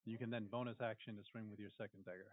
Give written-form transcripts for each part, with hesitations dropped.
You can then bonus action to swing with your second dagger.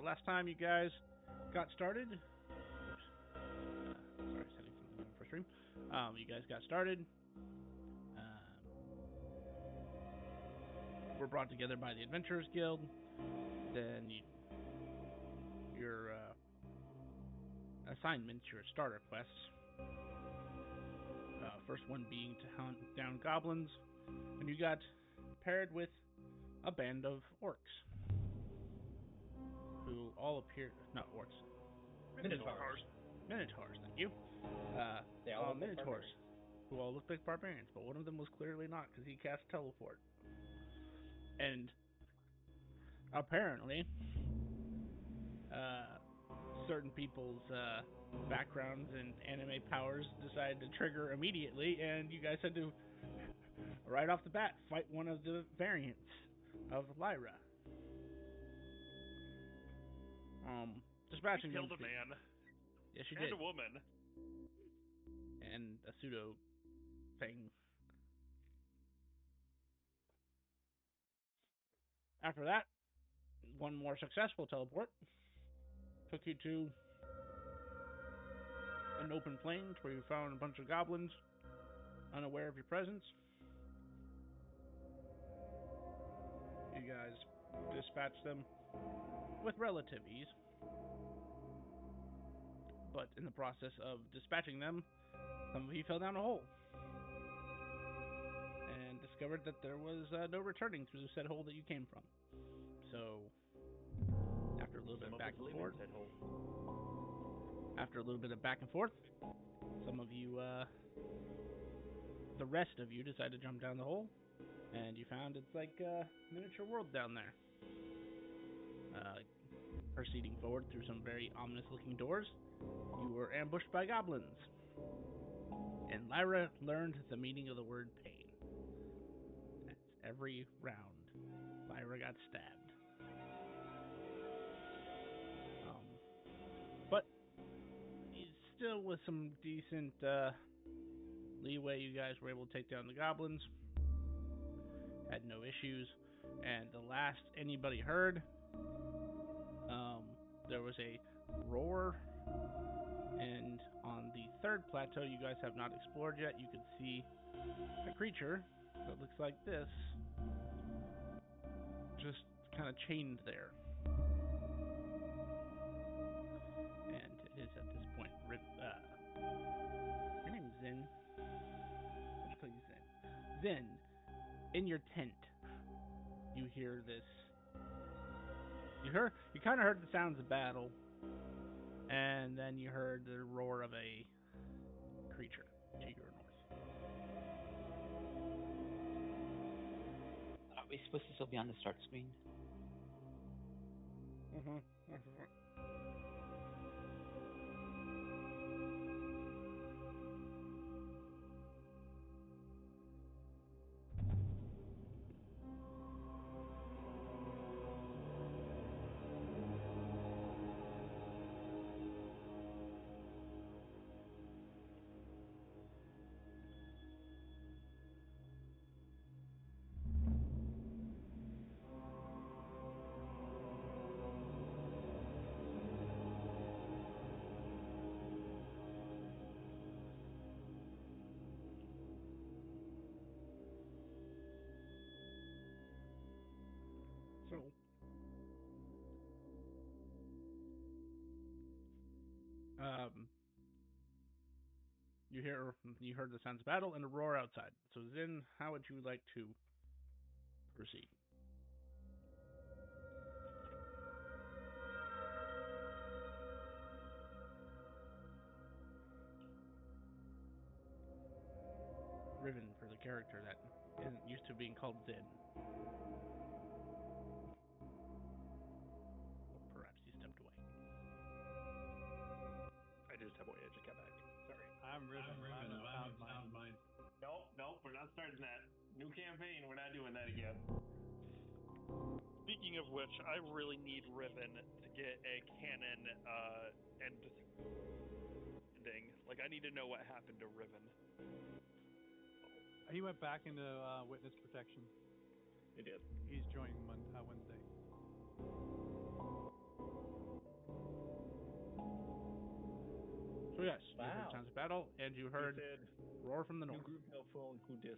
last time you guys got started. Sorry, setting something up for stream. You guys got started. Were brought together by the Adventurers Guild. Then your assignments, your starter quests. First one being to hunt down goblins, and you got paired with a band of orcs, who all appear not orcs, Minotaurs. Minotaurs. Thank you. They all look like Minotaurs, barbarians. who all look like barbarians, but one of them was clearly not because he cast teleport. And apparently, certain people's backgrounds and anime powers decided to trigger immediately, and you guys had to, right off the bat, fight one of the variants of Lyra. Dispatching killed them. a man. Yes, she And did. a woman. And a pseudo thing. After that, one more successful teleport took you to an open plains where you found a bunch of goblins unaware of your presence. You guys dispatched them with relative ease, but in the process of dispatching them, some of you fell down a hole and discovered that there was no returning through the said hole that you came from. So, after a little bit of back and forth, some of you, the rest of you, decided to jump down the hole, and you found it's like a miniature world down there. Proceeding forward through some very ominous-looking doors, you were ambushed by goblins. And Lyra learned the meaning of the word pain. That's every round. Lyra got stabbed. But still with some decent leeway, you guys were able to take down the goblins. Had no issues. And the last anybody heard, there was a roar, and on the third plateau you guys have not explored yet, you can see a creature that looks like this, just kind of chained there. And it is at this point, your name's Zin. I'll just call you Zin. Zin, in your tent, you hear this. You kind of heard the sounds of battle, and then you heard the roar of a creature to your north. Are we supposed to still be on the start screen? Mm-hmm. So, you heard the sounds of battle and a roar outside. So Zin, how would you like to proceed? Riven for the character that isn't used to being called Zin. Or perhaps he stepped away. I did step away. I just got back. Sorry. I'm Riven. Found mine. Nope, we're not starting that. New campaign, we're not doing that again. Speaking of which, I really need Riven to get a canon ending. Like, I need to know what happened to Riven. He went back into witness protection. It did. He's joining Wednesday. yes, you heard Wow. sounds of battle, and you heard He said, roar from the "New north. group, no phone. Who dis?"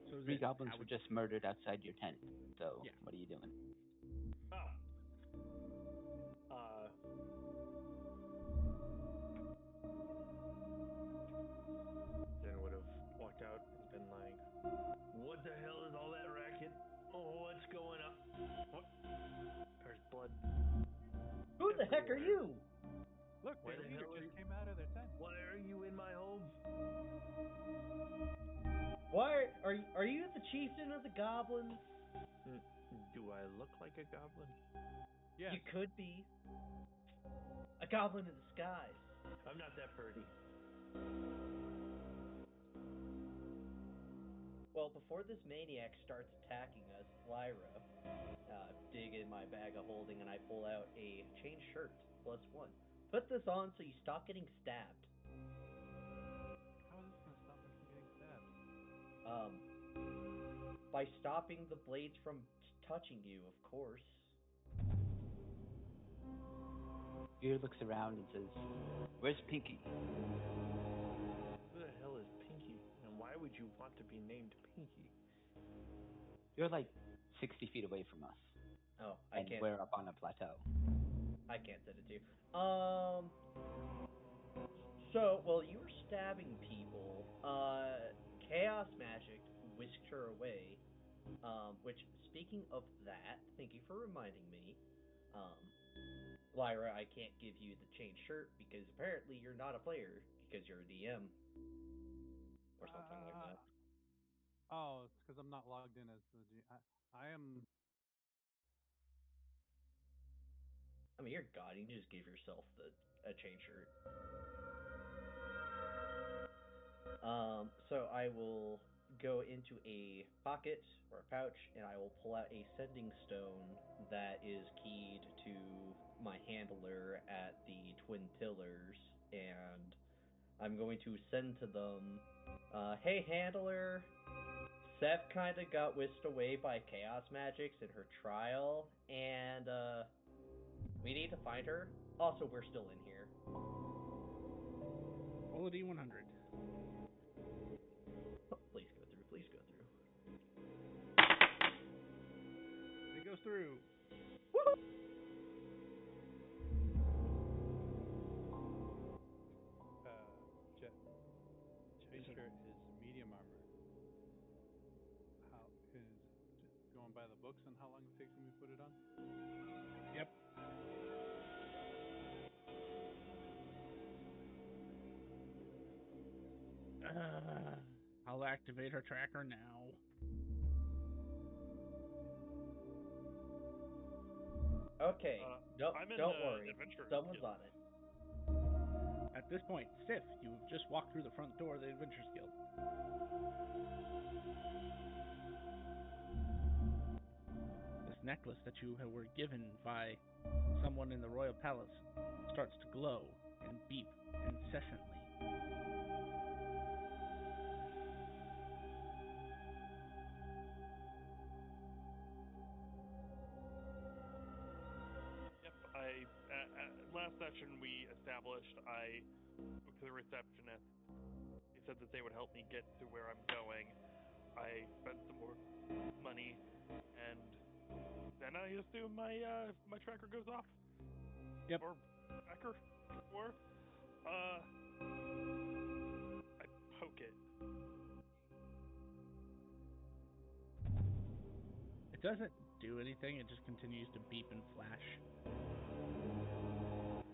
So is 3 it goblins how were it- just murdered outside your tent. So Yeah. what are you doing? Oh. Uh. Then would have walked out and been like, "What the hell is all that racket? Oh, what's going on? What? There's blood. Who the heck are Everywhere. you? Look, Where their the leader hell are just you? came out of their tent. Why are you in my home?" Why are you the chieftain of the goblins? Do I look like a goblin? Yes. You could be a goblin in disguise. I'm not that pretty. Well, before this maniac starts attacking us, Lyra, dig in my bag of holding and I pull out a chain shirt +1. Put this on so you stop getting stabbed. How is this going to stop me from getting stabbed? By stopping the blades from touching you, of course. Fear looks around and says, "Where's Pinky?" Who the hell is Pinky? And why would you want to be named Pinky? You're like 60 feet away from us, Oh, I and can't. we're up on a plateau. I can't send it to you. So, while you were stabbing people, chaos magic whisked her away. Which, speaking of that, thank you for reminding me. Lyra, I can't give you the chain shirt because apparently you're not a player because you're a DM. Or something like that. Oh, it's because I'm not logged in as the G. I am. I mean, you're God. You can just give yourself a chain shirt. So I will go into a pocket or a pouch, and I will pull out a sending stone that is keyed to my handler at the Twin Pillars, and I'm going to send to them, hey handler, Seth kinda got whisked away by chaos magics in her trial, and, we need to find her. Also, we're still in here. Roll a D100. Please go through, please go through. It goes through. Jet. Chain shirt is medium armor. How is going by the books on how long it takes me to put it on? Yep. I'll activate her tracker now. Okay, don't I'm in worry. Adventure Someone's Guild. on it. At this point, Sif, you've just walked through the front door of the Adventurers Guild. This necklace that you were given by someone in the royal palace starts to glow and beep incessantly. Yep, last session we established, I spoke to the receptionist. They said that they would help me get to where I'm going. I spent some more money, and then I assume my tracker goes off. Yep. Or tracker, or I poke it. It doesn't do anything, it just continues to beep and flash.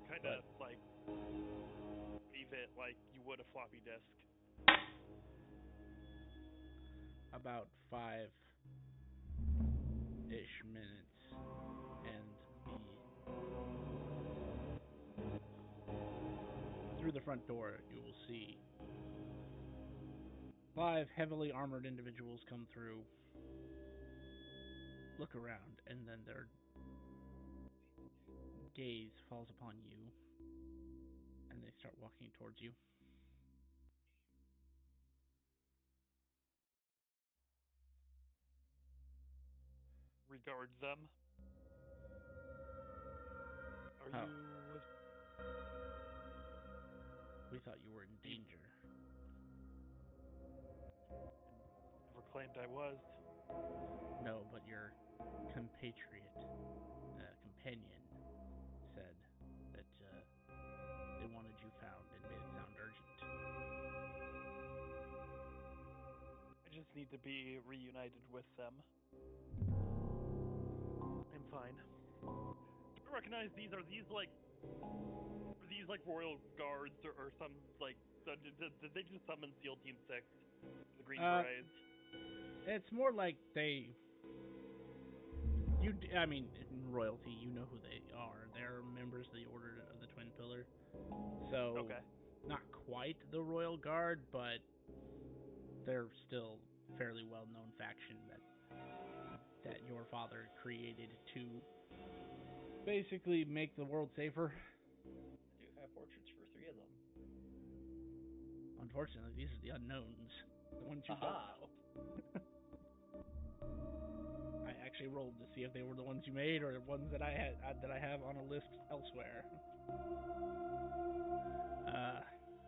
Kind of like leave it like you would a floppy disk. About 5-ish minutes, and through the front door you will see 5 heavily armored individuals come through, look around, and then their gaze falls upon you, and they start walking towards you. regard them. Are Oh. you? We thought you were in danger. Never claimed I was. No, but your compatriot, companion, said that they wanted you found and made it sound urgent. I just need to be reunited with them. I'm fine. I recognize these. Are these like royal guards or some like? Did they just summon SEAL Team 6? The Green Berets? It's more like they. I mean, in royalty, you know who they are. They're members of the Order of the Twin Pillar. So, Okay. not quite the Royal Guard, but they're still fairly well-known faction that your father created to basically make the world safer. I do have portraits for 3 of them. Unfortunately, these are the unknowns, the ones you don't know. I actually rolled to see if they were the ones you made or the ones that I have on a list elsewhere.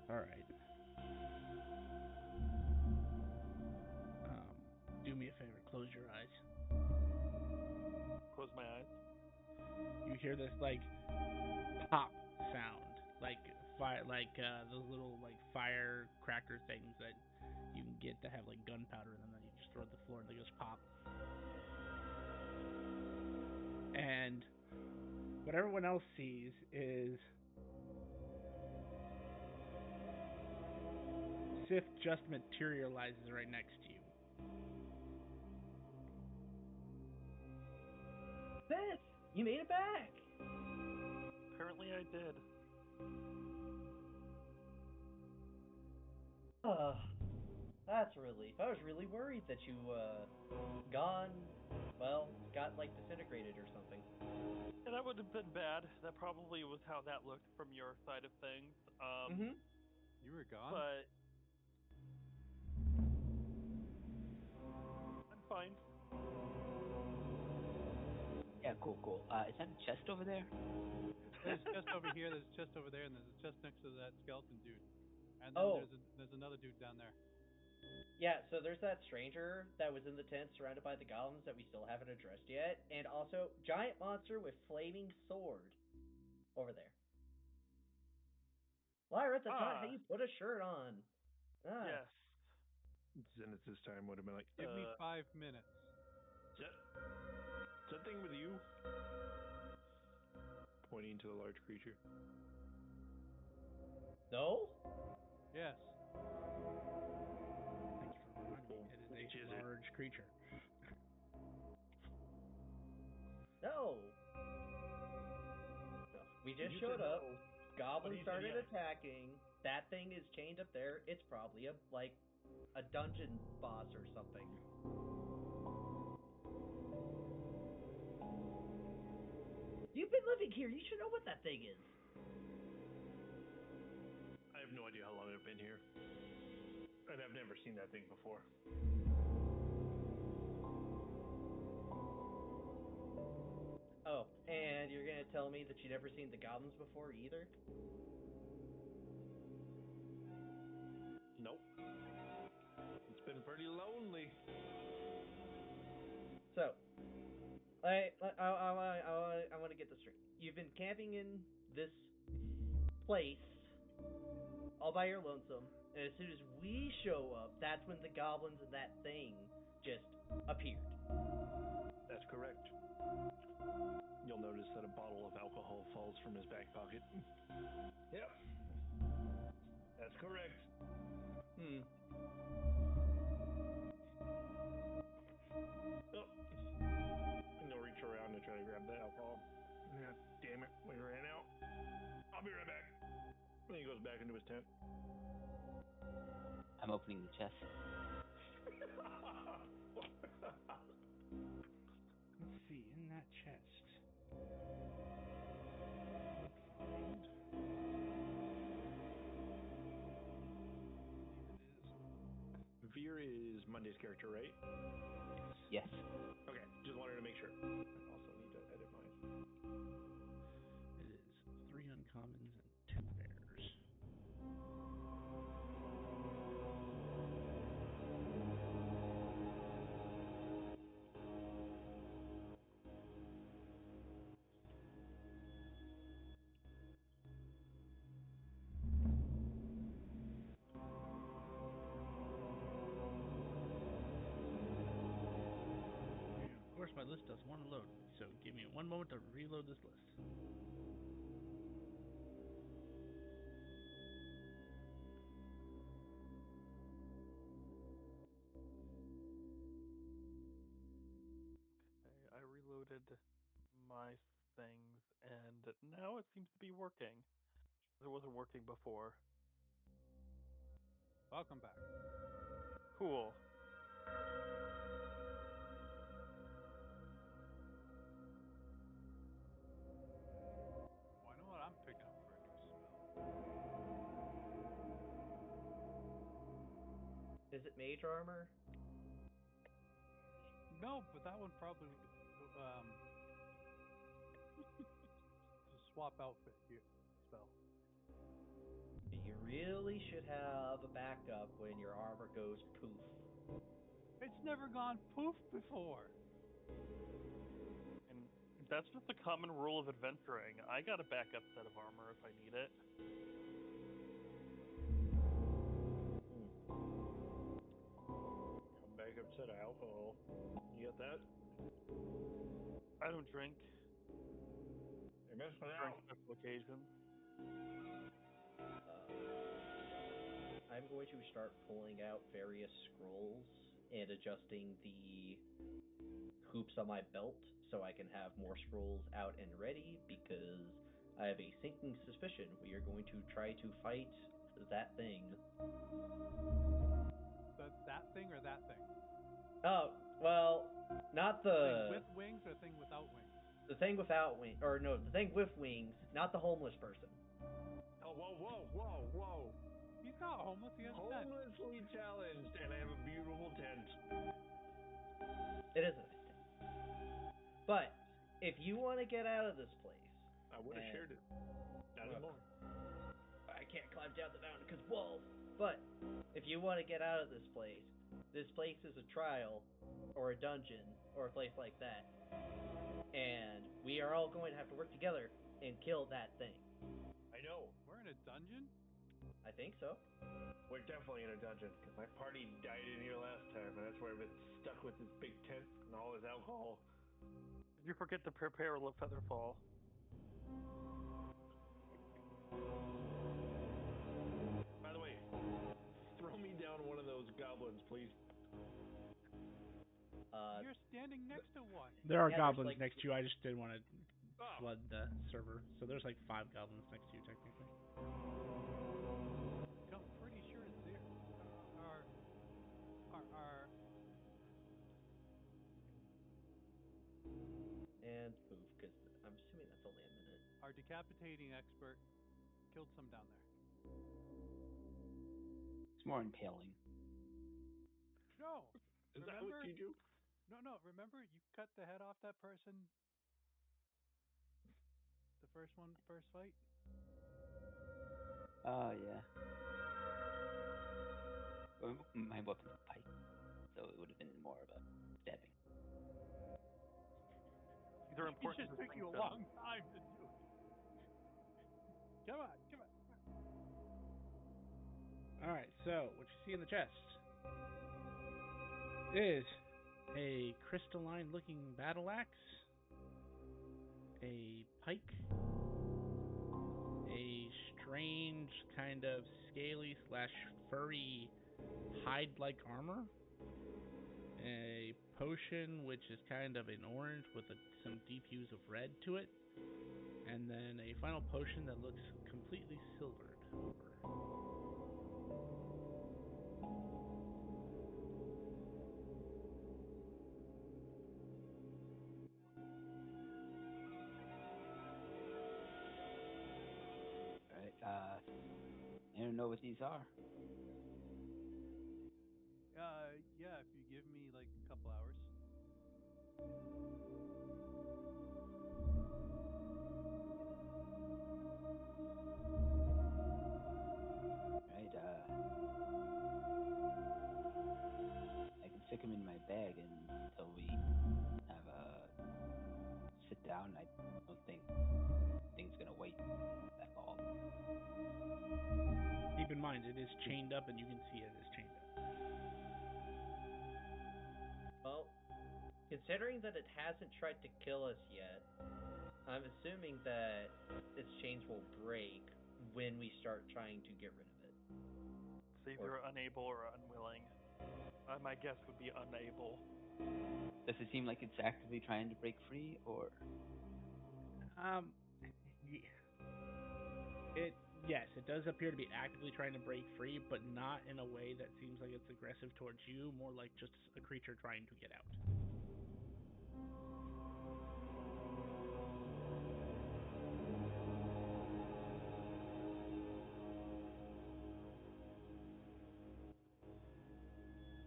All right. Do me a favor, close your eyes. Close my eyes. You hear this like pop sound, like those little like firecracker things that you can get that have like gunpowder in them that you just throw at the floor and they just pop. And what everyone else sees is Sif just materializes right next to you. Seth, you made it back! Apparently I did. That's a relief. I was really worried that you, got like disintegrated or something. Yeah, that would have been bad. That probably was how that looked from your side of things. You were gone? But I'm fine. Yeah, cool. Is that a chest over there? There's a chest over here, there's a chest over there, and there's a chest next to that skeleton dude. And then there's another dude down there. Yeah, so there's that stranger that was in the tent surrounded by the goblins that we still haven't addressed yet, and also giant monster with flaming sword over there. Lyra, that's not how you put a shirt on. Yes. Zenith this time would have been like, Give me 5 minutes. Is that thing with you? Pointing to the large creature. No? Yes. Thank you for reminding me. It is a large creature. No. We just showed up. Goblins started attacking. That thing is chained up there. It's probably a dungeon boss or something. You've been living here. You should know what that thing is. I have no idea how long I've been here. And I've never seen that thing before. Oh, and you're gonna tell me that you've never seen the goblins before either? Nope. It's been pretty lonely. So, I want to get this straight. You've been camping in this place all by your lonesome, and as soon as we show up, that's when the goblins and that thing just appeared. That's correct. You'll notice that a bottle of alcohol falls from his back pocket. Yep. That's correct. Hmm. Oh. And he'll reach around and try to grab the alcohol. Yeah, damn it. We ran out. I'll be right back. And he goes back into his tent. I'm opening the chest. Let's see, in that chest. Find. I believe it is. Veer is Monday's character, right? Yes. Okay, just wanted to make sure. commons, and 2 rares. And of course, my list doesn't want to load, so give me 1 moment to reload this list. Okay, I reloaded my things, and now it seems to be working. It wasn't working before. Welcome back. Cool. Well, I know what I'm picking up for a new spell. Is it mage armor? No, but that one probably swap outfit here spell. You really should have a backup when your armor goes poof. It's never gone poof before. And that's just a common rule of adventuring. I got a backup set of armor if I need it. Come back up set of alcohol. You got that? I don't drink. You're messing with Drink out. special occasions. I'm going to start pulling out various scrolls and adjusting the hoops on my belt so I can have more scrolls out and ready, because I have a sinking suspicion we are going to try to fight that thing. That thing or that thing? Oh, well, not the... Thing with wings or thing without wings? The thing without wings, or no, the thing with wings, not the homeless person. Oh, whoa. He's not homeless, he has a tent. Homelessly challenged, and I have a beautiful tent. It is a nice tent. But, if you want to get out of this place... I would have shared it. Not anymore. I can't climb down the mountain because walls. But, if you want to get out of this place is a trial, or a dungeon, or a place like that. And we are all going to have to work together and kill that thing. I know. We're in a dungeon? I think so. We're definitely in a dungeon, because my party died in here last time, and that's where I've been stuck with this big tent and all this alcohol. Did you forget to prepare a feather fall? By the way, throw me down one of those goblins, please. You're standing next to one. There are Yeah, goblins there's, like- next to you. I just didn't want to Oh. flood the server. So there's like 5 goblins next to you, technically. I'm pretty sure it's there. And move, because I'm assuming that's only a minute. Our decapitating expert killed some down there. It's more impaling. No. Is that Remember? what you do? No. Remember, you cut the head off that person. The first fight. Oh, yeah. Well, my weapon's a pipe, so it would have been more of a stabbing. These are It important just took you a distinctions. long time to do it. Come on. Alright, so what you see in the chest is a crystalline looking battle axe, a pike, a strange kind of scaly / furry hide-like armor, a potion which is kind of an orange with some deep hues of red to it, and then a final potion that looks completely silvered over. Alright, I don't know what these are. Yeah, if you give me like a couple hours. around. I don't think thing's gonna wait that long. Keep in mind, it is chained up, and you can see it is chained up. Well, considering that it hasn't tried to kill us yet, I'm assuming that its chains will break when we start trying to get rid of it. So either unable or unwilling. My guess would be unable. Does it seem like it's actively trying to break free, or? Yes, it does appear to be actively trying to break free, but not in a way that seems like it's aggressive towards you. More like just a creature trying to get out.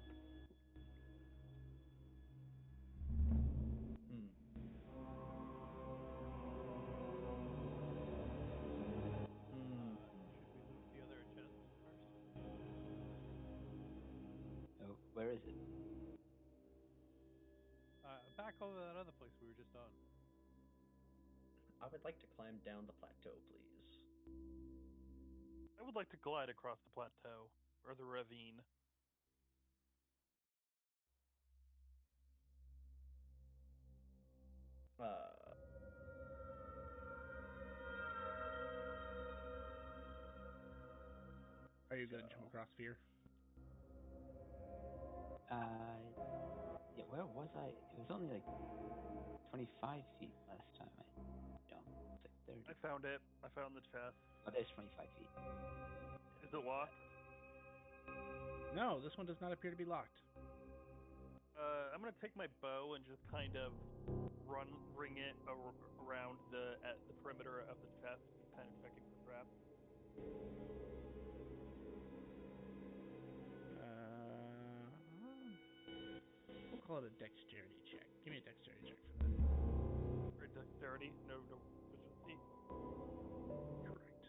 Should we loot the other chest first? Oh, where is it? Back over that other place we were just on. I would like to climb down the plateau, please. I would like to glide across the plateau or the ravine. Are you going to jump across fear? Yeah, where was I? It was only like 25 feet last time I jumped. It's like 30. I found it. I found the chest. Oh, there's 25 feet. Is it locked? No, this one does not appear to be locked. I'm gonna take my bow and just kind of ring it around the perimeter of the chest, kind of checking for traps. We'll call it a dexterity check. Give me a dexterity check for that. For dexterity, no proficiency. Correct.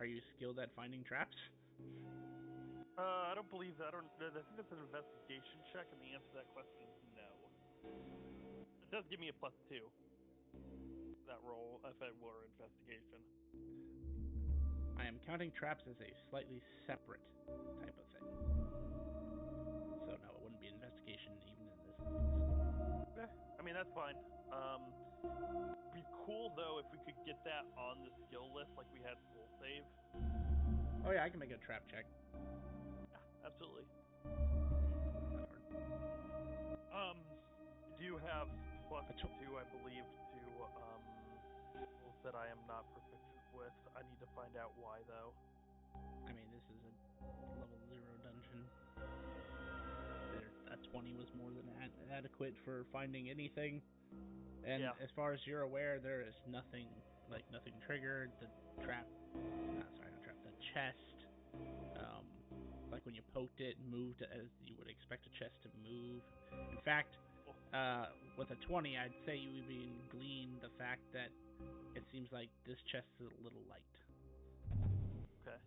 Are you skilled at finding traps? I don't believe that. I think that's an investigation check, and the answer to that question is no. It does give me a +2. That roll, if it were investigation. I am counting traps as a slightly separate type of thing. So no, it wouldn't be investigation even in this instance. I mean, that's fine. Be cool though if we could get that on the skill list, like we had full save. Oh yeah, I can make a trap check. Yeah, absolutely. Not hard. Do you have +2, I believe, to rules that I am not proficient with? I need to find out why though. I mean, this is a level 0 dungeon. A 20 was more than adequate for finding anything. And as far as you're aware, there is nothing triggered. The chest, like when you poked it, moved as you would expect a chest to move. In fact, with a 20, I'd say you even glean the fact that it seems like this chest is a little light. Okay.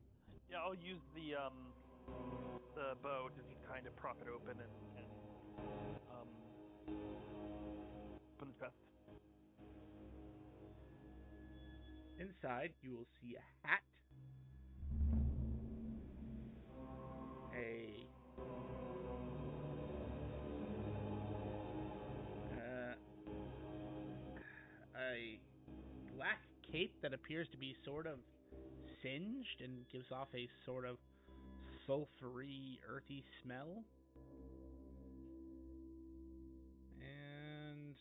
Yeah, I'll use the bow to just kind of prop it open and open the chest. Inside, you will see a hat, a black cape that appears to be sort of singed and gives off a sort of sulfury, earthy smell. And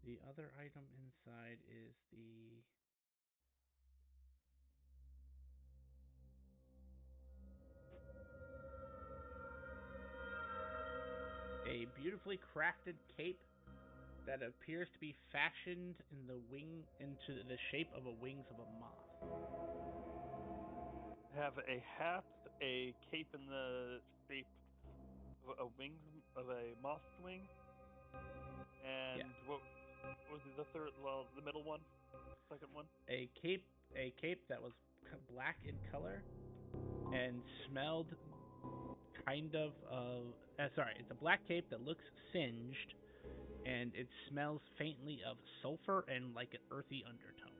the other item inside is a beautifully crafted cape that appears to be fashioned into the shape of the wings of a moth. Have a hat, a cape in the shape of a wing of a moth's wing, and what was the third? Well, the middle one, second one. A cape that was black in color and smelled it's a black cape that looks singed, and it smells faintly of sulfur and like an earthy undertones.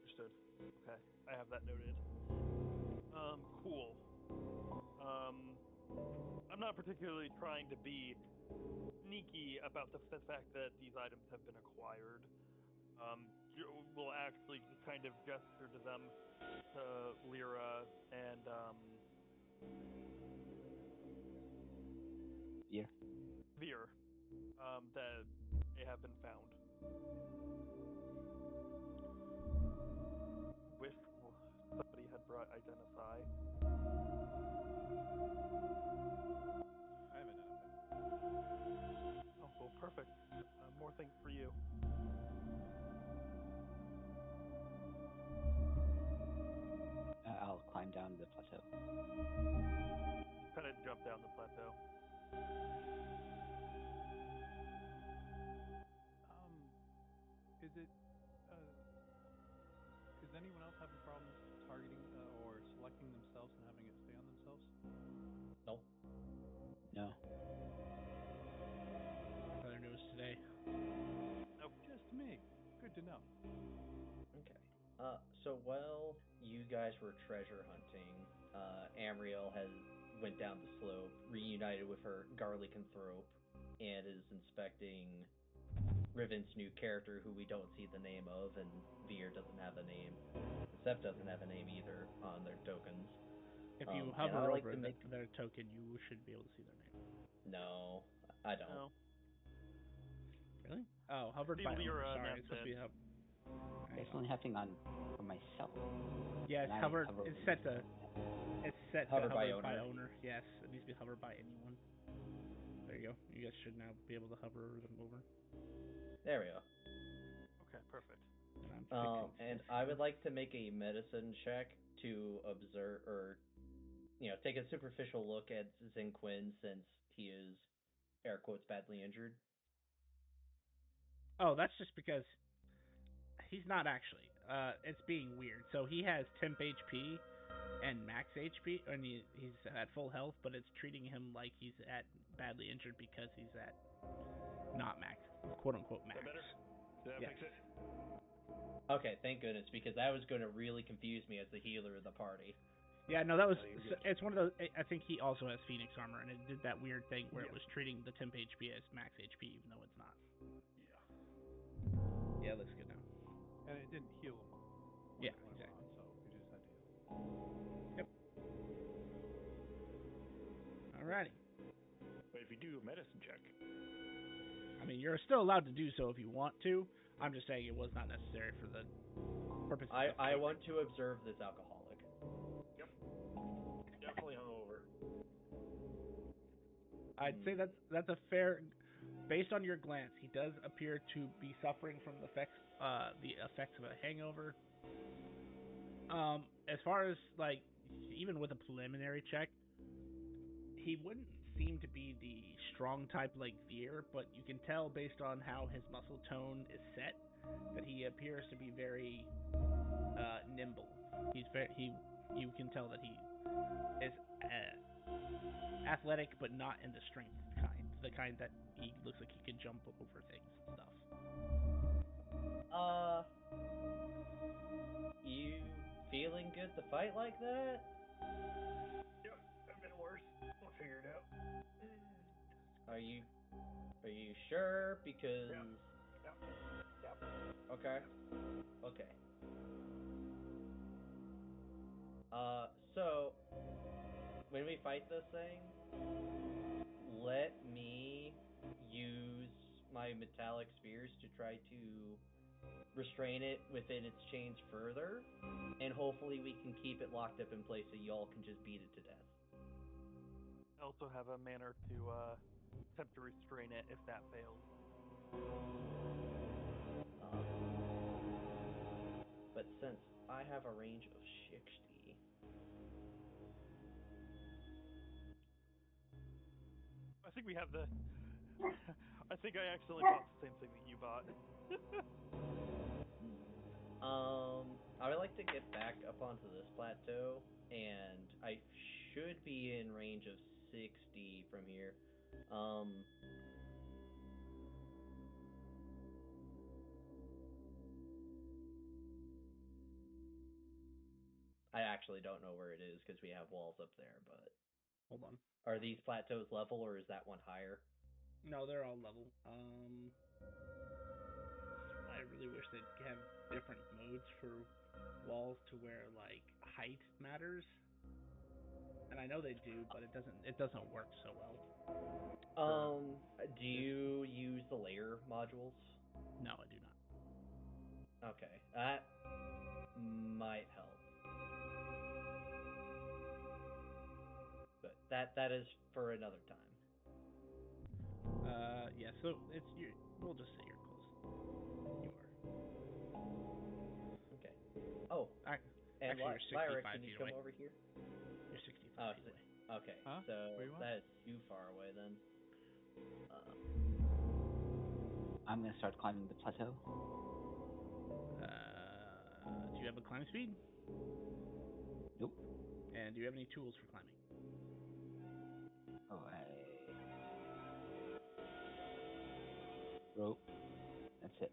Understood. Okay, I have that noted. Cool. I'm not particularly trying to be sneaky about the fact that these items have been acquired. We'll actually kind of gesture to them, to Lyra and Veer, that they have been found. Wish somebody had brought Identify. I have identified. Oh, well, perfect. More things for you. I'll climb down the plateau. Kind of jump down the plateau. Is it? Is anyone else having problems targeting or selecting themselves and having it stay on themselves? No. No. Other news today. Nope. Just me. Good to know. Okay. So while you guys were treasure hunting, Amriel has went down the slope, reunited with her garlicanthrope, and is inspecting Riven's new character, who we don't see the name of, and Veer doesn't have a name. Seth doesn't have a name either on their tokens. If you And hover I like over to make... their token, you should be able to see their name. No, I don't. No. Really? Oh, hovered See by Lyra owner. Sorry, and it's supposed to be It's only happening for myself. Yeah, it's And I hovered. hover It's over set to. it. It's set Hovered to by hovered by owner. owner. Yes, it needs to be hovered by anyone. There you go. You guys should now be able to hover them over. There we go. Okay, perfect. And I'm And I would like to make a medicine check to observe, or, take a superficial look at Zinquin, since he is, air quotes, badly injured. Oh, that's just because he's not actually. It's being weird. So he has temp HP and max HP, and he's at full health, but it's treating him like he's at badly injured because he's at not max, quote unquote max. Is that better? Did that Yes. fix it? Okay, thank goodness, because that was going to really confuse me as the healer of the party. Yeah, no, that was. No, you're good. It's one of those. I think he also has Phoenix armor, and it did that weird thing where it Yeah. was treating the temp HP as max HP, even though it's not. Yeah. Yeah, it looks good now. And it didn't heal him. Yeah, when it went exactly. on, so we just had to heal. Yep. Alrighty. But if you do a medicine check, I mean, you're still allowed to do so if you want to. I'm just saying it was not necessary for the purposes of I want to observe this alcoholic. yep, definitely hungover. I'd say that's a fair. Based on your glance, he does appear to be suffering from the effects of a hangover. As far as like, even with a preliminary check, he wouldn't seem to be the strong type like Veer, but you can tell based on how his muscle tone is set that he appears to be very nimble. You can tell that he is athletic, but not in the strength kind. The kind that he looks like he could jump over things and stuff. You feeling good to fight like that? Yep, I've been worse. We'll figure it out. Are you sure? Because... Yep. Okay. Okay. So, when we fight this thing, let me use my metallic spears to try to restrain it within its chains further, and hopefully we can keep it locked up in place so y'all can just beat it to death. I also have a manner to attempt to restrain it if that fails. But since I have a range of 60... I think we have the. I think I accidentally bought the same thing that you bought. I would like to get back up onto this plateau and I should be in range of 60 from here. Um, I actually don't know where it is because we have walls up there, but Hold on. are these plateaus level or is that one higher? No, they're all level. I really wish they'd have different modes for walls to where like height matters. And I know they do, but it doesn't work so well. Do you use the layer modules? No, I do not. Okay, that might help. But that is for another time. Yeah, so it's you. We'll just say you're close. You are. Okay. Oh, and actually, you're 65 Lyra, can you feet come away. over here? You're 65 feet away. Okay, Huh? so Where you want? that is too far away then. I'm gonna start climbing the plateau. Do you have a climb speed? Nope. And do you have any tools for climbing? Oh, rope. That's it.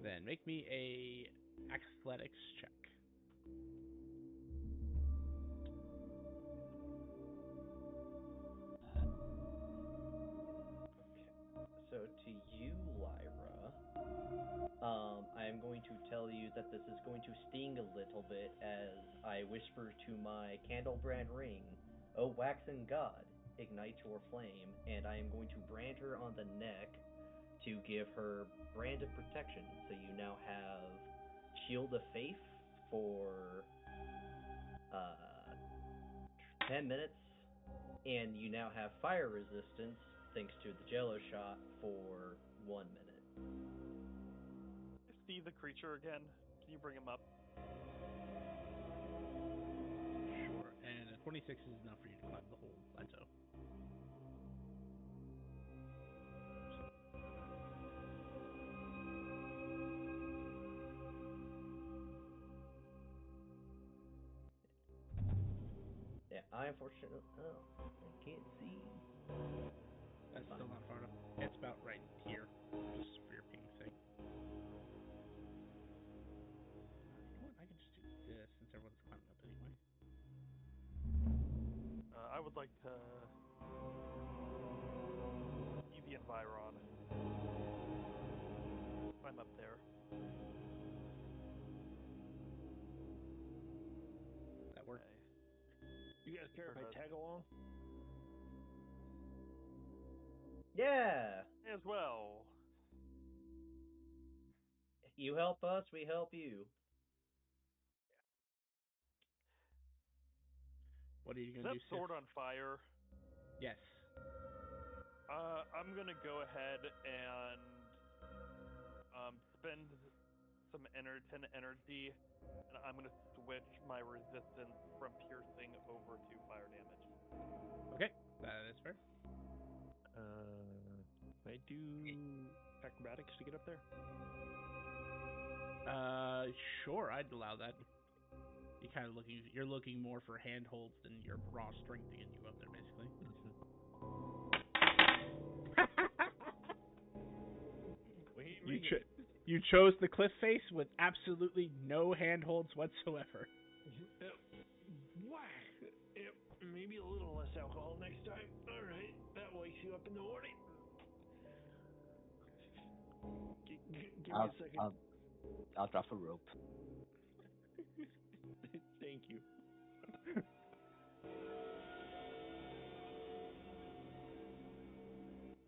Then make me a athletics check. Okay. So to you, Lyra, I am going to tell you that this is going to sting a little bit as I whisper to my candlebrand ring, "O waxen god, ignite your flame," and I am going to brand her on the neck to give her brand of protection. So you now have Shield of Faith for 10 minutes, and you now have fire resistance thanks to the Jello shot for 1 minute. See the creature again? Can you bring him up? Sure. And a 26 is enough for you to climb the whole plateau. Yeah, I unfortunately... Oh, I can't see. That's still not far enough. It's about right here, just for your ping's sake. You know what? I can just do this since everyone's climbing up anyway. I would like to see the environ. I'm up there. That work? Okay. You guys care if I tag along? Yeah! As well. You help us, we help you. What are you Is going to that do, sword Sif? on fire? Yes. I'm gonna go ahead and spend some 10 energy, and I'm gonna switch my resistance from piercing over to fire damage. Okay, that is fair. Can I do acrobatics to get up there? Sure, I'd allow that. You're looking more for handholds than your raw strength to get you up there, basically. You chose the cliff face with absolutely no handholds whatsoever. Whack! Yep, maybe a little less alcohol next time. All right, that wakes you up in the morning. Give me a second. I'll drop a rope. Thank you.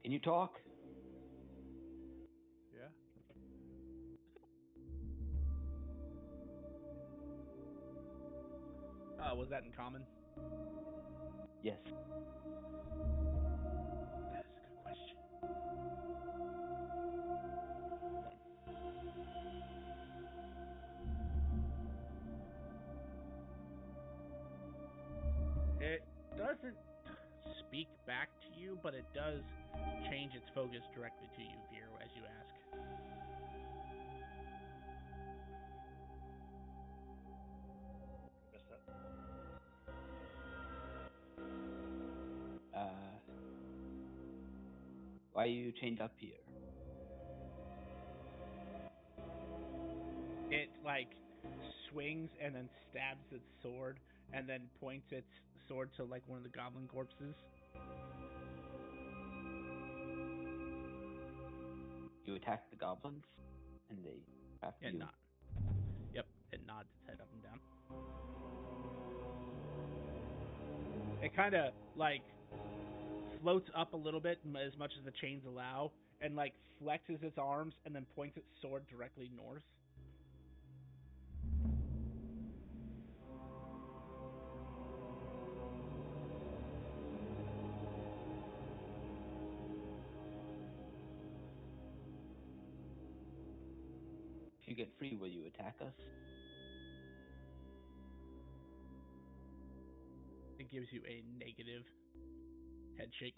Can you talk? Yeah. Was that in common? Yes. That's a good question. It doesn't speak back to you, but it does change its focus directly to you, Veer, as you ask. Missed that. Why are you chained up here? It like swings and then stabs its sword and then points its sword to like one of the goblin corpses. You attack the goblins, and they trap It you. nod. Yep, it nods its head up and down. It kind of like floats up a little bit as much as the chains allow, and like flexes its arms and then points its sword directly north. If you get free, will you attack us? It gives you a negative head shake.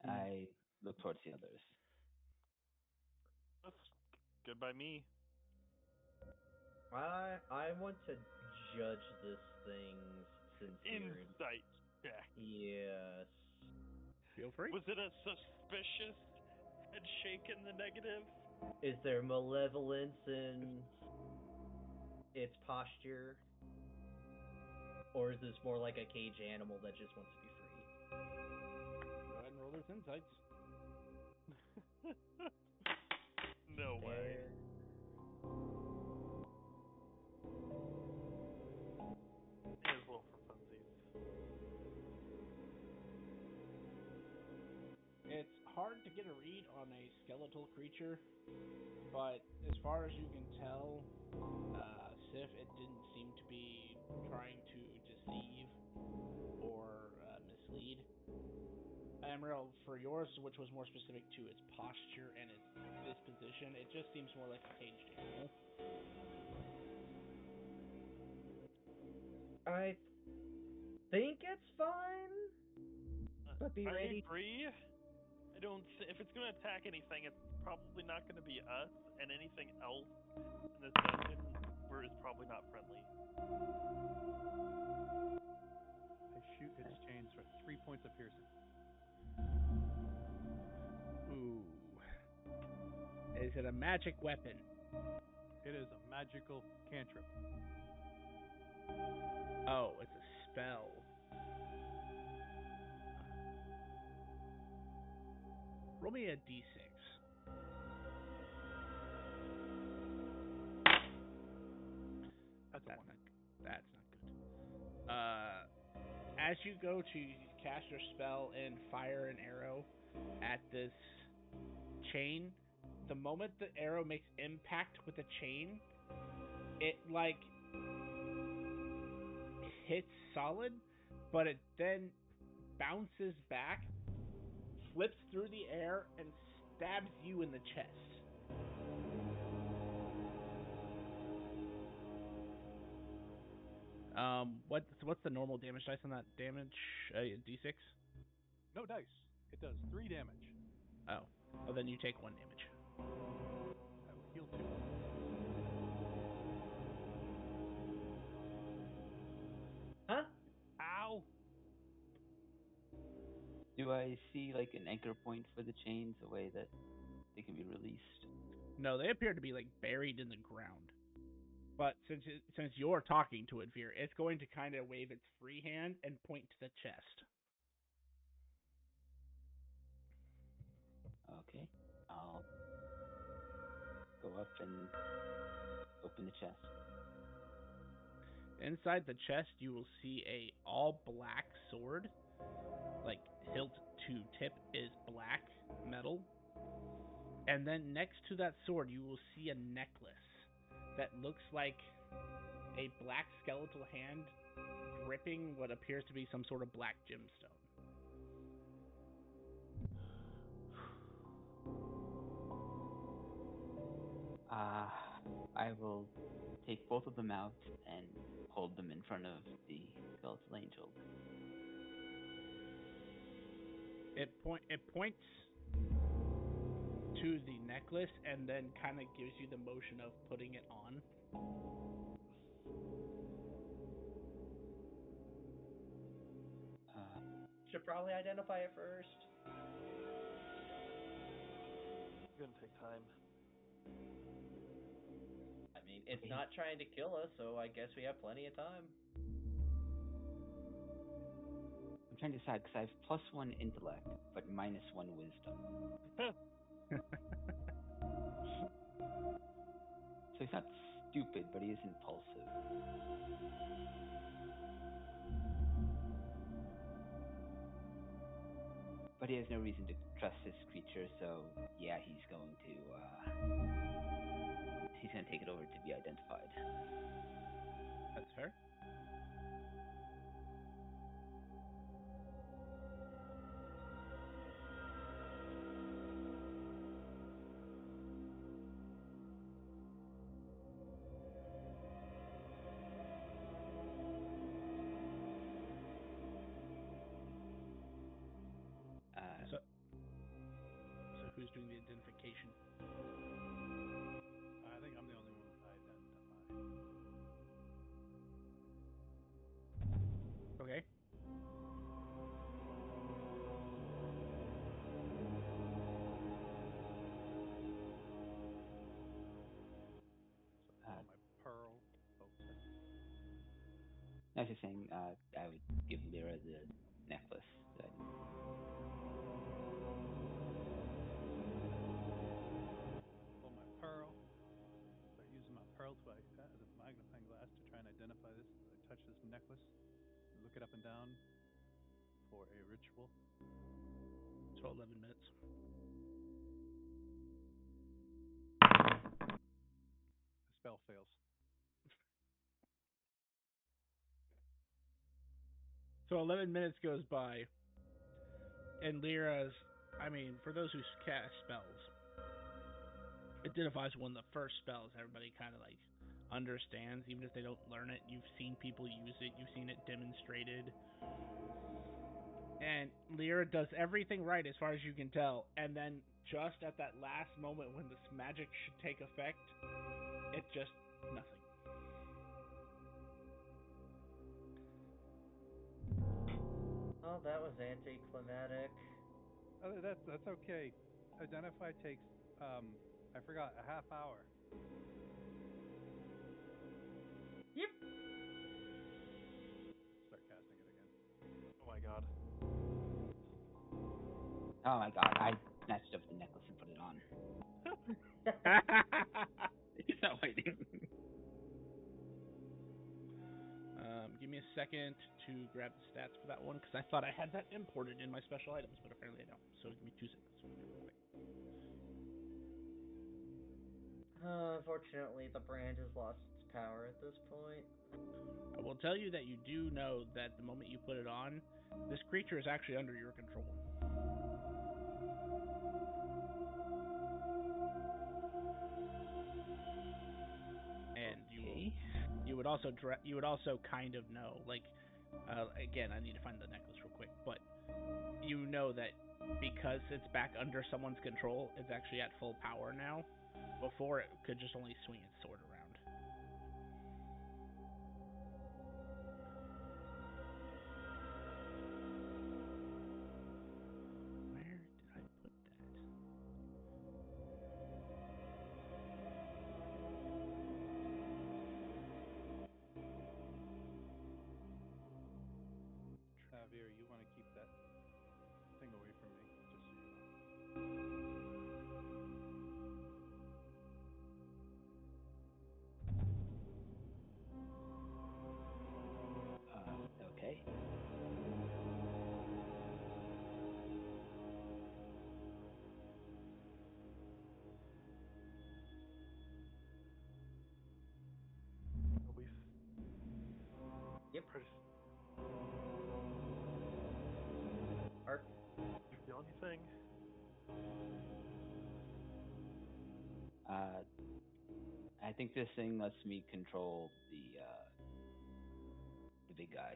I look towards the others. That's good by me. I want to judge this thing's sincerity. Insight check. Yes. Feel free. Was it a suspicious head shake in the negative? Is there malevolence in its posture? Or is this more like a cage animal that just wants to be free? Go ahead and roll those insights. No way. Here's a little for funsies. It's hard to get a read on a skeletal creature, but as far as you can tell, Sif, it didn't seem to be trying to deceive or mislead. Emerald, for yours, which was more specific to its posture and its disposition, it just seems more like a caged animal. I think it's fine, but be ready. I agree. I don't. If it's going to attack anything, it's probably not going to be us, and anything else in this dungeon is probably not friendly. I shoot its chains for 3 points of piercing. Ooh. Is it a magic weapon? It is a magical cantrip. Oh, it's a spell. Roll me a d6. That's a one. That's not good. As you go to cast your spell and fire an arrow at this chain, the moment the arrow makes impact with the chain, it like hits solid, but it then bounces back, flips through the air, and stabs you in the chest. What's the normal damage dice on that damage? D6? No dice. It does 3 damage. Oh, then you take 1 damage. I will heal 2. Huh? Ow! Do I see like an anchor point for the chains, a way that they can be released? No, they appear to be like buried in the ground. But since you're talking to it, Veer, it's going to kind of wave its free hand and point to the chest. Okay. I'll go up and open the chest. Inside the chest, you will see a all black sword, like hilt to tip is black metal. And then next to that sword, you will see a necklace that looks like a black skeletal hand gripping what appears to be some sort of black gemstone. I will take both of them out and hold them in front of the skeletal angel. It points to the necklace and then kind of gives you the motion of putting it on. should probably identify it first. It's gonna take time. I mean, it's not trying to kill us, so I guess we have plenty of time. I'm trying to decide because I have +1 intellect, but -1 wisdom. So he's not stupid, but he is impulsive. But he has no reason to trust this creature, so yeah, he's going to take it over to be identified. That's fair. So who's doing the identification? I think I'm the only one with identify. Okay. So my pearl. Oh, sorry. I was just saying, I would give Lyra the necklace. Pull my pearl. Start using my pearl as a magnifying glass to try and identify this. I touch this necklace. Look it up and down for a ritual. So 11 minutes. The spell fails. So 11 minutes goes by, and Lyra's, I mean, for those who cast spells, identifies one of the first spells everybody kind of like understands, even if they don't learn it. You've seen people use it, you've seen it demonstrated. And Lyra does everything right as far as you can tell, and then just at that last moment when this magic should take effect, it's just nothing. Oh, that was anticlimactic. Oh, that's okay. Identify takes I forgot, a half hour. Yep. Start casting it again. Oh my god. Oh my god, I snatched up the necklace and put it on. He's not waiting. Give me a second to grab the stats for that one, because I thought I had that imported in my special items, but apparently I don't. So give me 2 seconds. Unfortunately, the brand has lost its power at this point. I will tell you that you do know that the moment you put it on, this creature is actually under your control. And you would also kind of know, like, again, I need to find the necklace real quick, but you know that because it's back under someone's control, it's actually at full power now. Before, it could just only swing its sword around. Where did I put that? Javier, you want to keep that thing away from me, just so you know. Okay. We've Yep. Art. You feel anything? I think this thing lets me control the big guy.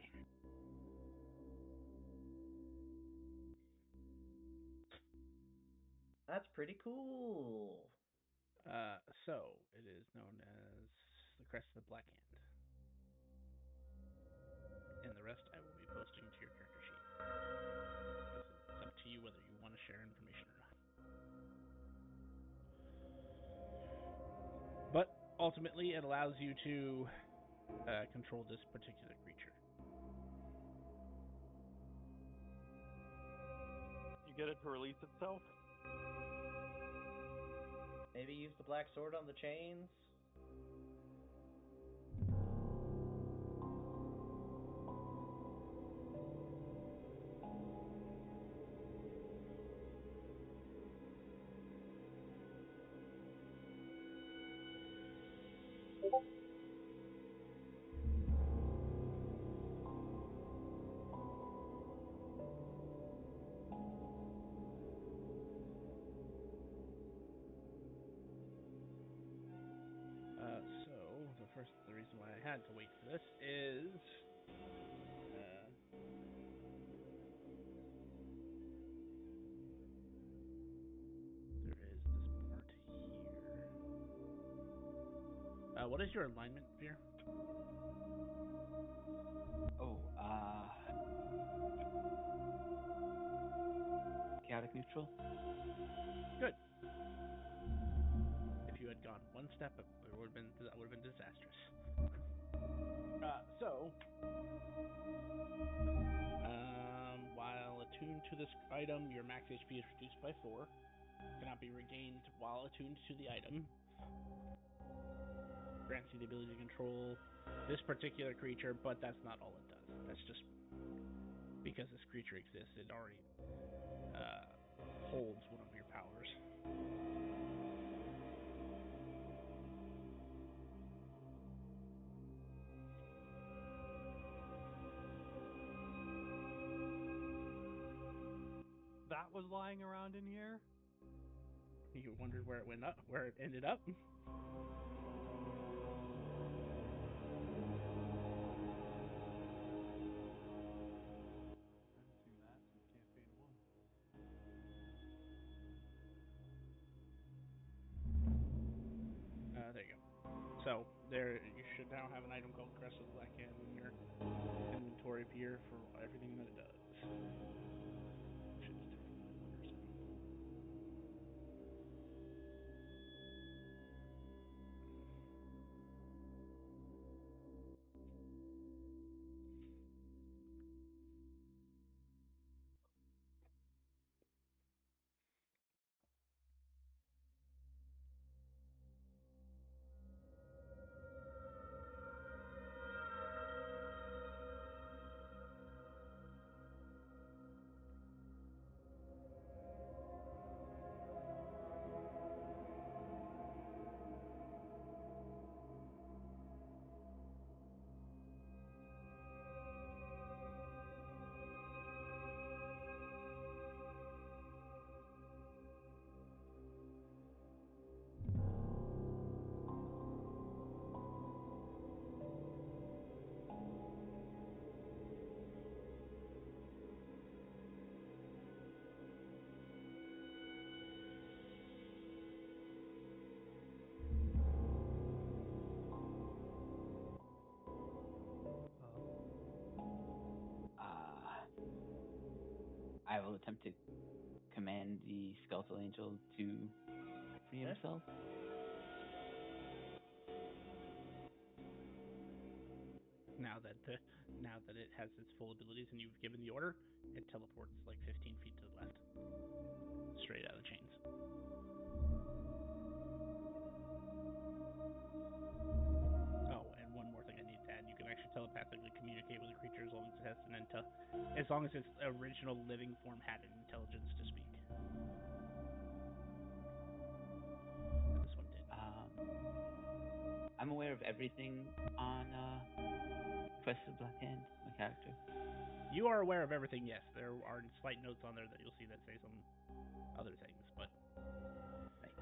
That's pretty cool. So it is known as the Crest of the Black Hand. And the rest I will be posting to your character sheet. share information or not. But ultimately, it allows you to control this particular creature. You get it to release itself? Maybe use the black sword on the chains. So the reason why I had to wait for this is there is this part here. What is your alignment, Veer? Oh, chaotic neutral. Good. If you had gone one step, that would have been disastrous. While attuned to this item, your max HP is reduced by 4. Cannot be regained while attuned to the item. Grants you the ability to control this particular creature, but that's not all it does. That's just because this creature exists, it already holds one of your powers. That was lying around in here? You wondered where it went up, where it ended up? There you go. So there, you should now have an item called Crest of the Black Hand in your inventory here for everything that it does. Should just take a moment or so. I will attempt to command the skeletal angel to free himself. Now that it has its full abilities and you've given the order, it teleports like 15 feet to the left, straight out of the chains. Oh, and one more thing I need to add: you can actually telepathically communicate with a creature as long as it has as long as its original living form had an intelligence to speak. And this one did. I'm aware of everything on Quest of Black Hand, my character. You are aware of everything, yes. There are slight notes on there that you'll see that say some other things, but... Right.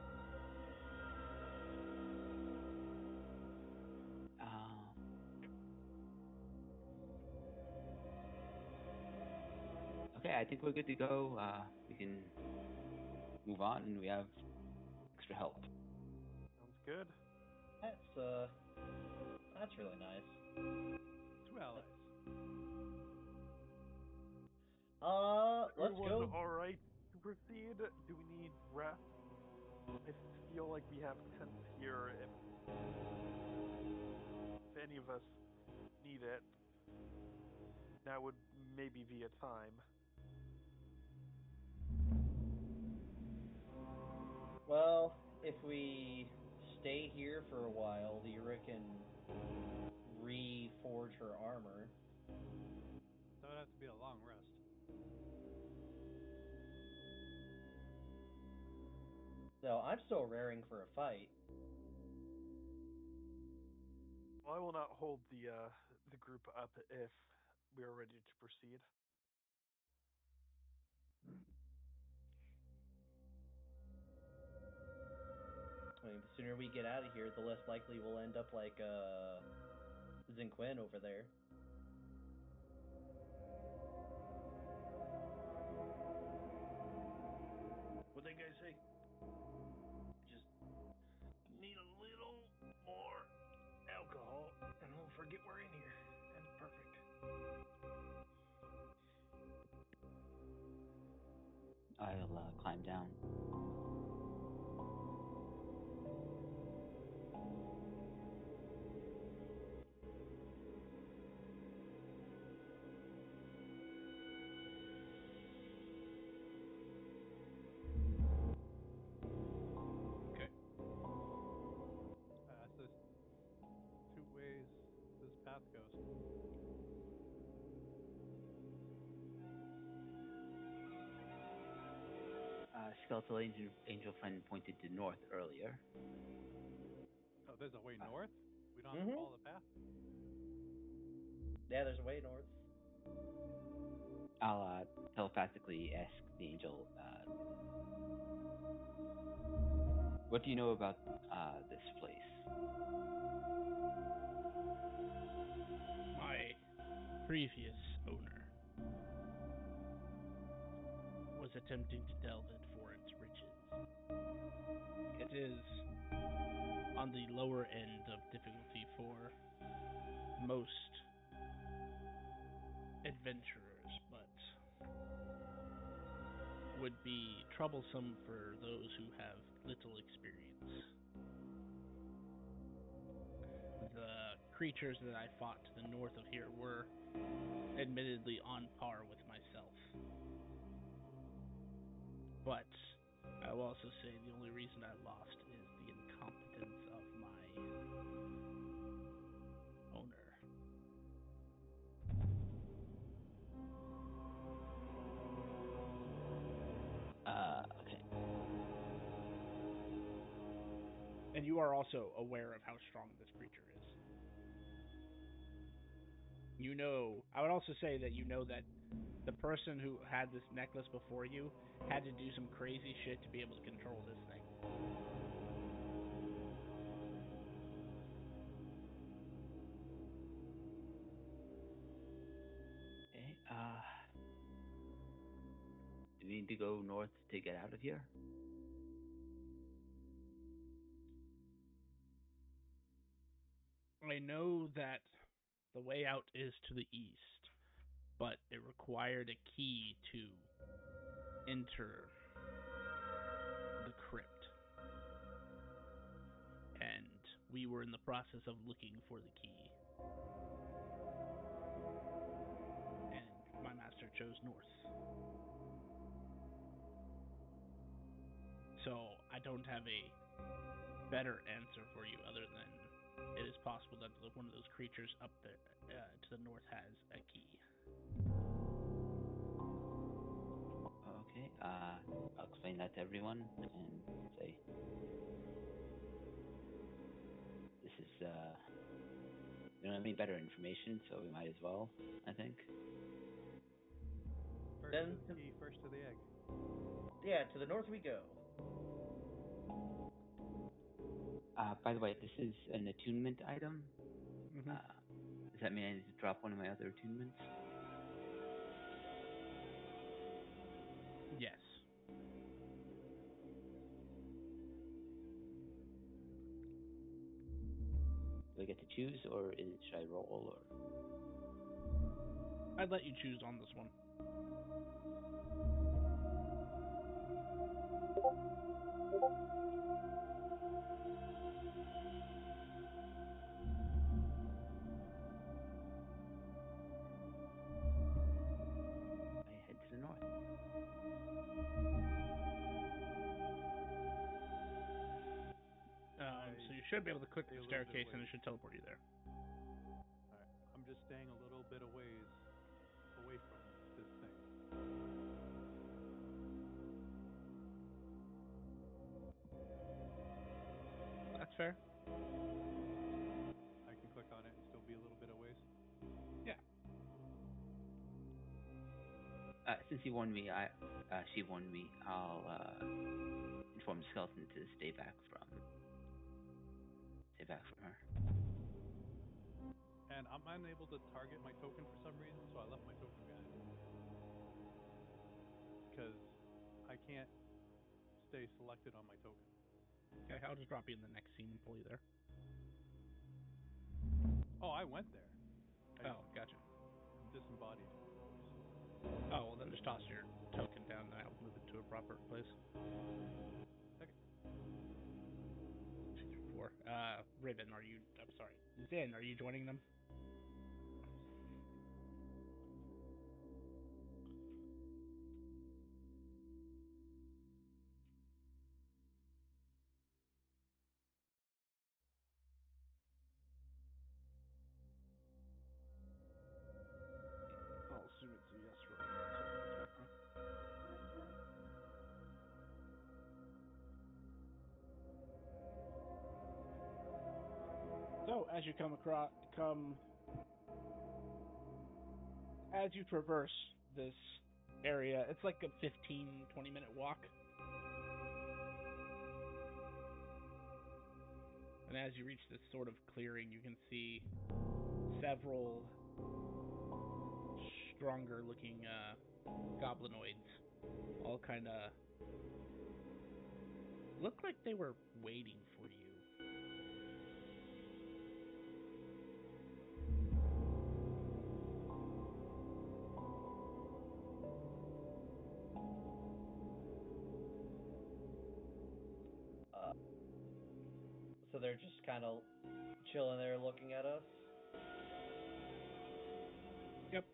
Okay, I think we're good to go. We can move on, and we have extra help. Sounds good. That's really nice. 2 allies. Let's Everyone's go. all right proceed? Do we need rest? I feel like we have tents here, and if any of us need it, that would maybe be a time. Well, if we stay here for a while, Lyra can reforge her armor. That would have to be a long rest. So I'm still raring for a fight. Well, I will not hold the group up if we are ready to proceed. I mean, the sooner we get out of here, the less likely we'll end up like Zinquin over there. What they guys say? Just need a little more alcohol, and we'll forget we're in here. And perfect. I'll climb down. Okay. So there's two ways this path goes. Skeletal angel friend pointed to north earlier. Oh, there's a way north? We don't have to follow the path? Yeah, there's a way north. I'll telepathically ask the angel, what do you know about this place? My previous owner was attempting to delve it for its riches. It is on the lower end of difficulty for most adventurers, but would be troublesome for those who have little experience. The creatures that I fought to the north of here were admittedly on par with myself. But I will also say the only reason I lost is the incompetence of my owner. Okay. And you are also aware of how strong this creature is. You know, I would also say that you know that the person who had this necklace before you had to do some crazy shit to be able to control this thing. Okay. Do we need to go north to get out of here? I know that the way out is to the east, but it required a key to enter the crypt. And we were in the process of looking for the key. And my master chose north. So I don't have a better answer for you other than it is possible that one of those creatures up there to the north has a key. Okay. I'll explain that to everyone and say this is we don't have any better information, so we might as well, I think. First Then to the key, first to the egg. Yeah, to the north we go. By the way, this is an attunement item. Mm-hmm. Does that mean I need to drop one of my other attunements? Yes. Do I get to choose, or should I roll, or? I'd let you choose on this one. I head to the north. So you should be able to click stay the a little bit staircase and it away. should teleport you there. All right. I'm just staying a little bit away from this thing. That's fair. I can click on it and still be a little bit away. Yeah. Since she warned me, I'll inform the skeleton to stay back from her. And I'm unable to target my token for some reason, so I left my token behind. Because I can't stay selected on my token. Okay, I'll just drop you in the next scene and pull you there. Oh, I went there. Oh, gotcha. Disembodied. Oh, well then just toss your token down and I'll move it to a proper place. Okay. 4. Raven, I'm sorry. Zin, are you joining them? I'll assume it's a yes for So as you as you traverse this area, it's like a 15-20 minute walk. And as you reach this sort of clearing, you can see several stronger looking goblinoids all kind of look like they were waiting for you. So they're just kind of chilling there looking at us. Yep.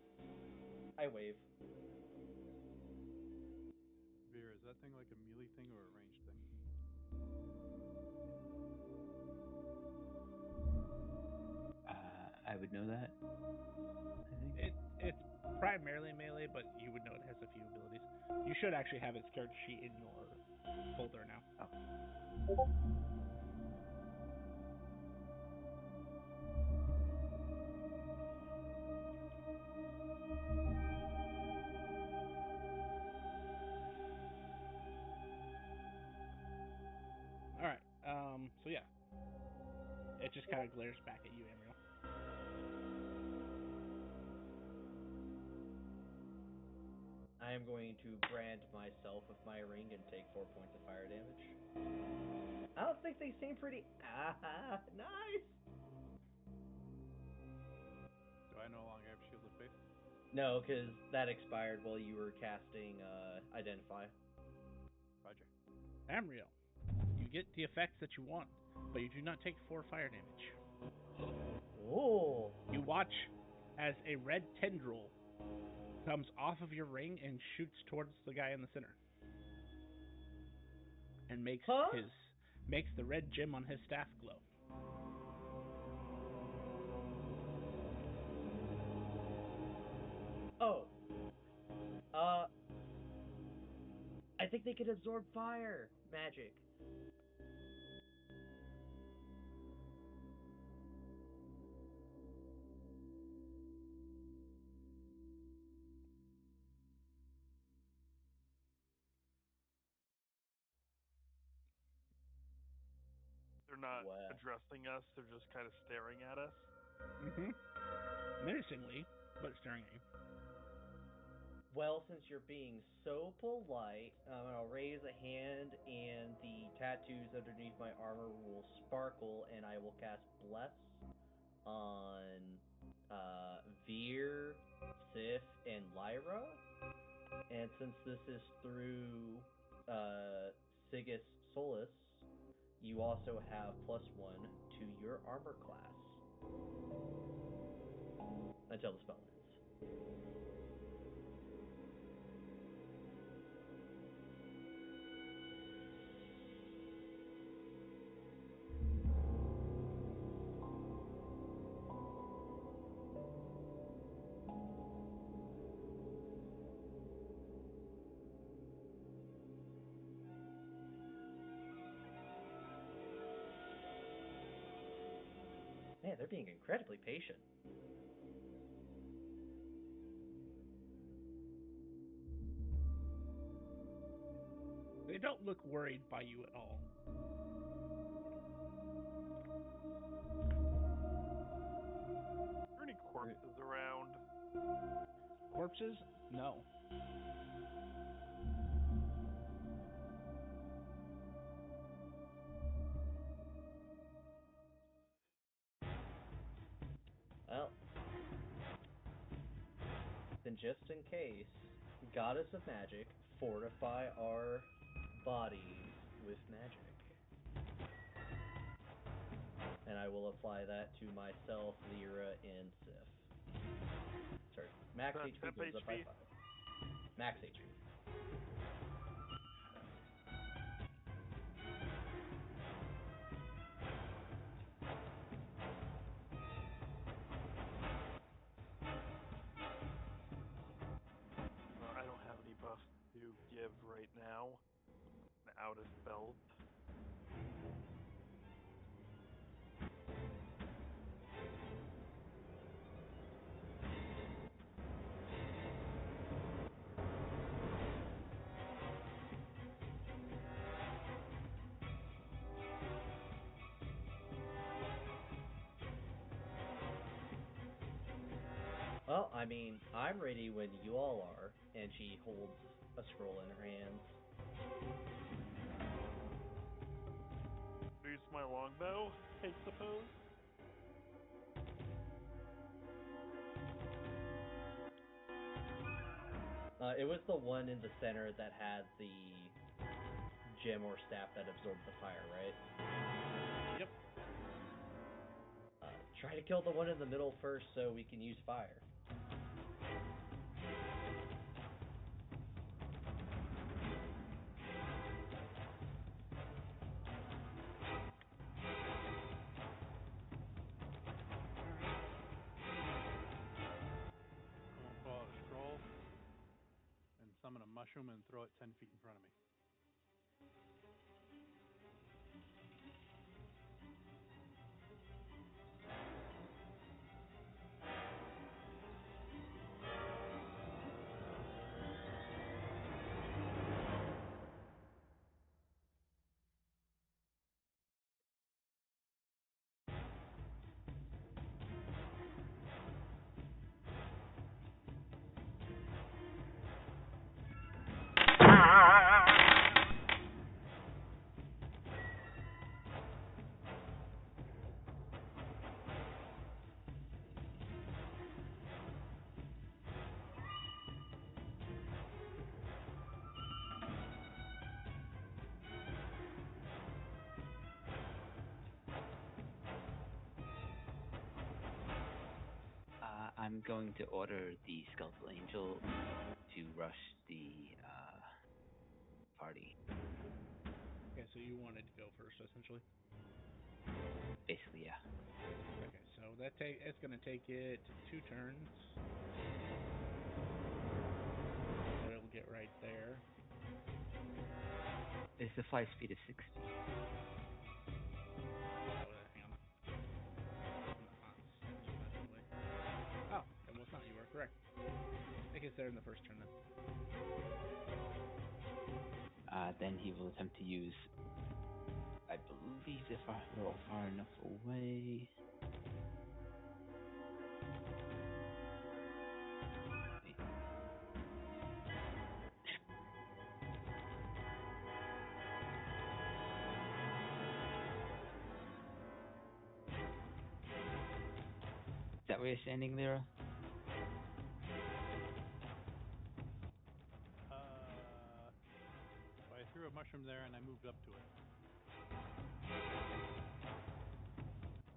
I wave. Veer, is that thing like a melee thing or a ranged thing? I would know that. I think. It's primarily melee, but you would know it has a few abilities. You should actually have its character sheet in your folder now. Oh. All right. So yeah, it just kind of glares back at you, Amriel. I am going to brand myself with my ring and take 4 points of fire damage. I don't think they seem pretty. Nice! Do I no longer have Shield of Faith? No, because that expired while you were casting Identify. Roger. Amriel, you get the effects that you want, but you do not take 4 fire damage. Oh! You watch as a red tendril comes off of your ring and shoots towards the guy in the center, and makes the red gem on his staff glow. Oh. I think they can absorb fire magic. They're not Wow. addressing us, they're just kind of staring at us. Mm-hmm. Menacingly, but staring at you. Well, since you're being so polite, I'll raise a hand and the tattoos underneath my armor will sparkle and I will cast Bless on Veer, Sif, and Lyra. And since this is through Sigus Solus, you also have +1 to your armor class until the spell ends. Man, they're being incredibly patient. They don't look worried by you at all. Are there any corpses around? Corpses? No. Well, then just in case, Goddess of Magic, fortify our bodies with magic. And I will apply that to myself, Lyra, and Sif. Sorry, max That HP temp goes up by HP? 5. Max HP. I don't have any buffs to give right now. I'm out of spells. Well, I mean, I'm ready when you all are, and she holds a scroll in her hands. Use my longbow, I suppose. It was the one in the center that had the gem or staff that absorbed the fire, right? Yep. Try to kill the one in the middle first so we can use fire. I'm gonna pull out a scroll and summon a mushroom and throw it 10 feet in front of me. I'm going to order the Skeletal Angel to rush the party. Okay, so you wanted to go first, essentially. Basically, yeah. Okay, so it's gonna take it 2 turns. So it'll get right there. Is the fly speed of 60? Hang on. Not 75 anyway. Oh, it was not. You were correct. I think it's there in the first turn then. Then he will attempt to use, I believe, if I roll far enough away. Wait. Is that where you're standing, Lyra? So I threw threw a mushroom there and I moved up to it.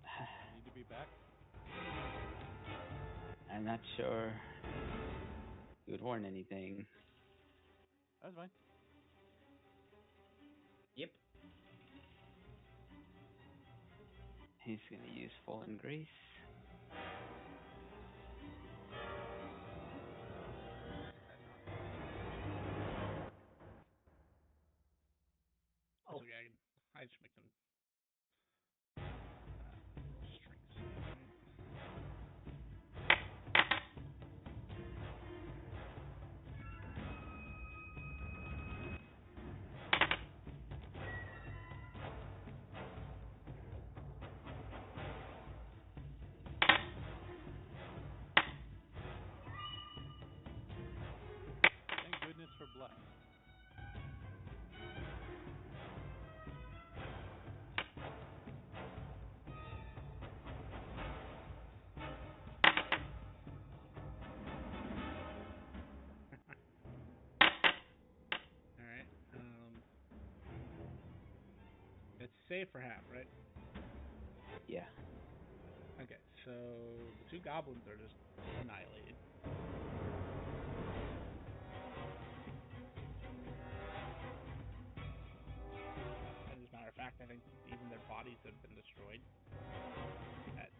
Do I need to be back? I'm not sure you would warn anything. That's fine. Yep. He's gonna use Fallen Grace. Also, yeah, I just make them strings. Thank goodness for Bluff. All right. It's safe for half, right? Yeah. Okay, so the two goblins are just annihilated. As a matter of fact, I think even their bodies have been destroyed at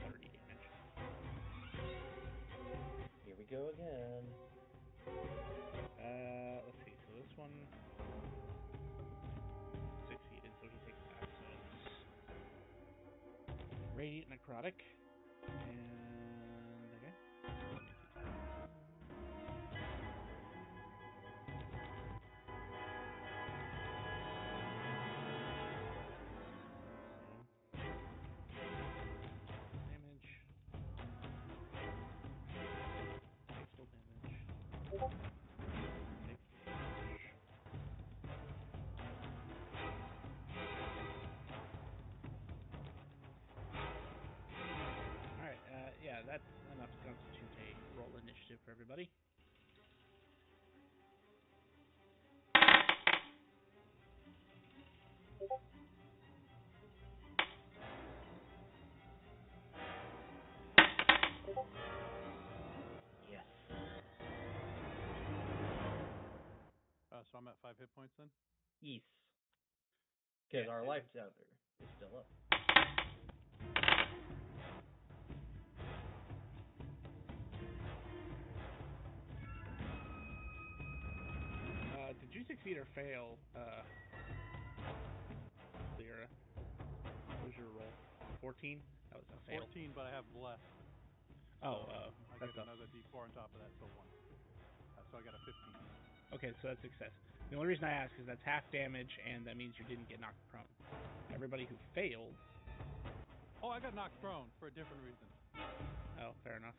30 damage. Here we go again. Let's see. So this one succeeded, so he takes half. So it's radiant necrotic, and okay. Let me see. So damage, takes full damage, takes full damage. All right, yeah, that's enough to constitute a roll initiative for everybody. Yes. So I'm at 5 hit points then? Yes. Because Yeah, our it life is. tower is still up. Did you succeed or fail, Lyra? What was your roll? 14? That was a fail. 14, but I have Bless. Oh, I that's get a... another D4 on top of that, so 1. So I got a 15. Okay, so that's success. The only reason I ask is that's half damage, and that means you didn't get knocked prone. Everybody who failed... Oh, I got knocked prone for a different reason. Oh, fair enough.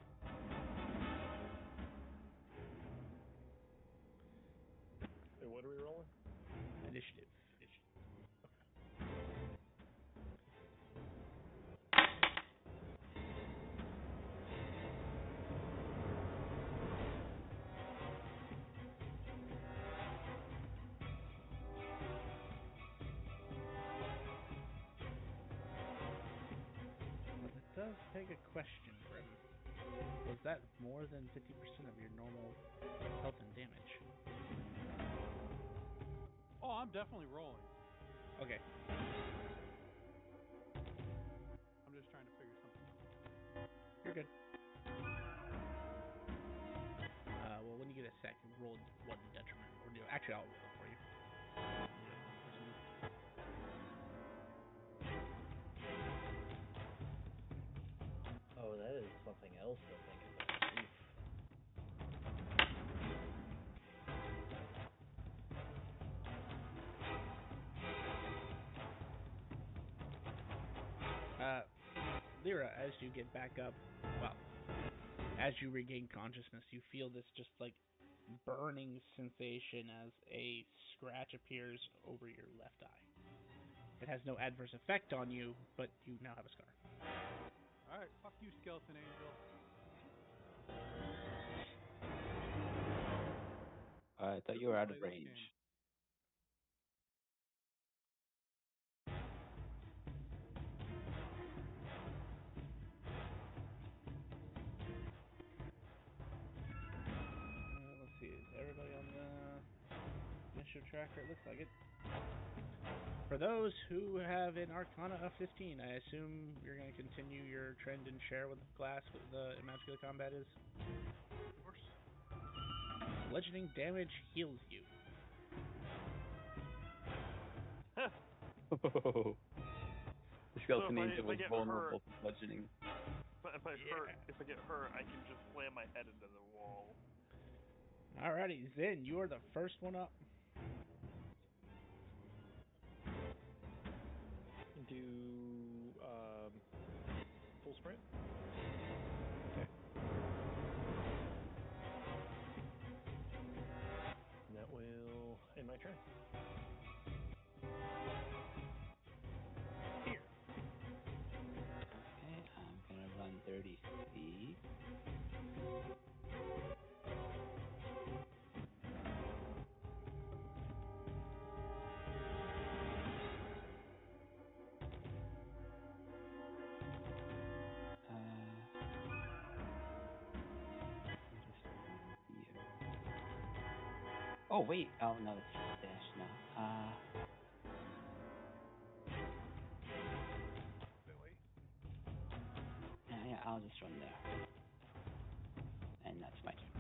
Wait, what are we rolling? Initiative. But it does beg a question, Grim. Was that more than 50% of your normal health and damage? Oh, I'm definitely rolling. Okay. I'm just trying to figure something out. You're good. Well, when you get a sec, roll one detriment. Or do actually, I'll roll it for you. Oh, that is something else to think about. Oof. Lyra, as you get back up, well, as you regain consciousness, you feel this just like burning sensation as a scratch appears over your left eye. It has no adverse effect on you, but you now have a scar. Alright, fuck you, Skeleton Angel. I thought you were out of range. initiative tracker. It looks like it. For those who have an Arcana of 15, I assume you're going to continue your trend and share with the class what the magic of the combat is. Of course. Bludgeoning damage heals you. Oh. The skeleton So if I- angel if I was get vulnerable to bludgeoning. But if I get hurt, I can just slam my head into the wall. Alrighty, Zin, you are the first one up. Do full sprint. Okay. And that will end my turn. Here. Okay, I'm gonna run 30 feet. Oh wait, oh no, it's dash now. Yeah, I'll just run there. And that's my turn.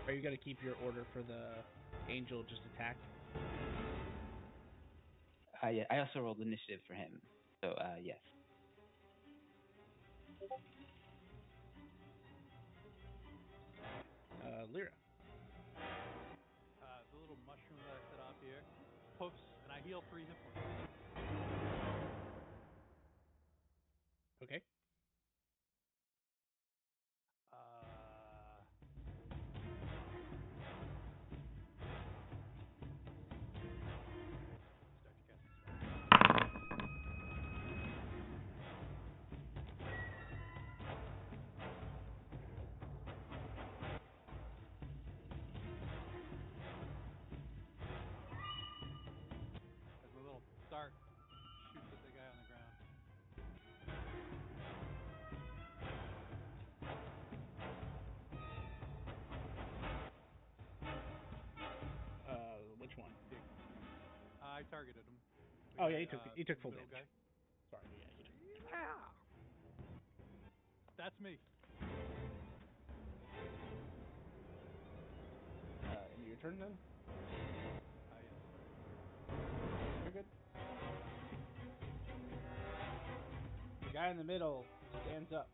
Are you going to keep your order for the angel just attack? Yeah, I also rolled initiative for him. So, yes. Lyra. The little mushroom that I set off here poofs, and I heal 3 hit points. Okay. Start to cast a spell. As my little dart shoots at the guy on the ground. Which one? I targeted him. Oh yeah, he took full middle damage. Guy. Sorry, yeah, he took. That's me. Into your turn then. Yes, sorry. You're good. The guy in the middle stands up.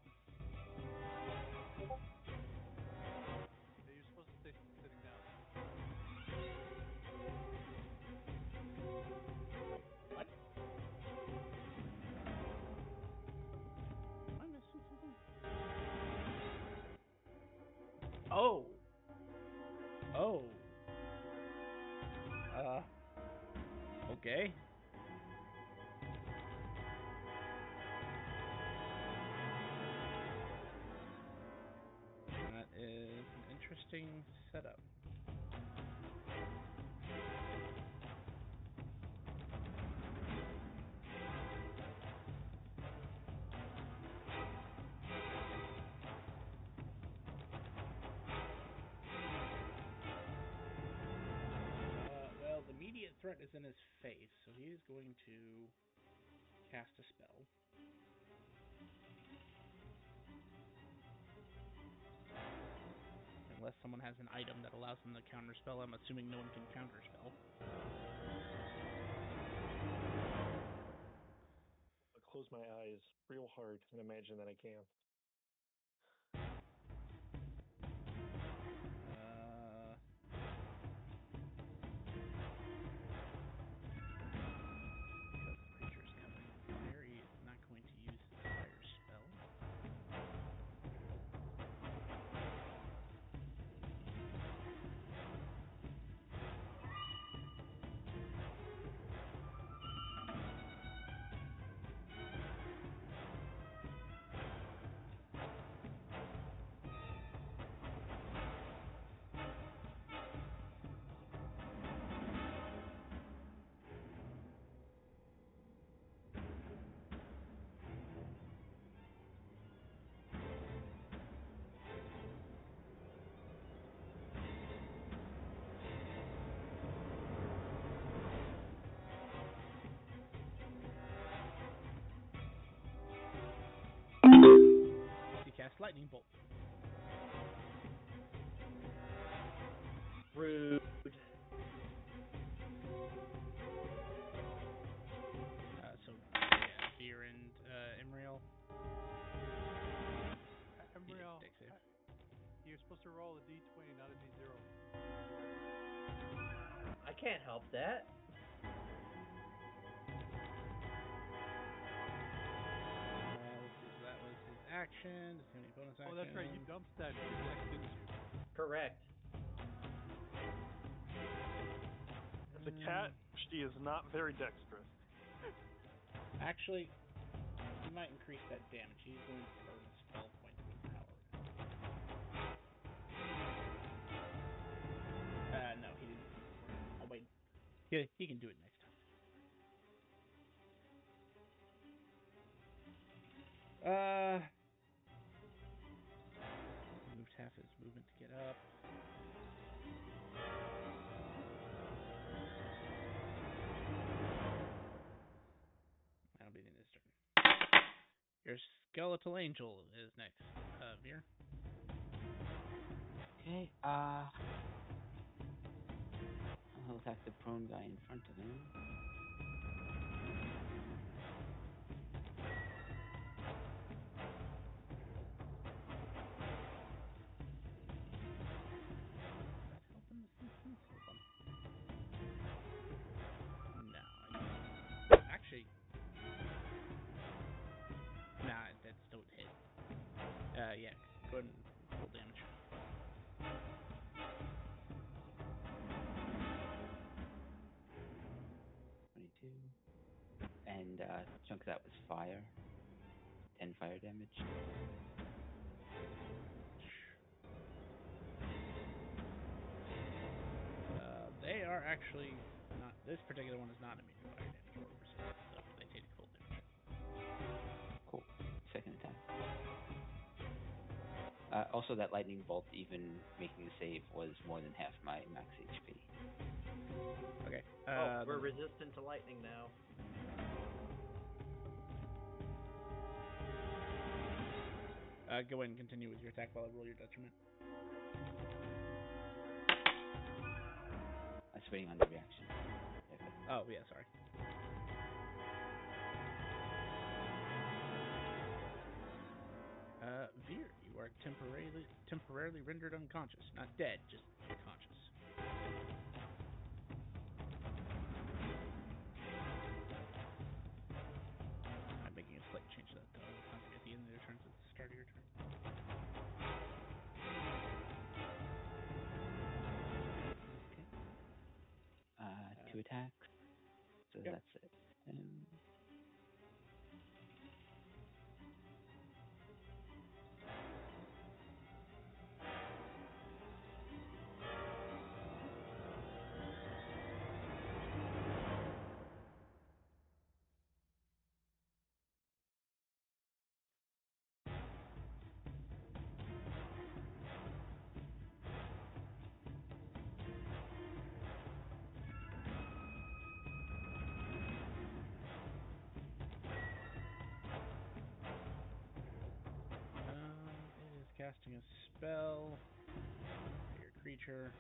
Hey, you're supposed to stay sitting down. What? Am I missing something? Oh. Oh. Okay. That is an interesting setup. Well, the immediate threat is in his face, so he is going to cast a spell. Unless someone has an item that allows them to counterspell, I'm assuming no one can counterspell. I'll close my eyes real hard and imagine that I can. Because the creature is covered in fire, he is not going to use his fire spell. lightning bolt. Rude. So yeah, Fear and Imriel. Embryo, Dex save. you're supposed to roll a d20, not a d0. I can't help that. Let's see. So that was his action. Does he have any bonus action? Oh, that's right. You dumped that in your deck, didn't you? Correct. As a cat, she is not very dexterous. Actually, he might increase that damage. He's going to burn a spell point to empower it. No, he didn't. Oh wait, he can do it next time. Moved half his movement to get up. That'll be the end of his turn. Your skeletal angel is next. Veer. Okay. I'll attack the prone guy in front of him. Does that help him to see things? Hold on. No. Actually. Nah, that still would hit. Yeah. Go ahead and roll damage. 22. And chunk of that was fire. 10 fire damage. They are actually not. This particular one is not immune to fire damage or resistant, so they take cold damage. Cool. Second attack. Also, that lightning bolt, even making the save, was more than half my max HP. Okay. We're resistant to lightning now. Go ahead and continue with your attack while I roll your detriment. I was waiting on the reaction. Oh yeah, sorry. Veer, you are temporarily rendered unconscious. Not dead, just unconscious. I'm making a slight change to that though. It's not going to be at the end of your turn, it's at the start of your turn. Okay. 2 attacks. So Yep. that's it. It is casting a spell at your creature.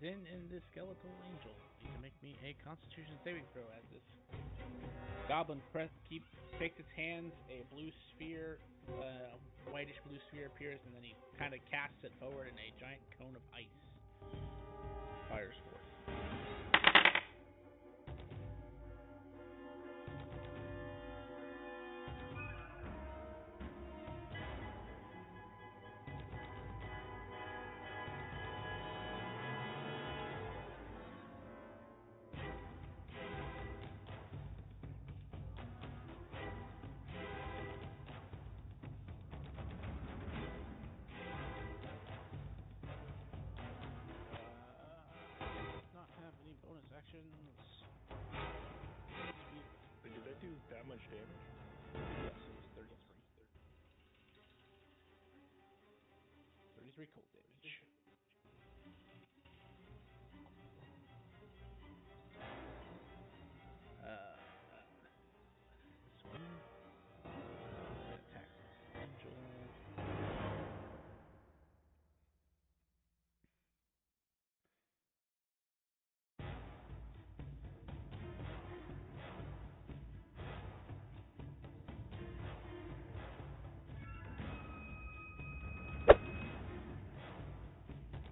Then in this skeletal angel, you can make me a Constitution saving throw as this goblin takes its hands, a blue sphere, whitish blue sphere appears, and then he kind of casts it forward, and a giant cone of ice fires forth. deals that much damage? Yes, it was 33. 33 cold damage. This one. Gonna attack the angel.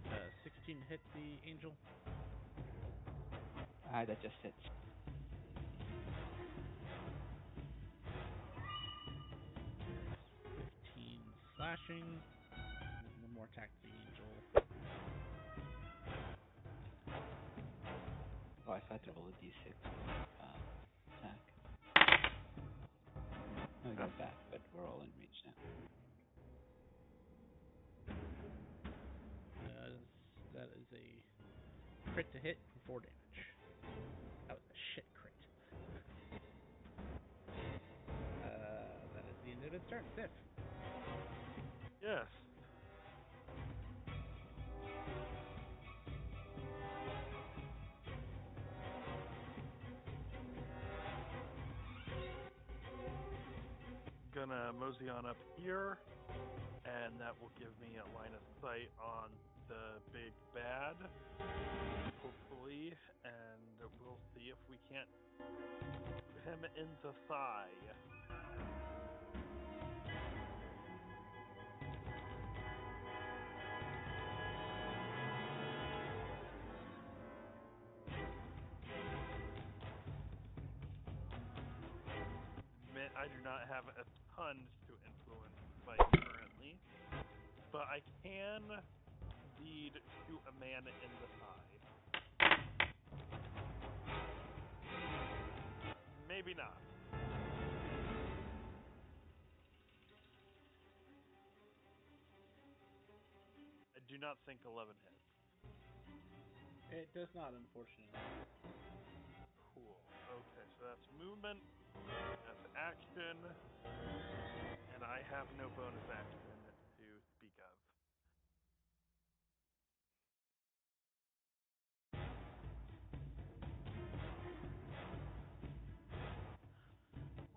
Uh, 16 hit the angel. That just hits. 15 slashing. And then one more attack to the angel. Oh, I thought to roll a d6 attack. No, I got it back, but we're all in range now. That is a crit to hit for 4 damage. That was a shit crit. That is the end of its turn. Sif. Yes. Gonna mosey on up here, and that will give me a line of sight on the big bad, hopefully, and we'll see if we can't put him in the thigh. I do not have a ton to influence fight currently, but I can lead to a man in the thigh. Maybe not. I do not think 11 hits. It does not, unfortunately. Cool. Okay, so that's movement, that's action, and I have no bonus action to speak of.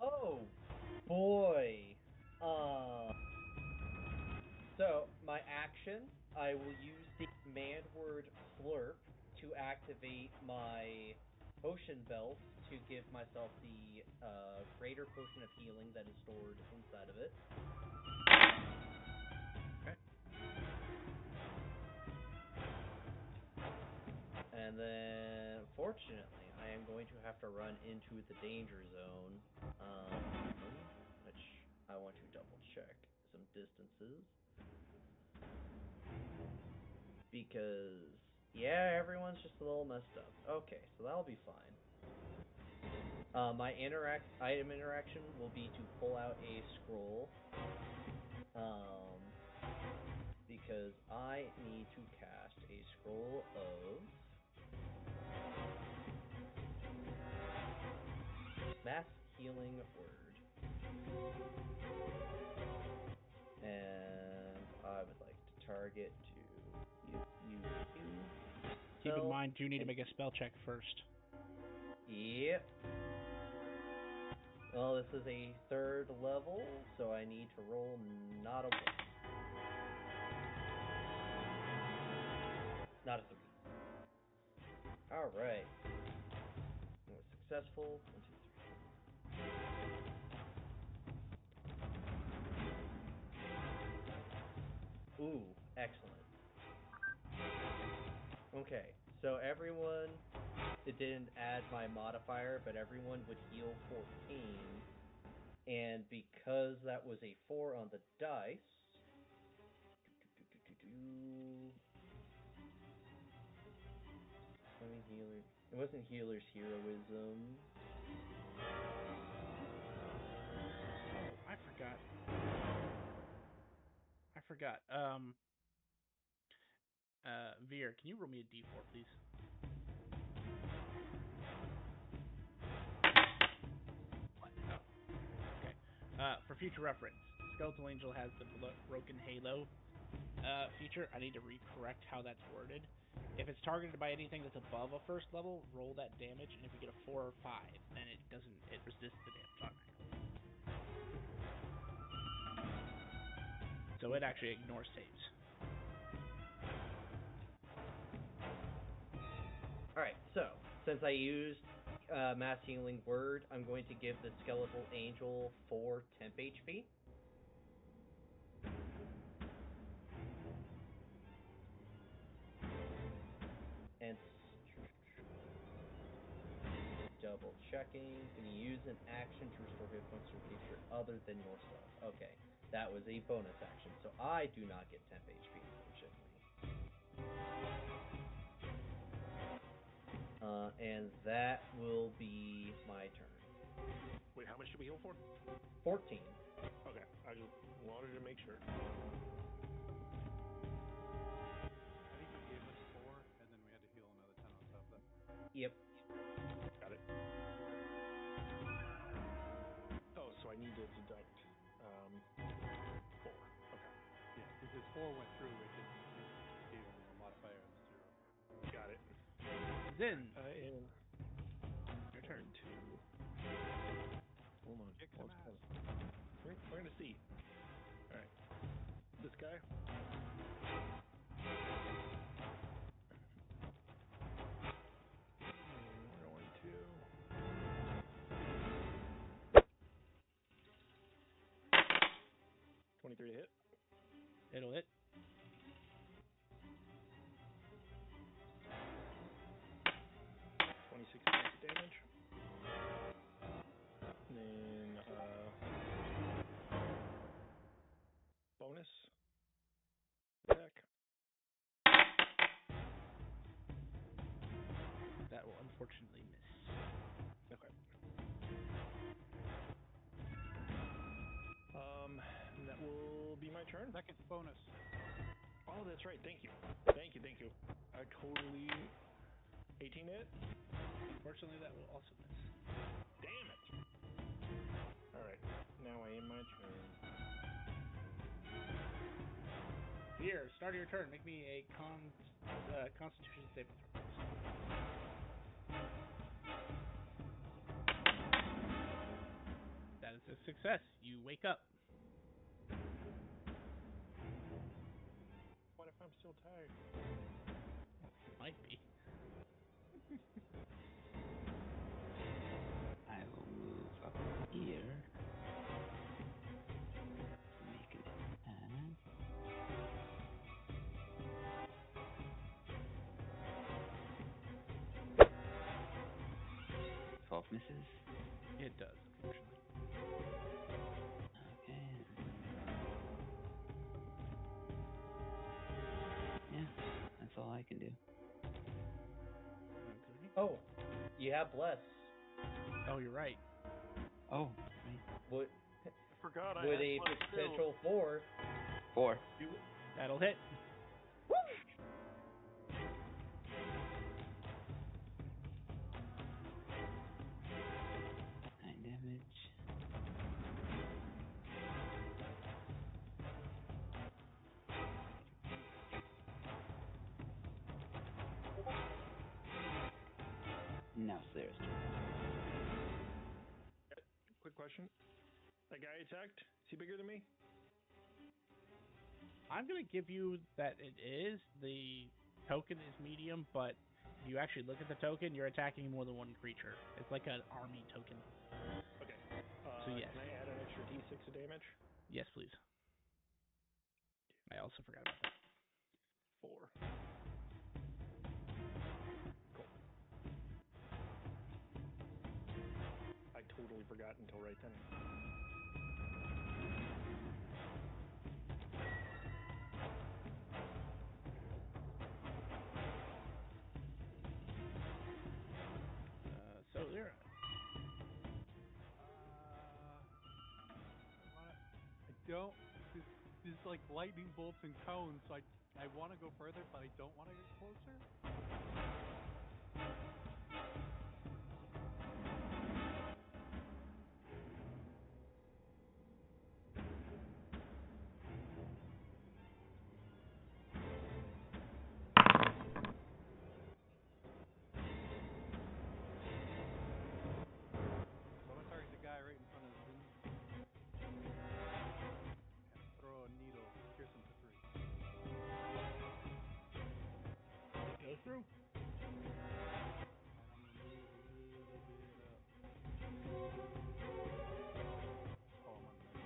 Oh boy. So my action, I will use the command word slurp to activate my potion belt to give myself the greater potion of healing that is stored inside of it. Okay. And then, fortunately, I am going to have to run into the danger zone, which I want to double check some distances. Because, yeah, everyone's just a little messed up. Okay, so that'll be fine. My item interaction will be to pull out a scroll. Because I need to cast a scroll of Mass Healing Word. And I would like to target to you. Keep in mind, you need to make a spell check first. Yep. Well, this is a 3rd level, so I need to roll not a 1. Not a 3. Alright. It was successful. 1, 2, 3, 4. Ooh, excellent. Okay, so everyone, it didn't add my modifier, but everyone would heal 14. And because that was a 4 on the dice, healer. It wasn't healer's heroism. Oh, I forgot. Veer, can you roll me a d4, please? For future reference, Skeletal Angel has the Broken Halo feature. I need to recorrect how that's worded. If it's targeted by anything that's above a first level, roll that damage, and if you get a 4 or 5, then it resists the damage automatically. So it actually ignores saves. Alright, so, since I used Mass Healing Word, I'm going to give the Skeletal Angel 4 temp HP. And double checking. Can you use an action to restore hit points to a creature other than yourself? Okay, that was a bonus action, so I do not get temp HP, unfortunately. And that will be my turn. Wait, how much did we heal for? 14. Okay, I just wanted to make sure. I think you gave us 4, and then we had to heal another 10 on top of that. Yep. Got it. Oh, so I need to deduct 4. Okay. Yeah, because his 4 went through, it just gave him a modifier of 0. Got it. Then, And your turn. Hold on. Kick some ass. We're gonna see. All right. This guy. And we're going to. 23 to hit. It'll hit. 26 points of damage. And then bonus attack. That will unfortunately miss. Okay. And that will be my turn. Second bonus. Oh, that's right. Thank you. Thank you. I totally 18 to hit. Unfortunately, that will also miss. Damn it. All right. Now I end my turn. Here, start of your turn. Make me a Constitution saving throw. That is a success. You wake up. What if I'm still tired? You might be. I will move up here. Make an add. 12 misses. It does, unfortunately. Okay. Yeah, that's all I can do. Okay. Oh, you have Bless. Oh, you're right. Oh, right. Would, I forgot I with had a plus 2. potential 4. 4. That'll hit. Nine damage. Now Slayer's turn. Quick question. That guy attacked? Is he bigger than me? I'm going to give you that it is. The token is medium, but if you actually look at the token, you're attacking more than one creature. It's like an army token. Okay. So yes. Can I add an extra d6 of damage? Yes, please. I also forgot about that. 4. Cool. I totally forgot until right then. So Lyra. I don't. This is like lightning bolts and cones, so I want to go further, but I don't want to get closer. Oh, I'm on measure.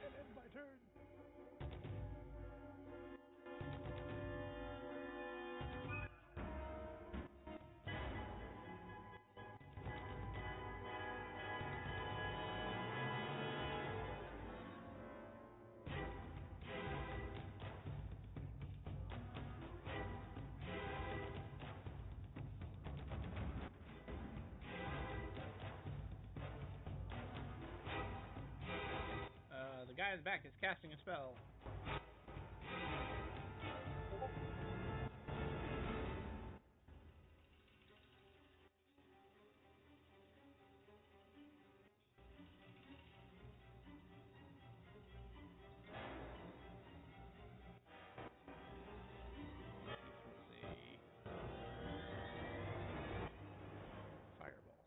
And end my turn. The guy in the back is casting a spell. He throws a fireball.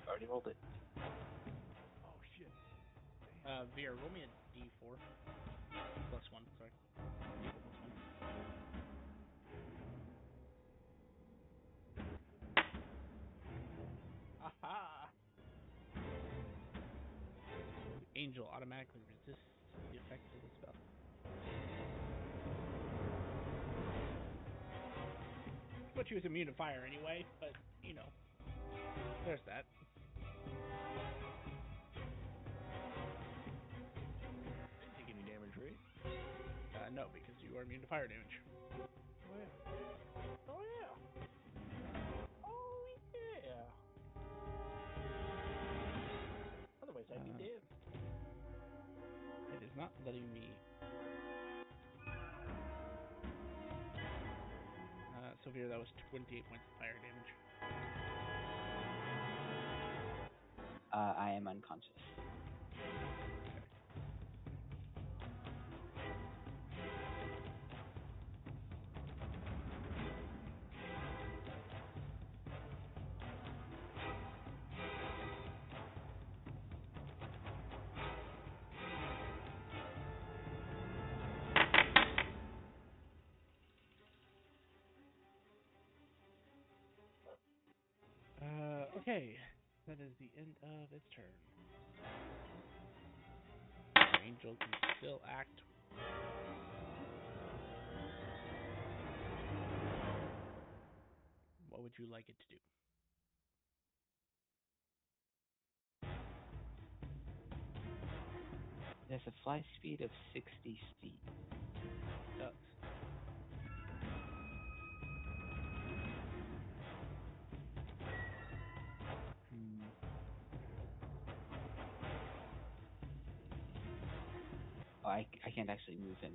Already rolled it. Oh shit. Veer, roll me a d4. +1, sorry. +1. Aha! The angel automatically resists the effects of the spell. But she was immune to fire anyway, but, you know, there's that. Didn't take any damage, right? No, because you are immune to fire damage. Oh yeah. Oh yeah. Oh yeah. Otherwise, I'd be dead. It is not letting me. Veer, that was 28 points of fire damage. I am unconscious. Okay. Okay, that is the end of its turn. The angel can still act. What would you like it to do? It has a fly speed of 60 feet. It does. Oh, I can't actually move him.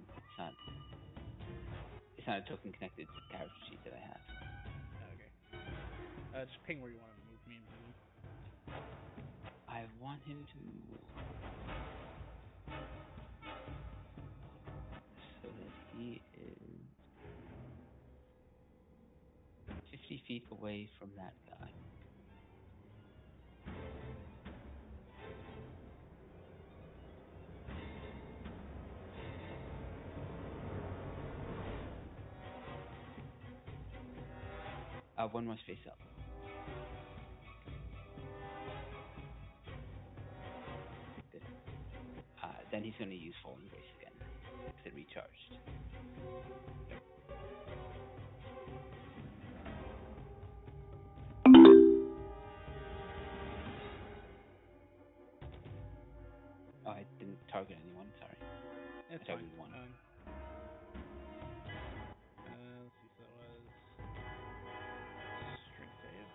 It's not a token connected character sheet that I have. Okay. Just ping where you want to move me and move him. I want him to move so that he is 50 feet away from that guy. One more space up. Good. Then he's going to use Full Embrace again, because it recharged. Yep. Oh, I didn't target anyone, sorry. That's I fine. targeted one. Let's see, so that was strength save.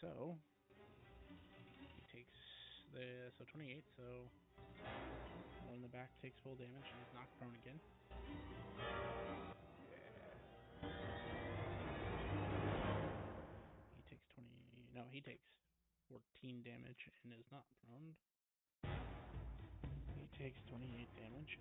So he takes the 28. So one in the back takes full damage and is knocked prone again. He takes 20. No, he takes 14 damage and is not prone. He takes 28 damage.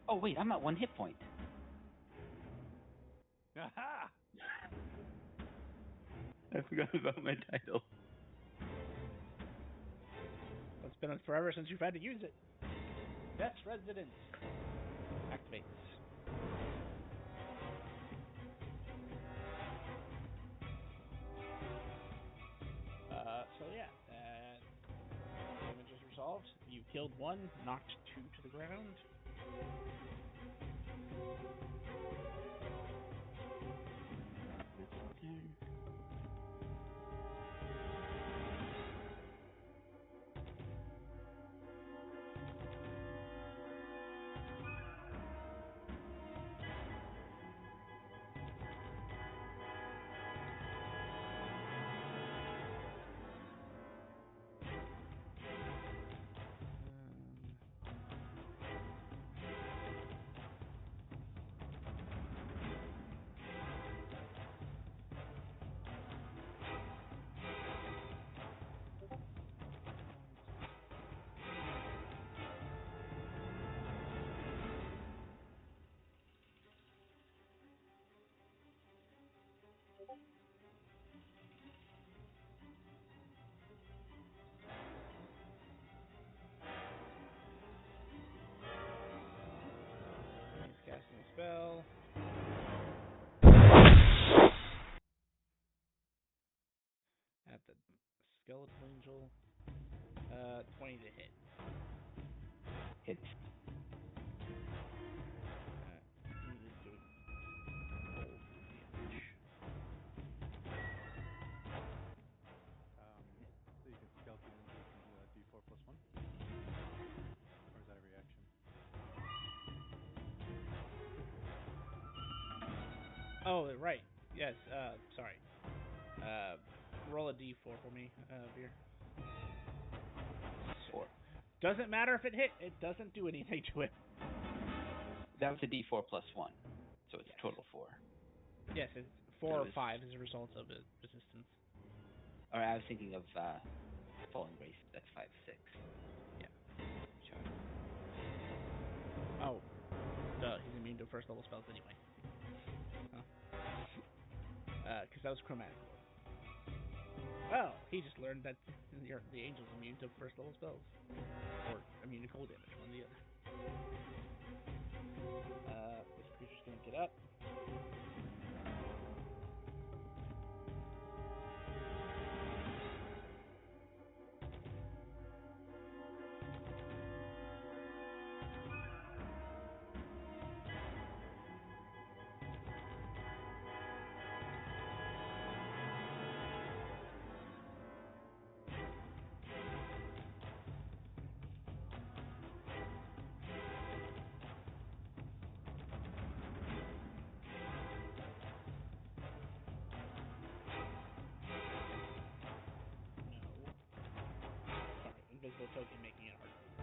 Oh wait, I'm at 1 hit point. Aha! I forgot about my title. It's been forever since you've had to use it. Sess Residence activates. So yeah, that damage is resolved. You killed one, knocked 2 to the ground. He's casting a spell. At the skeletal angel. 20 to hit. Hits. He is doing cold damage. So you can skeleton angels and do a D4 plus 1? Or is that a reaction? Oh, right. Yes, sorry. Roll a D4 for me, Veer. 4. Doesn't matter if it hit. It doesn't do anything to it. That was a D4 plus 1. So it's a total 4. Yes, it's 4 or 5 as a result of the resistance. Or I was thinking of Fallen Grace. That's 5, 6. Yeah. Sure. Oh. Duh, he's immune to first level spells anyway. Because that was chromatic orb. Well, he just learned that the angel's immune to first level spells. Or immune to cold damage, one or the other. This creature's gonna get up. No. Sorry, invisible token making it hard to move.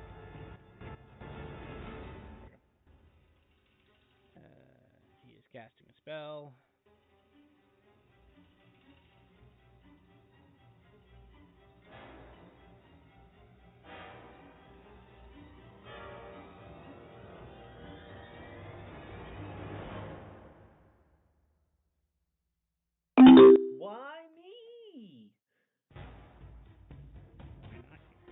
There we go. He is casting a spell. Why me? Why not you?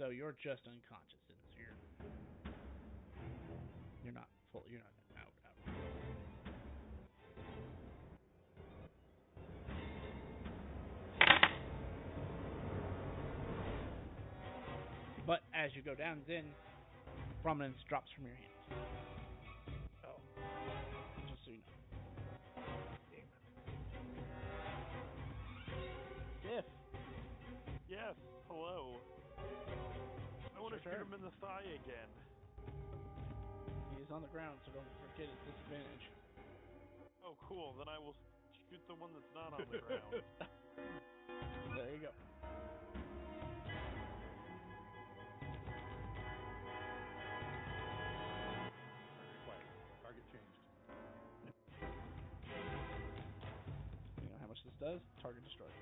So you're just unconscious, and so you're not full. You're not out. But as you go down, Zin, prominence drops from your hands. Oh, Just so you know. damn it. Diff. Yes, hello. I want to your shoot turn. him in the thigh again. He is on the ground, so don't forget his disadvantage. Oh, cool. Then I will shoot the one that's not on the ground. There you go. Target changed. You know how much this does? Target destroyed.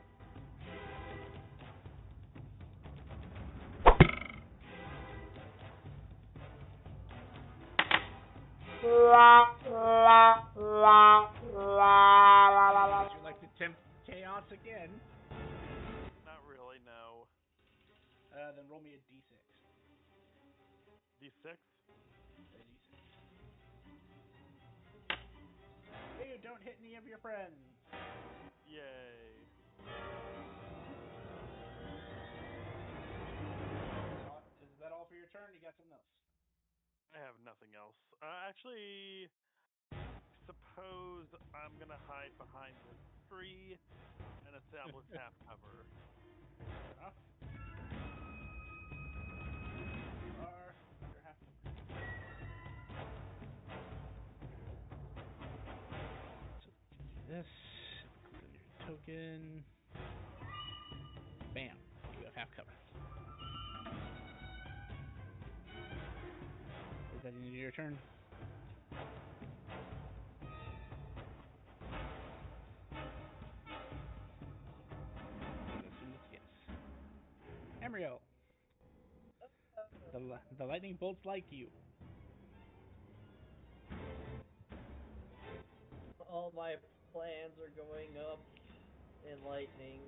Would you like to tempt chaos again? Not really, no. Then roll me a d6. D6? Hey, don't hit any of your friends. Yay. Is that all for your turn? You got something else? I have nothing else. Actually, suppose I'm going to hide behind this tree and establish half cover. Fair enough. You are under half cover. So we can do this. Include your token. Bam. You have half cover. Is that the end of your turn? I assume it's yes. Emryo. The lightning bolts like you. All my plans are going up in lightning.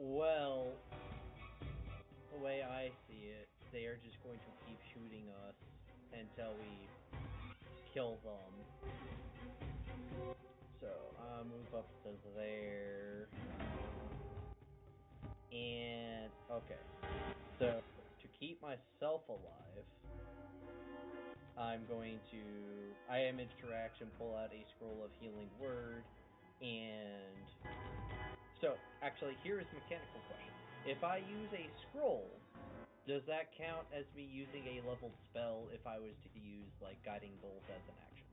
Well, the way I see it, they are just going to keep shooting us until we kill them. So I'll move up to there. And okay. So to keep myself alive, I am interaction, pull out a scroll of healing word, and so actually here is a mechanical question. If I use a scroll, does that count as me using a leveled spell if I was to use like guiding bolt as an action?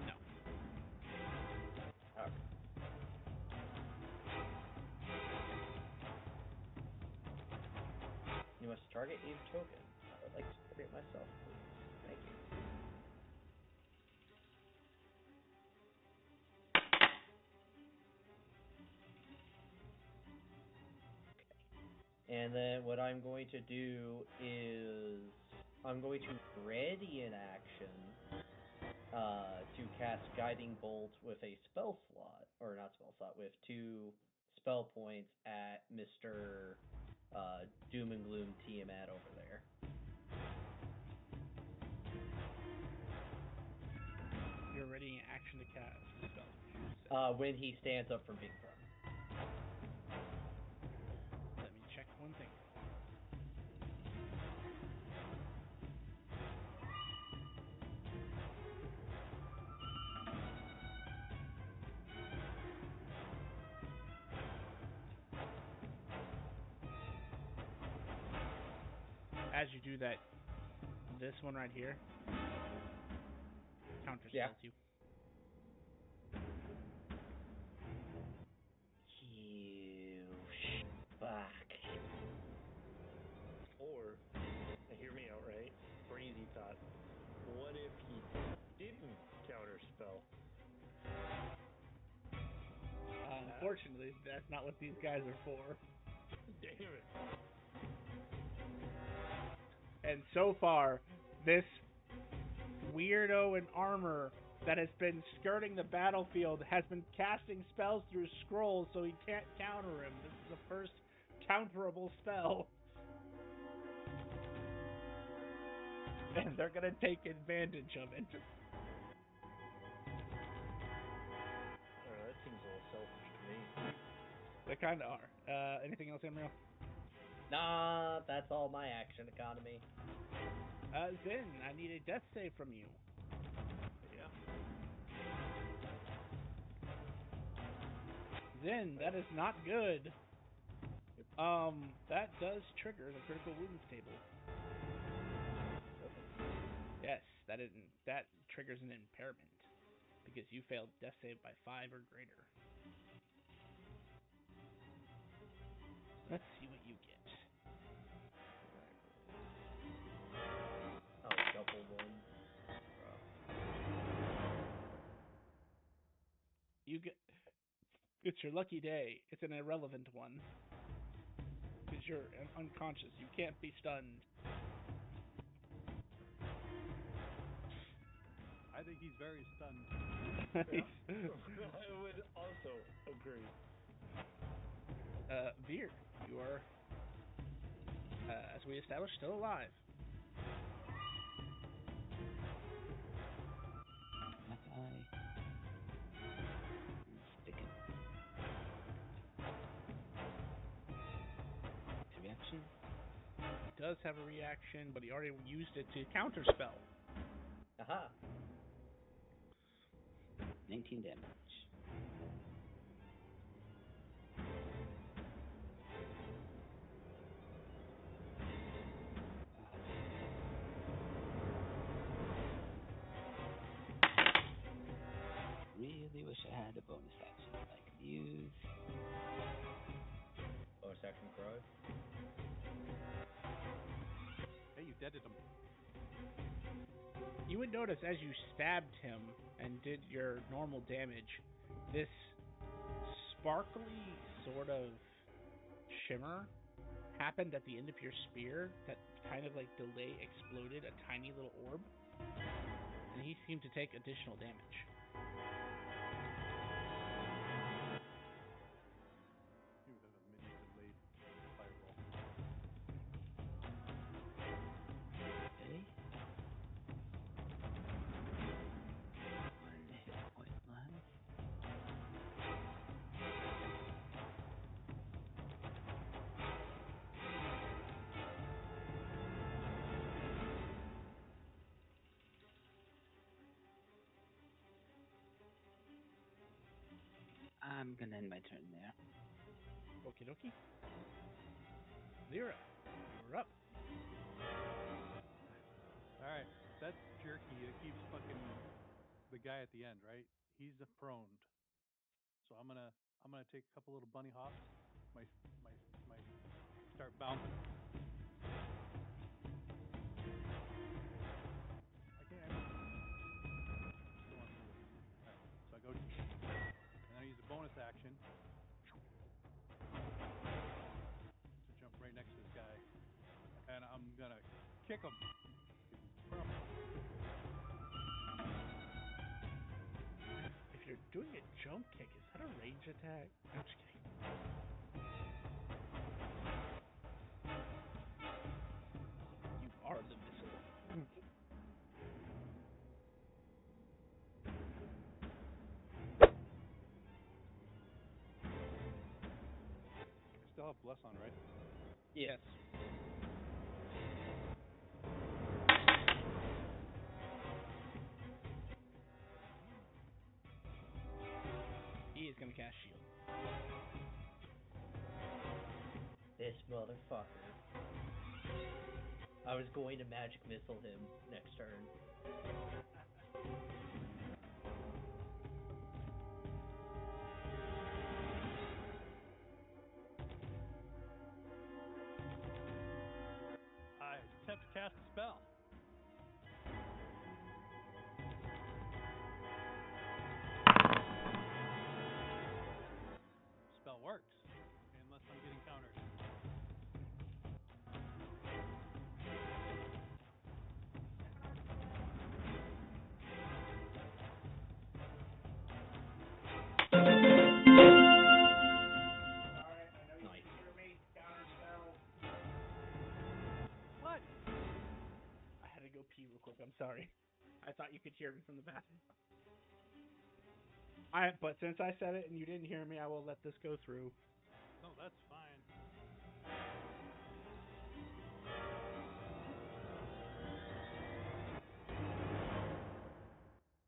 No. Okay. You must target a token. I would like to target myself, please. Thank you. And then what I'm going to do is I'm going to ready an action to cast Guiding Bolt with a spell slot, or not spell slot, with 2 spell points at Mr. Doom and Gloom Tiamat over there. You're ready in action to cast spells. When he stands up from being prone. Let me check one thing. As you do that, this one right here counter spells you. You back. Or, hear me out, right? Crazy thought. What if he didn't counterspell? Unfortunately, that's not what these guys are for. Damn it. And so far, this weirdo in armor that has been skirting the battlefield has been casting spells through scrolls, so he can't counter him. This is the first counterable spell. And they're gonna take advantage of it. That seems a little selfish to me. They kinda are. Anything else, Amriel? Nah, that's all my action economy. Zin, I need a death save from you. Yeah. Zin, that is not good. That does trigger the critical wounds table. Yes, that triggers an impairment because you failed death save by 5 or greater. Let's see what you get. Oh, double one. You get. It's your lucky day. It's an irrelevant one. Because you're unconscious. You can't be stunned. I think he's very stunned. I would also agree. Veer, you are, as we established, still alive. That guy. Stick it. A reaction? He does have a reaction, but he already used it to counterspell. Aha. 19 damage. Really wish I had a bonus action that I could use. Bonus action cry. Hey, you deaded him. You would notice as you stabbed him and did your normal damage, this sparkly sort of shimmer happened at the end of your spear that kind of like delay exploded a tiny little orb, and he seemed to take additional damage. He would have a mini delayed fireball. Really? 1 hit point left. I'm gonna end my turn there. Okie dokie. Lyra, you're up. Alright, that's jerky. It keeps fucking the guy at the end, right? He's proned. So I'm gonna take a couple little bunny hops. My start bouncing. I can't. Still on move. Alright, so I go, and then I use a bonus action to jump right next to this guy, and I'm gonna kick him because he's prone. If you're doing a jump kick, is that a range attack? I'm just kidding. You are the missile. I still have bless on, right? Yes. He is going to cast shield. This motherfucker. I was going to magic missile him next turn. I attempt to cast a spell. Spell works, unless I'm getting countered. heard me from the bathroom. But since I said it and you didn't hear me, I will let this go through. No, that's fine.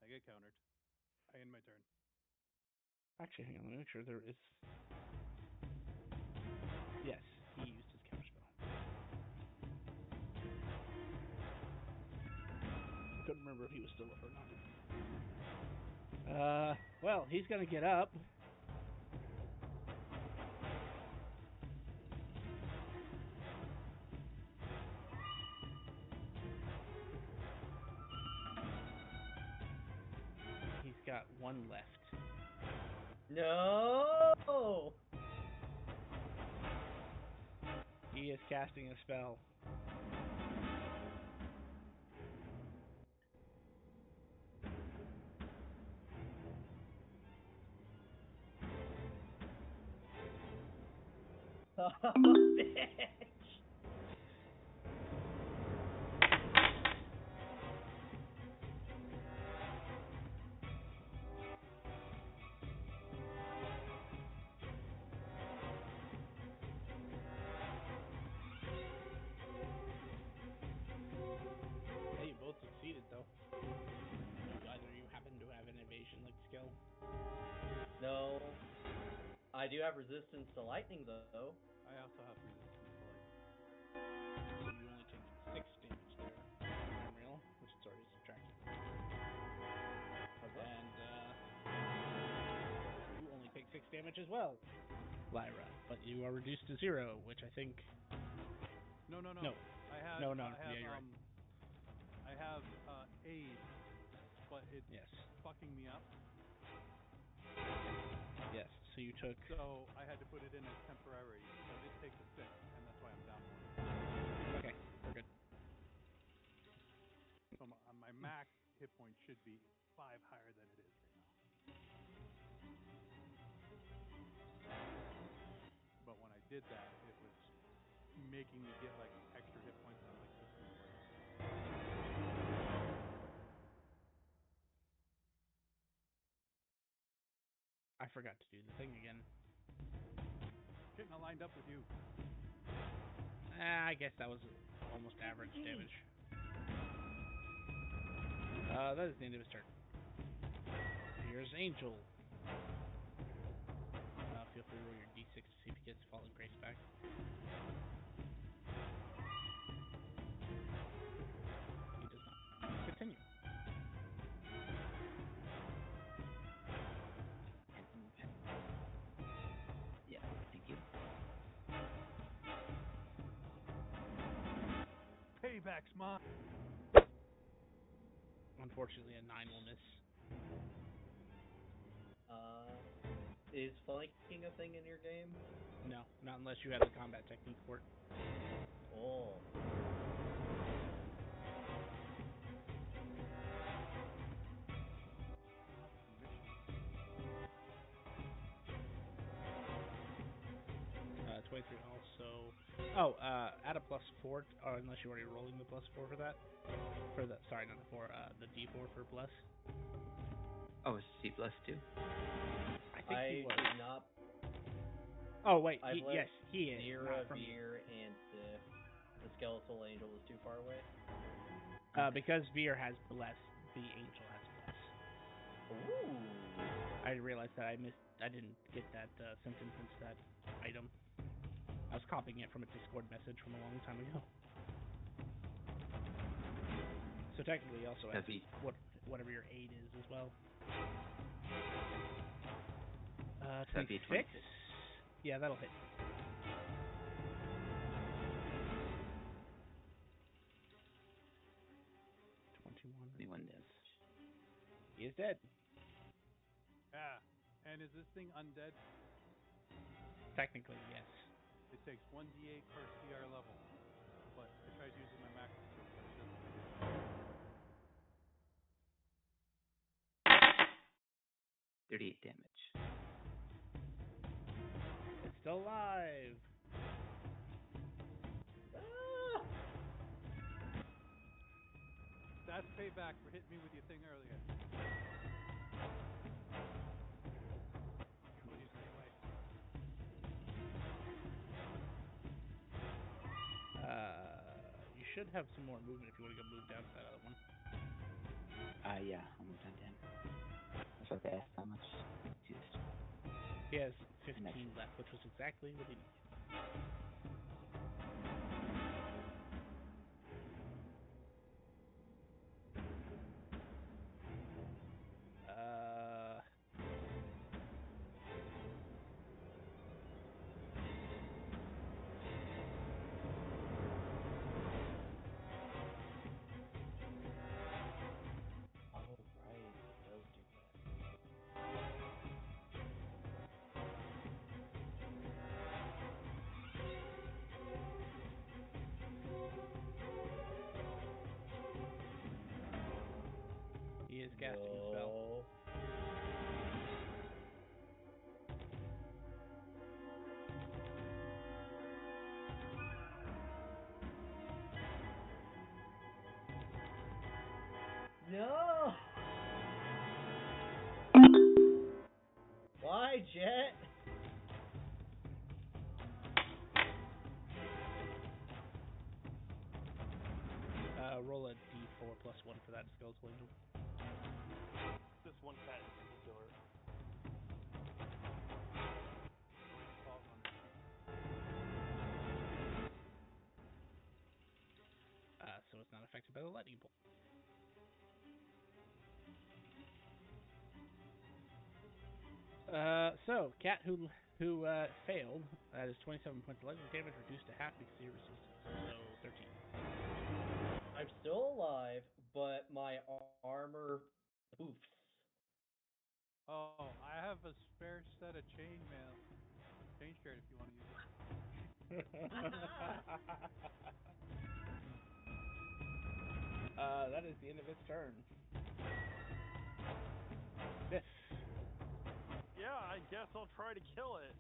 I get countered. I end my turn. Actually, hang on. Let me make sure there is. Yes, he used his counterspell. I couldn't remember if he was still up or not. Well, he's gonna get up. He's got one left. No. He is casting a spell. Oh, bitch. Hey, you both succeeded though. Either you happen to have an evasion like skill. No. I do have resistance to lightning, though. I also have resistance to light. So you only take 6 damage there, Unreal, which is already subtracted. And you only take 6 damage as well, Lyra. But you are reduced to 0, which I think. No. No. I have. No. I have, Yeah, you're right. I have aid, but it's Yes. fucking me up. Yes. So you took. So I had to put it in as temporary. I did take the 6, and that's why I'm down 1. Okay, we're good. So my max hit point should be 5 higher than it is right now. But when I did that, it was making me get like extra hit points, and I'm like, this isn't working right now. I forgot to do the thing again. Shouldn't have lined up with you. I guess that was almost average damage. That is the end of his turn. Here's Angel. Feel free to roll your d6 to see if he gets Fallen Grace back. He does not. Continue. Yeah, thank you. Payback's mine. Unfortunately, a 9 will miss. Is flanking a thing in your game? No, not unless you have the combat technique for it. Oh. Not permission. 23 also. Oh, add a +4, or unless you're already rolling the +4 for that. Sorry, not the 4, the D4 for plus. Oh, C plus 2. I think he was. did not. Oh, wait, Yes, he is. Nira, Not from Veer, and Sif. The skeletal angel was too far away. Because Veer has bless, the angel has bless. Ooh. I realized that I didn't get that sentence into that item. I was copying it from a Discord message from a long time ago. So technically, you also have whatever your aid is as well. 26? Yeah, that'll hit. Anyone damage. He is dead. Yeah. And is this thing undead? Technically, yes. It takes 1d8 per CR level. But I tried using my max skill, but it doesn't give me that. 38 damage. It's still alive. Ah! That's payback for hitting me with your thing earlier. Told you stay away. You should have some more movement if you want to go move down to that other one. Yeah, I'll move down to him. I was about to ask how much. Just He has 15 Next. left, which was exactly what he needed. Oh, right. It does do that. He is casting the spell. No. No! Why, Jet? Roll a d4 plus 1 for that skeletal angel. This one cat in particular. Always falls on her feet. So it's not affected by the lightning bolt. So cat who failed, that is 27 points of lightning damage reduced to half because he resisted. So 13. I'm still alive, but my armor poofs. Oh, I have a spare set of chainmail. Chain shirt if you want to use it. That is the end of its turn. Sess. Yeah, I guess I'll try to kill it.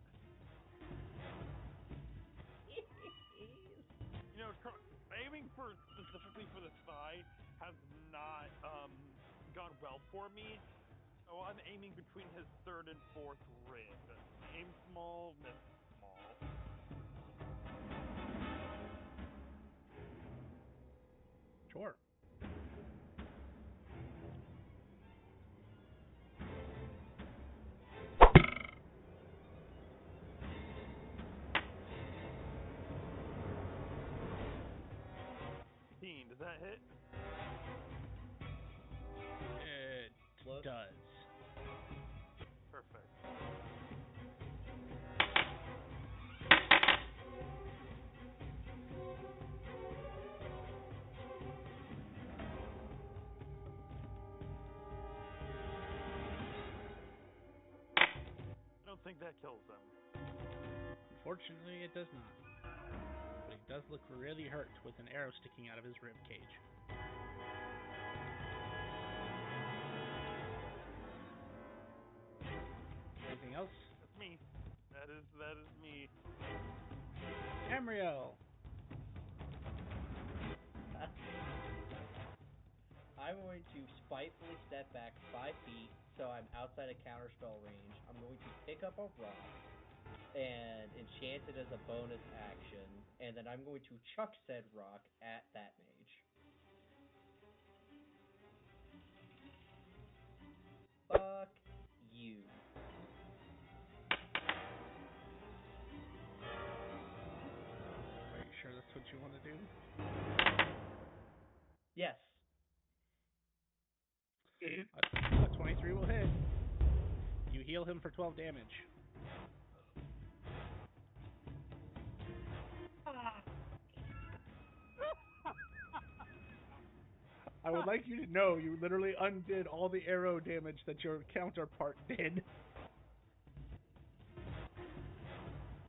You know, aiming for specifically for the thigh has not gone well for me. So I'm aiming between his third and fourth rib. Aim small, miss small. Sure. Does that hit? It Plus- does. Perfect. I don't think that kills them. Unfortunately, it does not. But he does look really hurt with an arrow sticking out of his rib cage. Anything else? That's me. That is me. Amriel. I'm going to spitefully step back 5 feet so I'm outside of counterspell range. I'm going to pick up a rock and enchant it as a bonus action, and then I'm going to chuck said rock at that mage. Fuck you. Are you sure that's what you want to do? Yes. A 23 will hit. You heal him for 12 damage. I would like you to know you literally undid all the arrow damage that your counterpart did.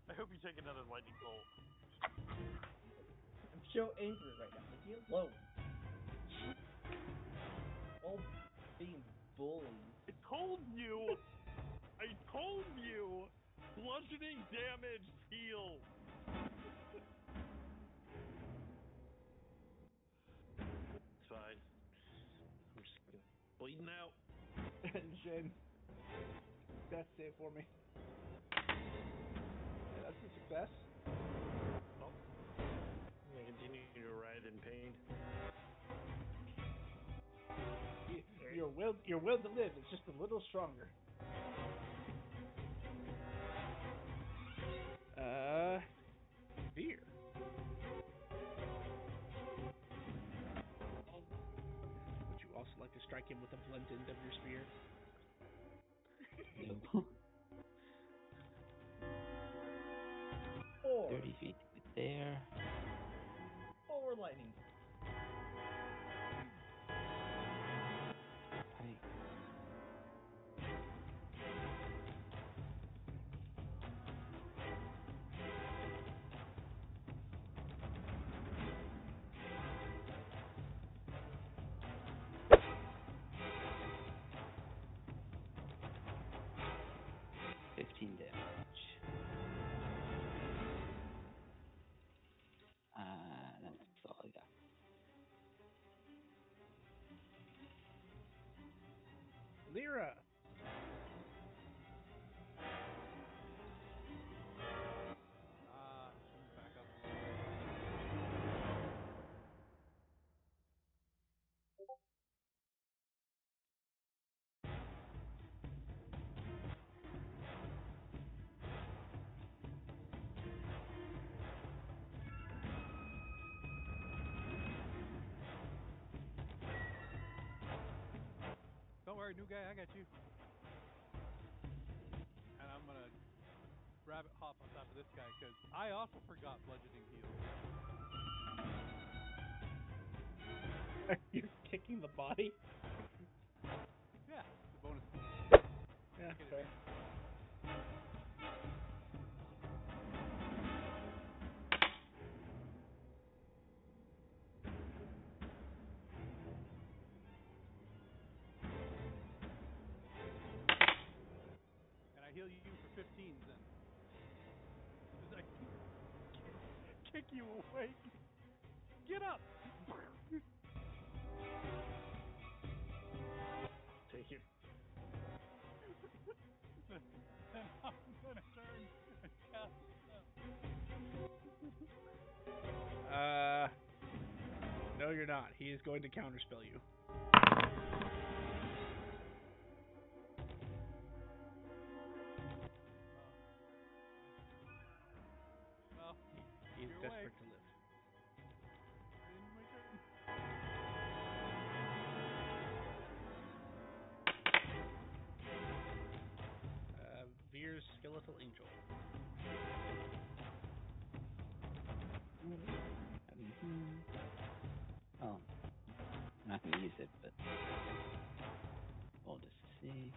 I hope you take another lightning bolt. I'm so angry right now. Leave me alone. All being bullies. I told you! Bludgeoning damage heals! It's fine. bleeding out. Shin. Death save for me. Yeah, that's a success. Oh. I continue to writhe in pain. Your will to live is just a little stronger. Fear. Would you also like to strike him with the blunt end of your spear? No. Or 30 feet to get there. lightning. Pike. $15 damage. That's all I got. Lyra. Shouldn't back up a little bit. Don't worry, new guy, I got you. And I'm gonna rabbit hop on top of this guy because I also forgot bludgeoning heals. You're kicking the body? Yeah, the bonus. Yeah, Get it. fair. And I heal you for 15s then. As I kick you awake. Get up! Take it. Then I'm gonna turn and cast a spell. No, you're not. He is going to counterspell you. Well, He's you're desperate awake. to live. End my turn. Veer's skeletal angel. Oh, I'm not gonna use it, but we'll just see.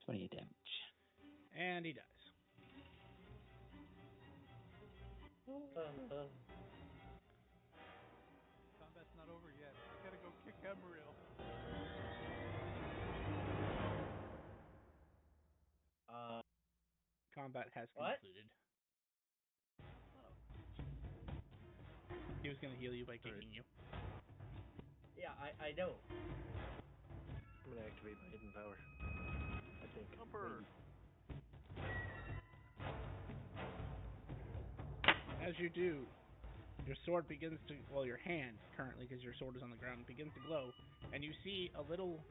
$28 damage. And he dies. Combat's not over yet. I gotta go kick Emeril. Combat has What? concluded. He was going to heal you by kicking you. Yeah, I know. I'm gonna activate my hidden power. I think. Jumper. As you do, your sword begins to, well, your hand currently, because your sword is on the ground, begins to glow, and you see a little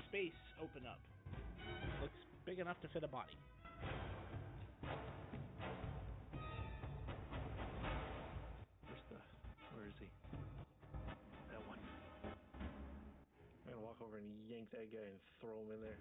space open up. Looks big enough to fit a body. Where is he? That one. I'm gonna walk over and yank that guy and throw him in there.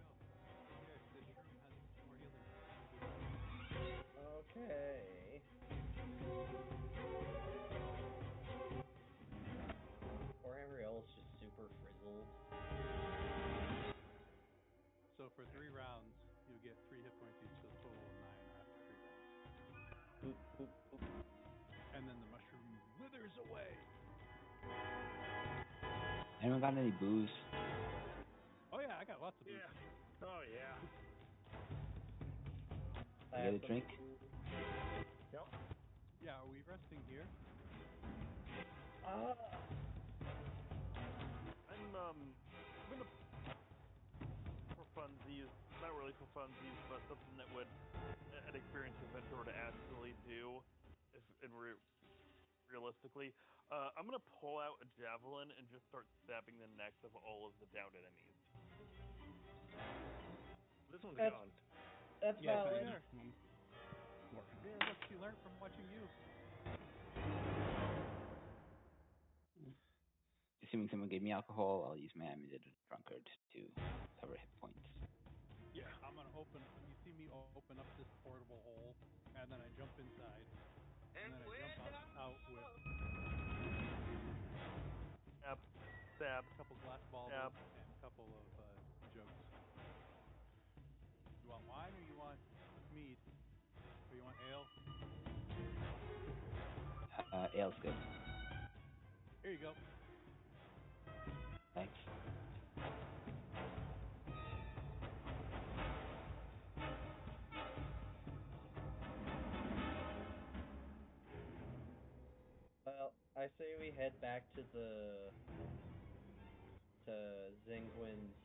Emeril, over here. This room has more healing. You can do it. Okay. years away. Anyone got any booze? Oh yeah, I got lots of booze. Yeah. Oh yeah. I get a drink? Yep. Yeah, are we resting here? I'm gonna for funsies, not really for funsies, but something that would an experienced adventurer to actually do, if realistically. I'm gonna pull out a javelin and just start stabbing the necks of all of the downed enemies. This one's That's- gone. That's Yeah, valid. there. Working. Yeah, look, she learned from watching you. Assuming someone gave me alcohol, I'll use my amulet of drunkard to cover hit points. Yeah, I'm gonna open. You see me open up this portable hole, and then I jump inside, and then I jump out with Stab. a couple glass baubles Yep. and a couple of jugs. You want wine or you want mead? Or you want ale? Ale's good. Here you go. Thanks. Well, I say we head back to Zinguin's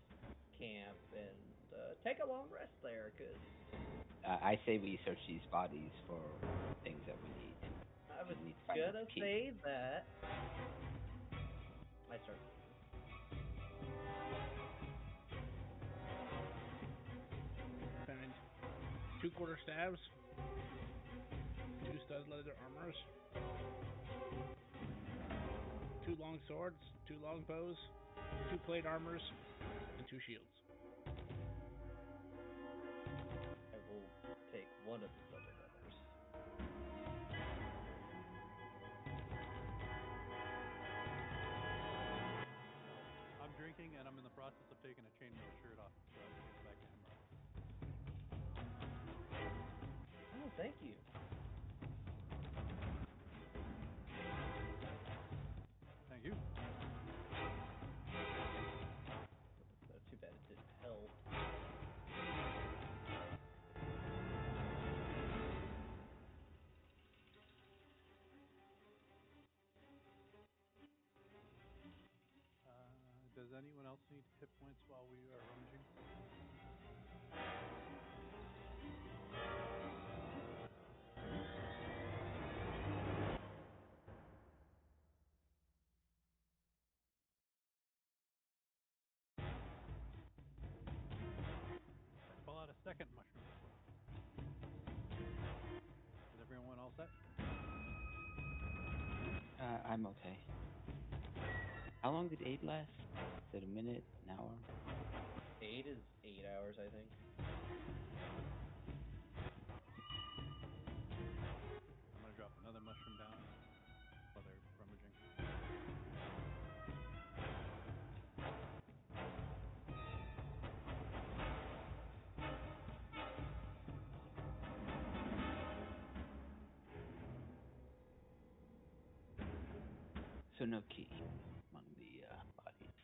camp and take a long rest there, cause I say we search these bodies for things that we need. I was We need to find gonna the key. say that. I start. Find 2 quarter stabs, 2 stud leather armors, 2 long swords, 2 long bows, 2 plate armors, and 2 shields. I will take one of the studded leathers. I'm drinking and I'm in the process of taking a chainmail shirt off so I can give it back to Emerald. Oh, thank you. Thank you. So too bad it didn't help. Does anyone else need hit points while we are rummaging? I pull out a second mushroom. Is everyone all set? I'm okay. How long did aid last? Is it a minute, an hour? 8 is 8 hours, I think. I'm gonna drop another mushroom down while they're rummaging. So no key among the bodies.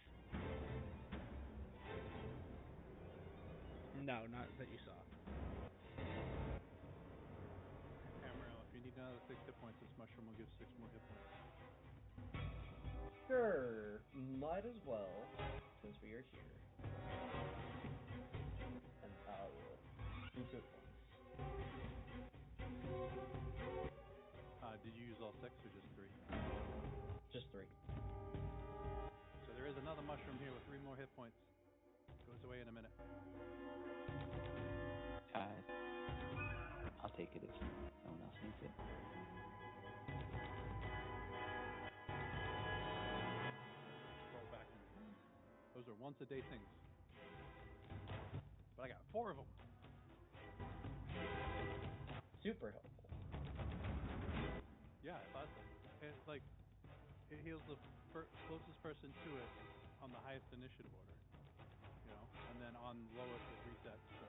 No, not that you saw. Emerald, if you need another 6 hit points, this mushroom will give 6 more hit points. Sure, might as well, since we are here. And I will swoop it once. Did you use all 6 or just 3? Just 3. So there is another mushroom here with 3 more hit points. Goes away in a minute. I'll take it if no one else needs it. Scroll back in the thing. Those are once a day things. But I got 4 of them. Super helpful. Yeah, I thought so. It heals the closest person to it on the highest initiative order. You know, and then on lowest it resets. So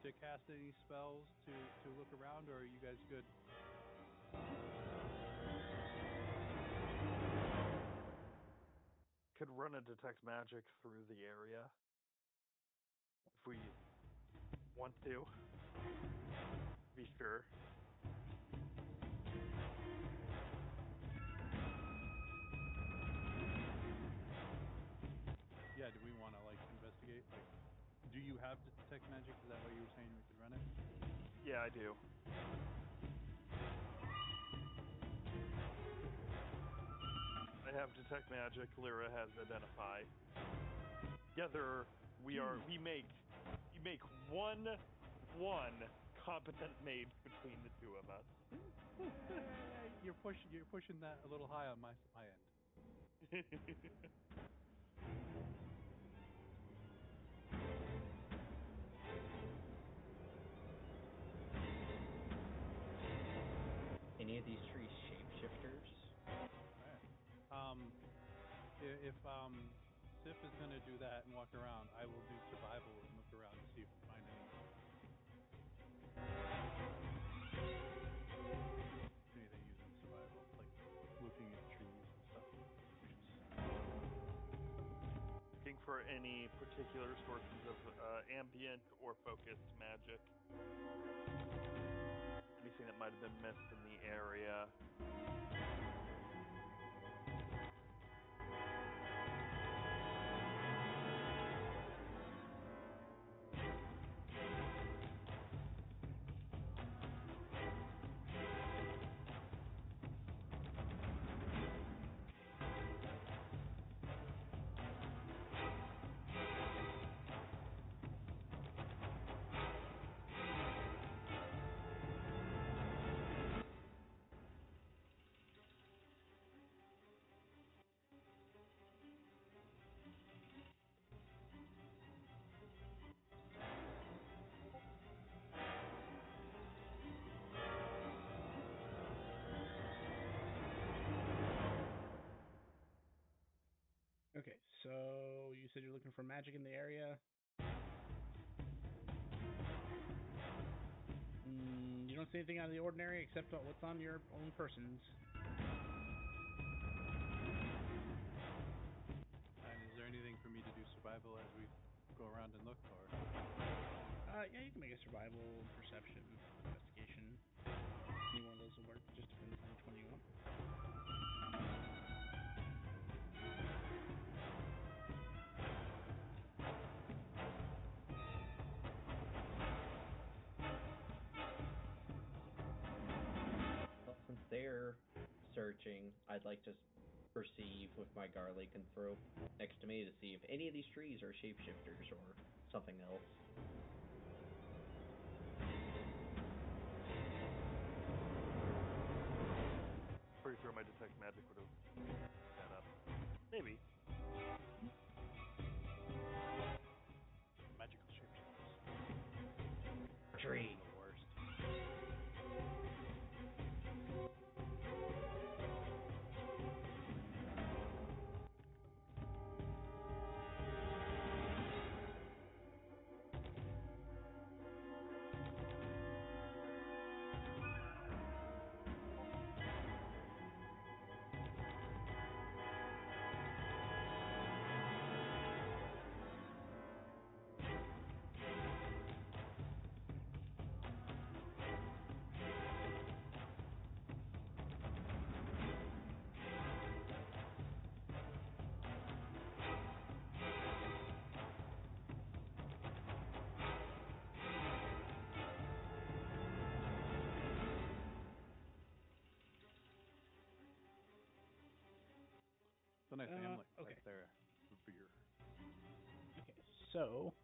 to cast any spells to look around, or are you guys good? Could run a detect magic through the area if we want to. Be sure. Yeah, do we want to like investigate? Like, do you have detect magic? Is that why you were saying we could run it? Yeah, I do. I have detect magic. Lyra has identify. Together, we make one competent mage between the two of us. You're pushing that a little high on my end. Any of these trees shapeshifters? Alright. If Sif is gonna do that and walk around, I will do survival and look around to see if we find anything using survival, like looking at trees and stuff. Looking for any particular sources of ambient or focused magic. Anything that might have been missed in the area. Okay, so you said you're looking for magic in the area. You don't see anything out of the ordinary except what's on your own persons. And is there anything for me to do survival as we go around and look for? Yeah, you can make a survival, perception, investigation. Any one of those will work. Just depends on which one you want. Well, since they're searching, I'd like to perceive with my Garlicanthrope next to me to see if any of these trees are shapeshifters or something else. Pretty sure my detect magic would have that up. Maybe. Magical shapeshifters. Tree. The worst. It's a nice hamlet okay. right there. For beer. Okay, so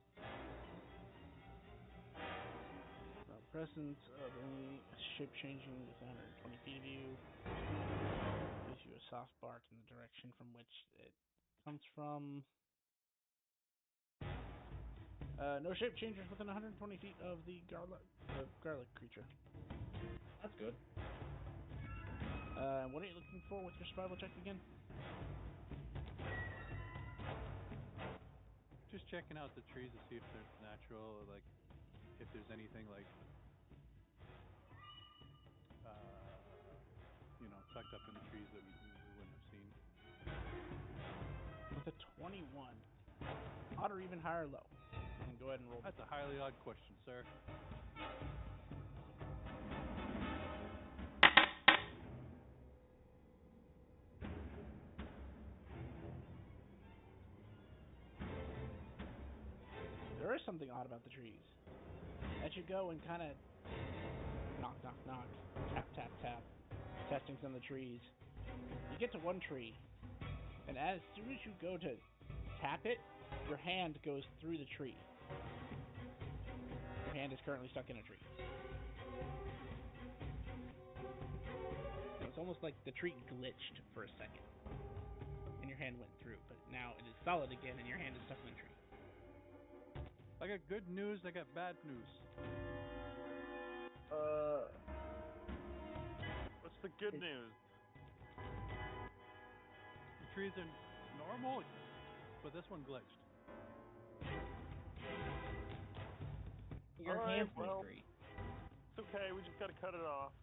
presence of any shape changing within 120 feet of you gives you a soft bark in the direction from which it comes from. No shape changers within 120 feet of the garlic creature. That's good. What are you looking for with your survival check again? Just checking out the trees to see if they're natural, or like if there's anything like, tucked up in the trees that we wouldn't have seen. With a 21, odd or even high or low? And go ahead and roll. That's a highly odd question, sir. There is something odd about the trees. As you go and kind of knock, knock, knock, tap, tap, tap, testing some of the trees, you get to one tree, and as soon as you go to tap it, your hand goes through the tree. Your hand is currently stuck in a tree. It's almost like the tree glitched for a second, and your hand went through, but now it is solid again, and your hand is stuck in the tree. I got good news, I got bad news. What's the good news? The trees are normal, but this one glitched. Your Alright, hands well. went free. It's okay, we just gotta cut it off.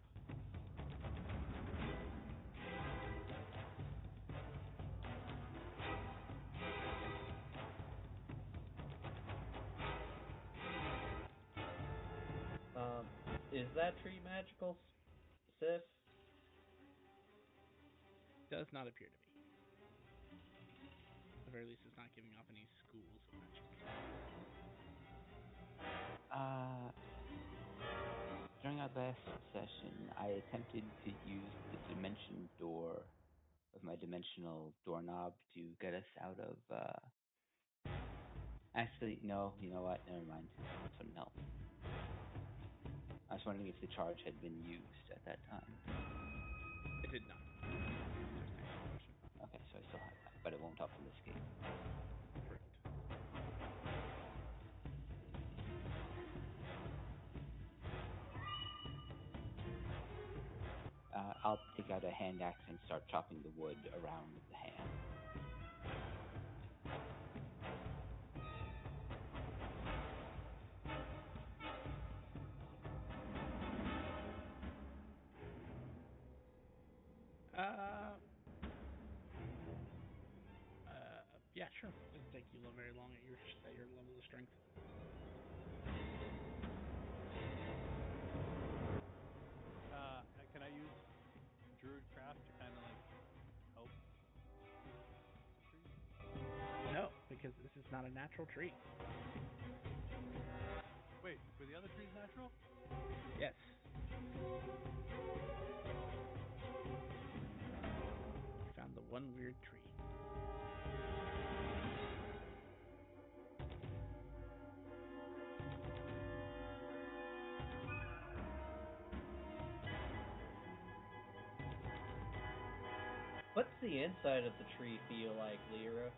Is that tree magical, Sess? Does not appear to be. At the very least, it's not giving off any schools of magic. During our last session, I attempted to use the dimension door of my dimensional doorknob to get us out of. Actually, no. You know what? Never mind. This wouldn't help. I was wondering if the charge had been used at that time. It did not. Just to answer your question. Okay, so I still have that, but it won't help in this case. Correct. I'll take out a hand axe and start chopping the wood around the hand. Yeah, sure. Doesn't take you very long at your level of strength. Can I use Druidcraft to kind of like help the tree? No, because this is not a natural tree. Wait, were the other trees natural? Yes. You found the one weird tree. What's the inside of the tree feel like, Lyra?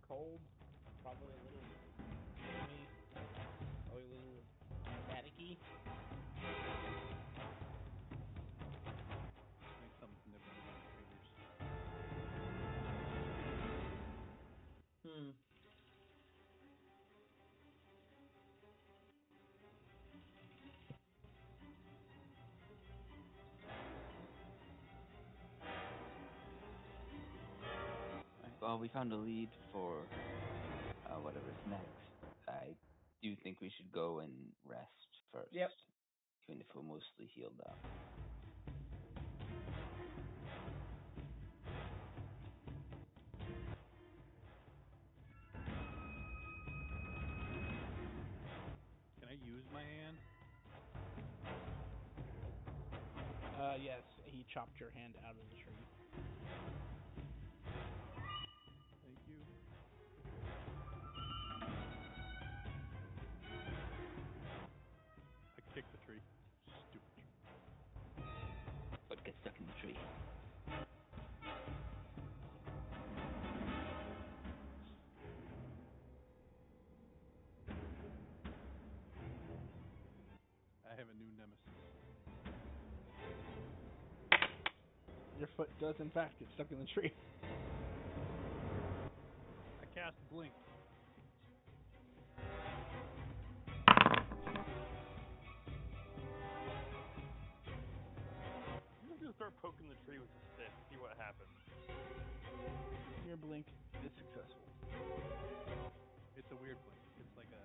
Cold, probably a little gloomy, probably a little staticky. I think something's nibbling on my fingers. Alright, well, we found a lead for whatever's next. I do think we should go and rest first. Yep. Even if we're mostly healed up. Can I use my hand? Yes, he chopped your hand out of the tree. Thank you. I kick the tree. Stupid tree. Foot gets stuck in the tree. I have a new nemesis. Your foot does, in fact, get stuck in the tree. blink. I'm just gonna start poking the tree with a stick, see what happens. Your blink is successful. It's a weird blink. It's like a.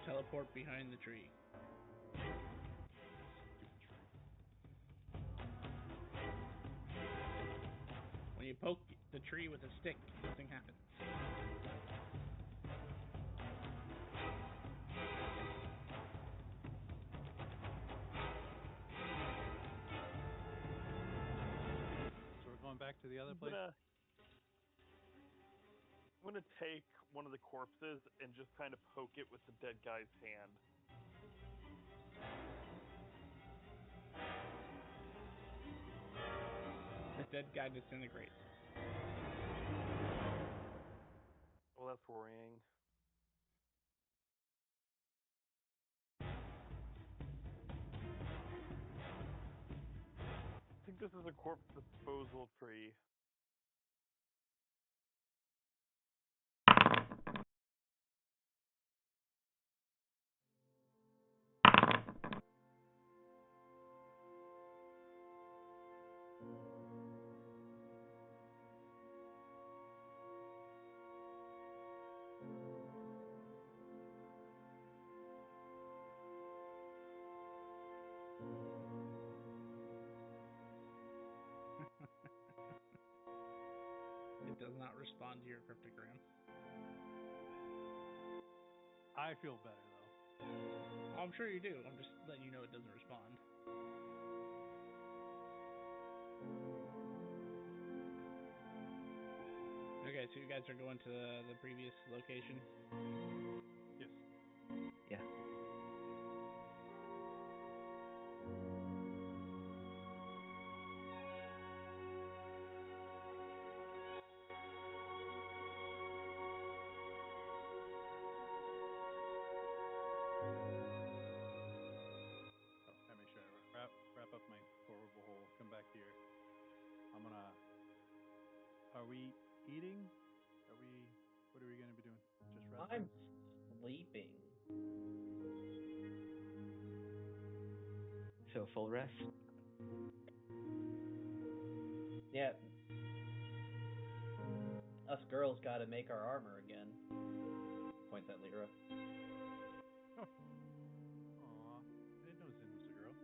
Teleport behind the tree. When you poke the tree with a stick, nothing happens. So we're going back to the other I'm place. gonna take one of the corpses and just kind of poke it with the dead guy's hand. The dead guy disintegrates. Well, that's worrying. I think this is a corpse disposal tree. It does not respond to your cryptogram. I feel better though. Oh, I'm sure you do. I'm just letting you know it doesn't respond. Okay, so you guys are going to the previous location? Yes. Yeah. I make sure I wrap up my horrible hole. Come back here. I'm gonna. Are we eating? Are we? What are we gonna be doing? Just resting. I'm sleeping. So full rest. Yeah. Us girls gotta make our armor again. Points at Lyra. Aw, I didn't know Zin was a girl.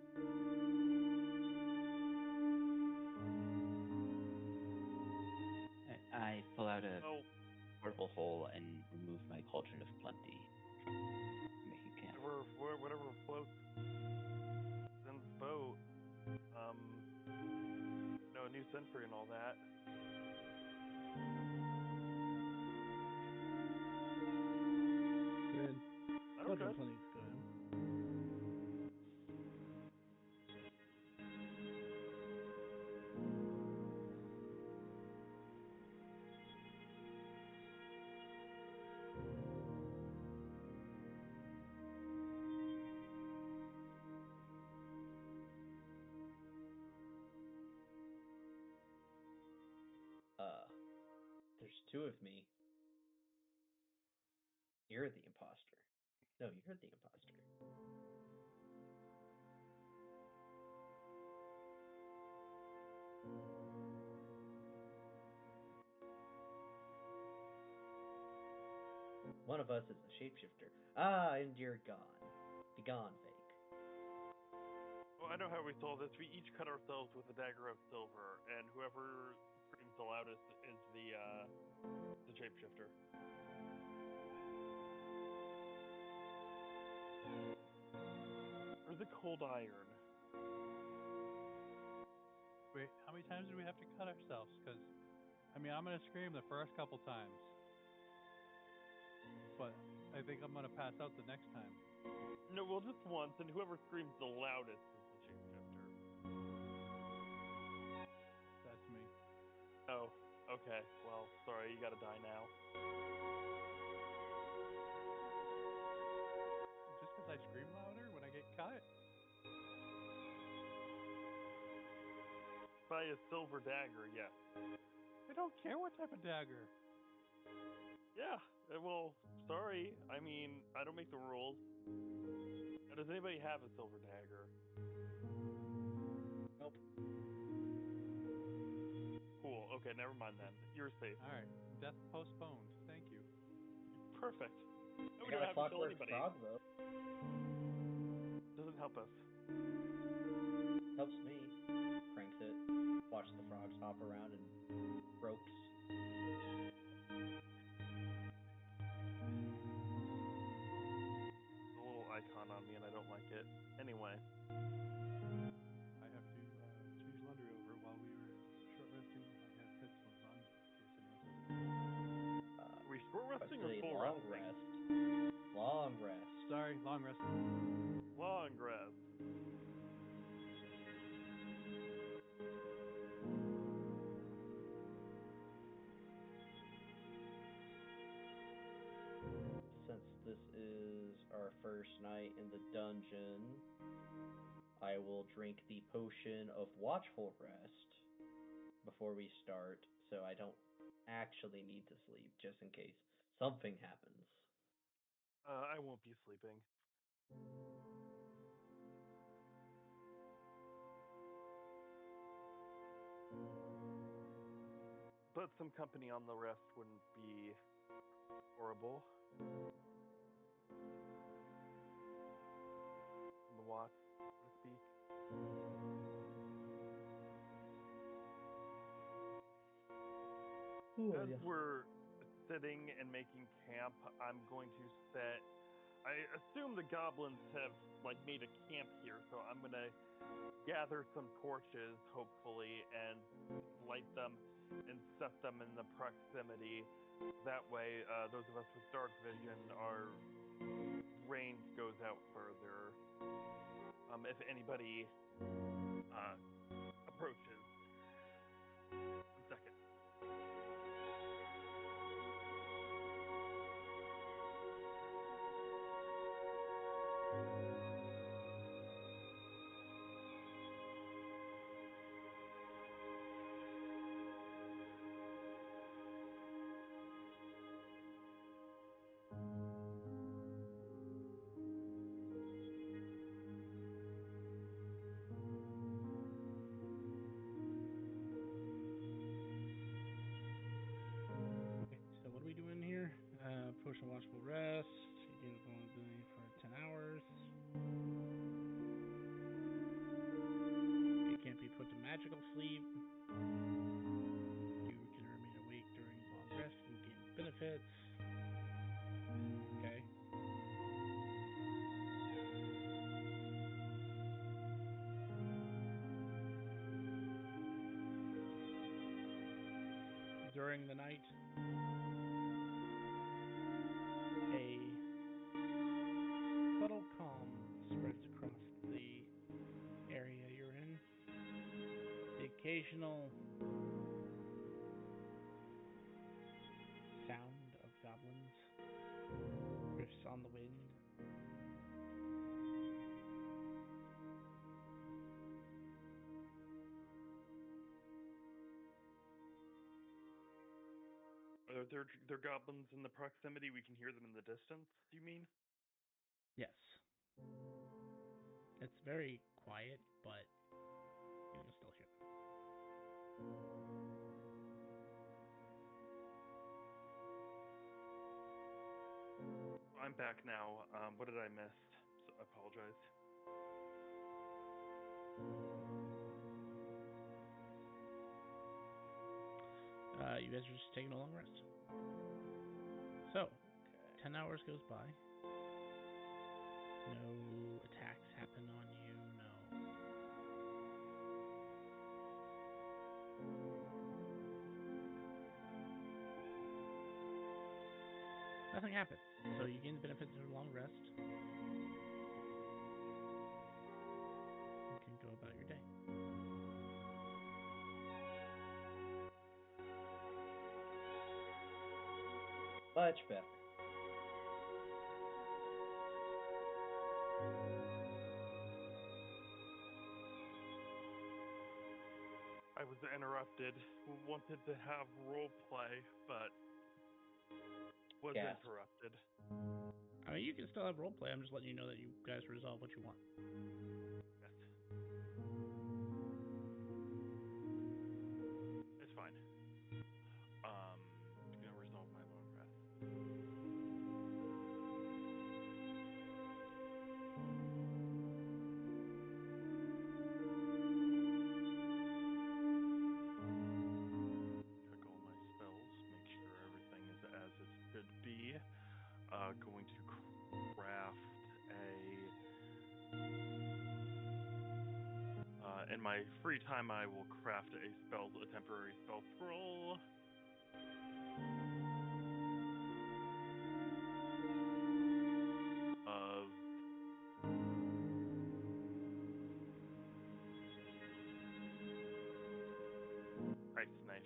I pull out a Oh, portable hole and remove my cauldron of plenty. Make a camp. whatever floats Zen's boat. No, a new century and all that. Good. Oh, Cauldron good. plenty's good. There's two of me. You're the imposter. No, you're the imposter. One of us is a shapeshifter. Ah, and you're gone. Be gone, fake. Well, I know how we solve this. We each cut ourselves with a dagger of silver, and whoever screams the loudest is the shapeshifter. Or the cold iron. Wait, how many times do we have to cut ourselves? Because, I mean, I'm gonna scream the first couple times, but I think I'm gonna pass out the next time. No, well, just once, and whoever screams the loudest is the shapeshifter. That's me. Oh, Okay, well, sorry, you gotta die now. Just because I scream louder when I get cut? By a silver dagger, yes. I don't care what type of dagger. Yeah, well, sorry. I mean, I don't make the rules. Does anybody have a silver dagger? Nope. Cool, okay, never mind then. You're safe. All right, death postponed. Thank you. Perfect. No, I we got don't a have to kill clockwork anybody. frog though. Doesn't help us. Helps me. Cranks it. Watch the frogs hop around and ropes. There's a little icon on me and I don't like it. Anyway. I have to choose laundry over while we were short resting. I have headphones on in case anyone says Are we short Let's resting do or a full long resting? rest. Long rest. sorry, long rest. Long rest. Since this is our first night in the dungeon, I will drink the potion of watchful rest before we start, so I don't actually need to sleep, just in case something happens. I won't be sleeping. But some company on the rest wouldn't be horrible. The watch, so to speak. As we're sitting and making camp, I'm going to set. I assume the goblins have made a camp here, so I'm gonna gather some torches, hopefully, and light them and set them in the proximity. That way, those of us with dark vision, our range goes out further. If anybody approaches. 1 second. Okay, so what are we doing here? Potion watchful rest. You gain vulnerability for 10 hours. You can't be put to magical sleep. You can remain awake during long rest and gain benefits. Okay. During the night, a subtle calm spreads across the area you're in. The occasional sound of goblins drifts on the wind. Are there goblins in the proximity? We can hear them in the distance, do you mean? Yes. It's very quiet, but you can still hear them. I'm back now. What did I miss? So I apologize. You guys are just taking a long rest. So, 10 hours goes by. No attacks happen on you, nothing happens. So you gain the benefits of a long rest. You can go about your day. Much better. I was interrupted. Wanted to have role play, but was Yes. interrupted. I mean, you can still have roleplay. I'm just letting you know that you guys resolve what you want. Yes. It's fine. Gonna resolve my long rest. Check all my spells, make sure everything is as it should be. Going to craft in my free time, I will craft a temporary spell scroll. Of ice knife.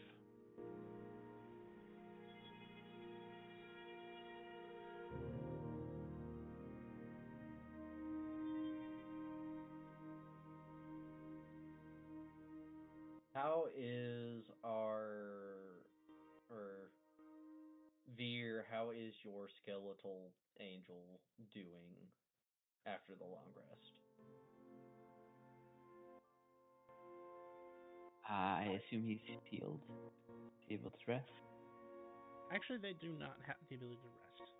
How is Veer, how is your skeletal angel doing after the long rest? I assume he's healed, able to rest. Actually, they do not have the ability to rest.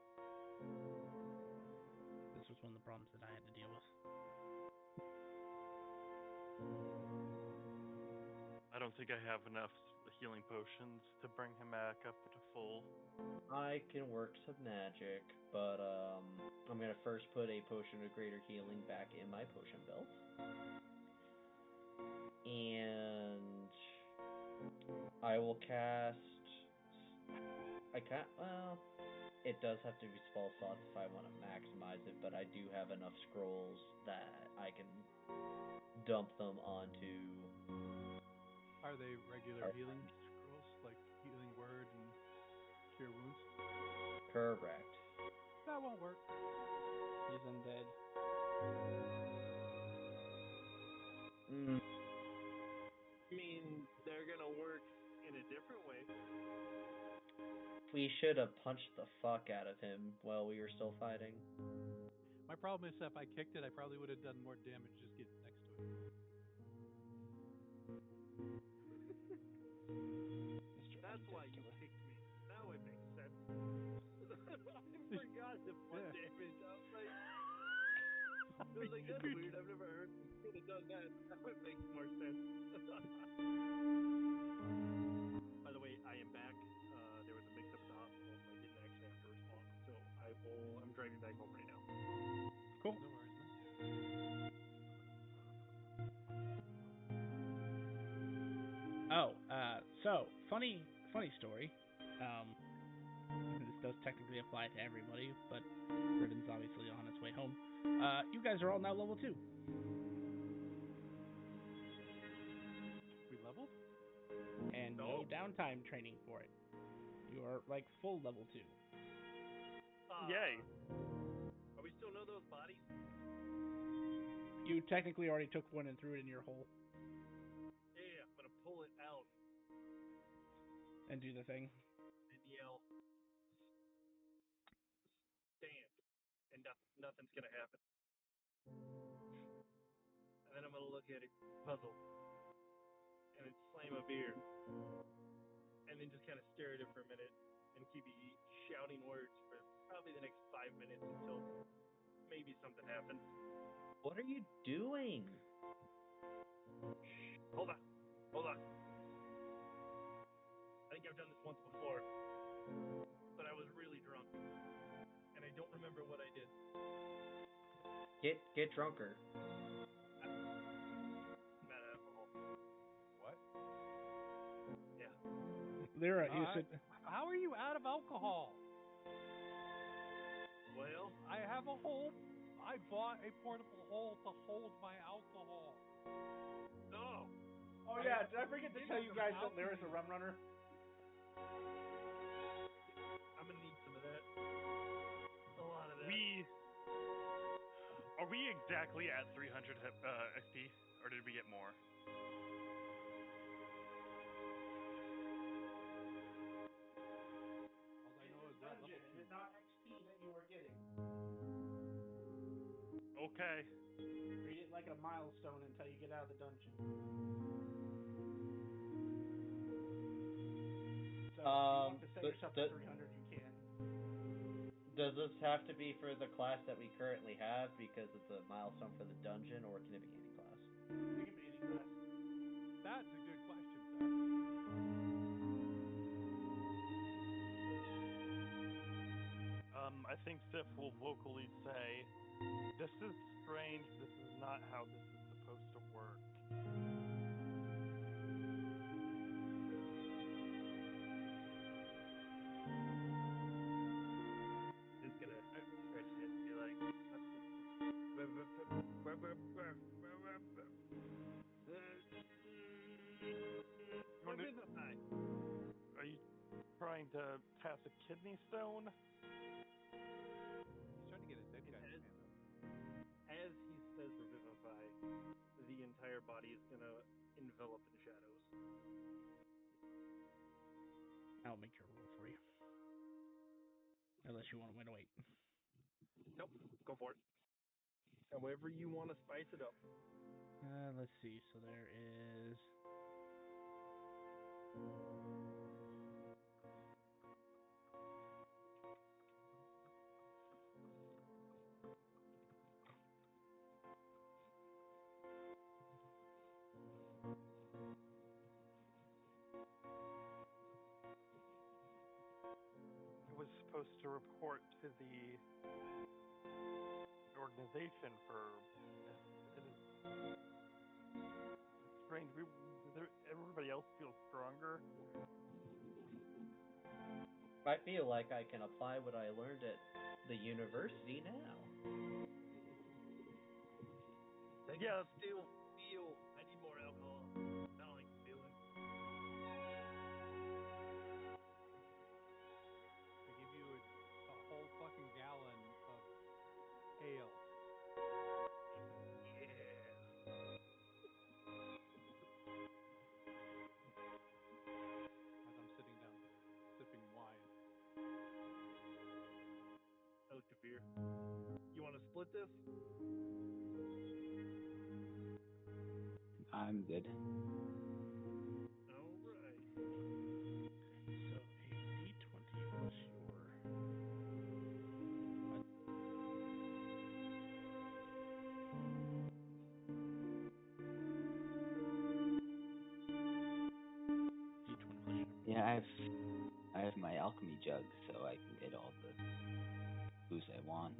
This was one of the problems that I had to deal with. I don't think I have enough healing potions to bring him back up to full. I can work some magic, but I'm gonna first put a potion of greater healing back in my potion belt. And I will cast. It does have to be spell slots if I want to maximize it, but I do have enough scrolls that I can dump them onto. Are they regular healing scrolls, like healing word and cure wounds? Correct. That won't work. He's undead. I mean, they're gonna work in a different way. We should have punched the fuck out of him while we were still fighting. My problem is if I kicked it, I probably would have done more damage just getting next to it. That's why you kicked me. Now it makes sense. I forgot the butt damage. I was like, that's weird. I've never heard you could have done that. Now it makes more sense. By the way, I am back. There was a mix-up at the hospital, so I didn't actually have to respond. So I'm driving back home right now. Cool. No worries, man. Oh, so funny story. This does technically apply to everybody, but Ridden's obviously on his way home. You guys are all now level 2. We leveled? And no downtime training for it. You are like full level 2. Yay! Are we still know those bodies? You technically already took one and threw it in your hole. Yeah, I'm gonna pull it out And do the thing. and yell, stand, and nothing's gonna happen. And then I'm gonna look at it, puzzled, and then slam a beer, and then just kind of stare at it for a minute, and keep shouting words for probably the next 5 minutes until maybe something happens. What are you doing? Hold on. I think I've done this once before, but I was really drunk, and I don't remember what I did. Get drunker. Not alcohol. What? Yeah. Lyra, you said. How are you out of alcohol? Well, I have a hole. I bought a portable hole to hold my alcohol. no. Oh yeah, did I forget to tell you guys that Lyra's a rum runner? I'm gonna need some of we exactly at 300 XP, or did we get more? All I know is we're at level 2. Not XP that you are getting. Okay. Treat it like a milestone until you get out of the dungeon. So if you want to set yourself to 300, you can. Does this have to be for the class that we currently have because it's a milestone for the dungeon, or can it be any class? It can be any class. That's a good question, Zach. I think Sif will vocally say, "This is strange. This is not how this is supposed to work." Just gonna stretch it and be like, Revivify. Are you trying to cast a kidney stone? He's trying to get a dead guy's hand up. As he says revivify, the entire body is gonna envelop in shadows. I'll make your roll for you. Unless you want to wait. Nope, go for it. However you want to spice it up. Let's see. So there is. It was supposed to report to the organization for. It is strange. Everybody else feels stronger. I feel like I can apply what I learned at the university now. Yeah. Still feel. I need more alcohol. I don't like feeling. I give you a whole fucking gallon of ale. Yeah. As I'm sitting down, sipping wine. I look to beer. You want to split this? I'm good. All right. So a d20 plus your. D20 plus your. Yeah, I have my alchemy jug, so I can get all the booze I want.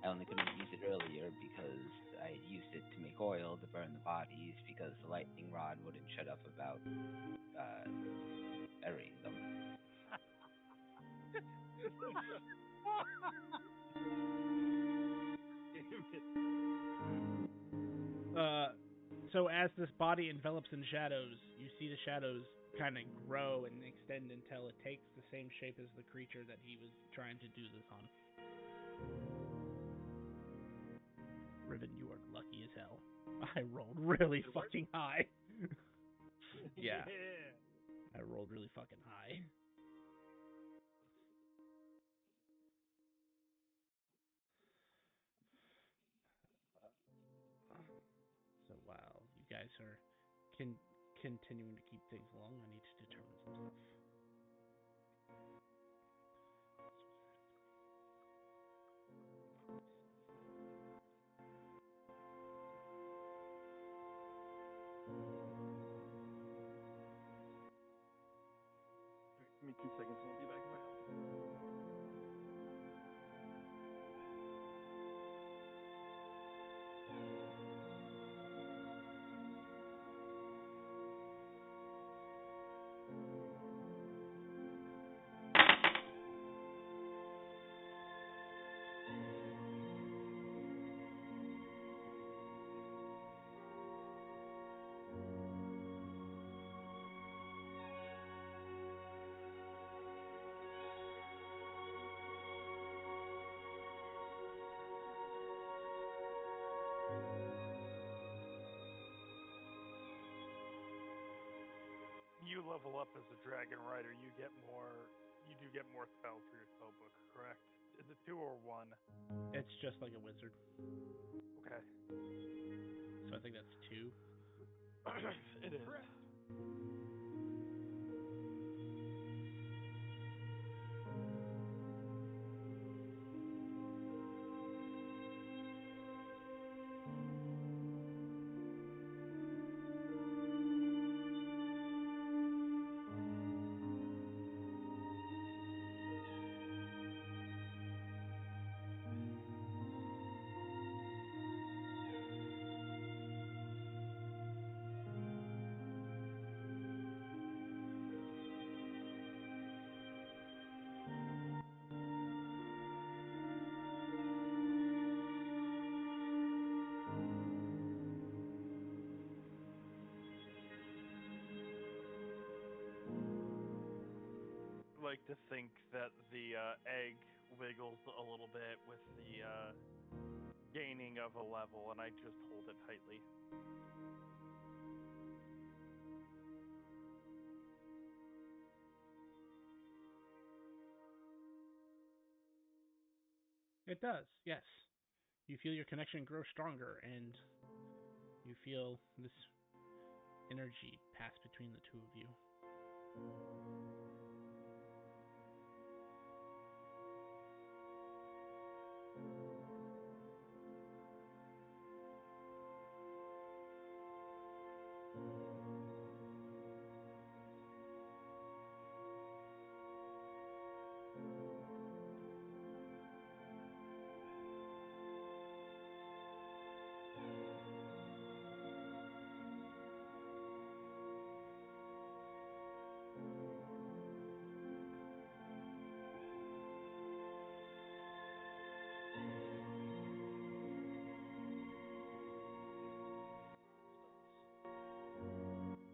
I only couldn't use it earlier because I used it to make oil to burn the bodies because the lightning rod wouldn't shut up about burying them. So as this body envelops in shadows, you see the shadows kind of grow and extend until it takes the same shape as the creature that he was trying to do this on. Riven, you are lucky as hell. I rolled really fucking high. Yeah, I rolled really fucking high. So while you guys are continuing to keep things along, I need to determine some stuff. Give me 2 seconds and I'll be back in my house. you level up as a dragon rider, you do get more spells for your spell book, correct? Is it 2 or 1? It's just like a wizard. Okay. So I think that's 2. It is. Correct. Like to think that the egg wiggles a little bit with the gaining of a level, and I just hold it tightly. It does, yes. You feel your connection grow stronger, and you feel this energy pass between the two of you.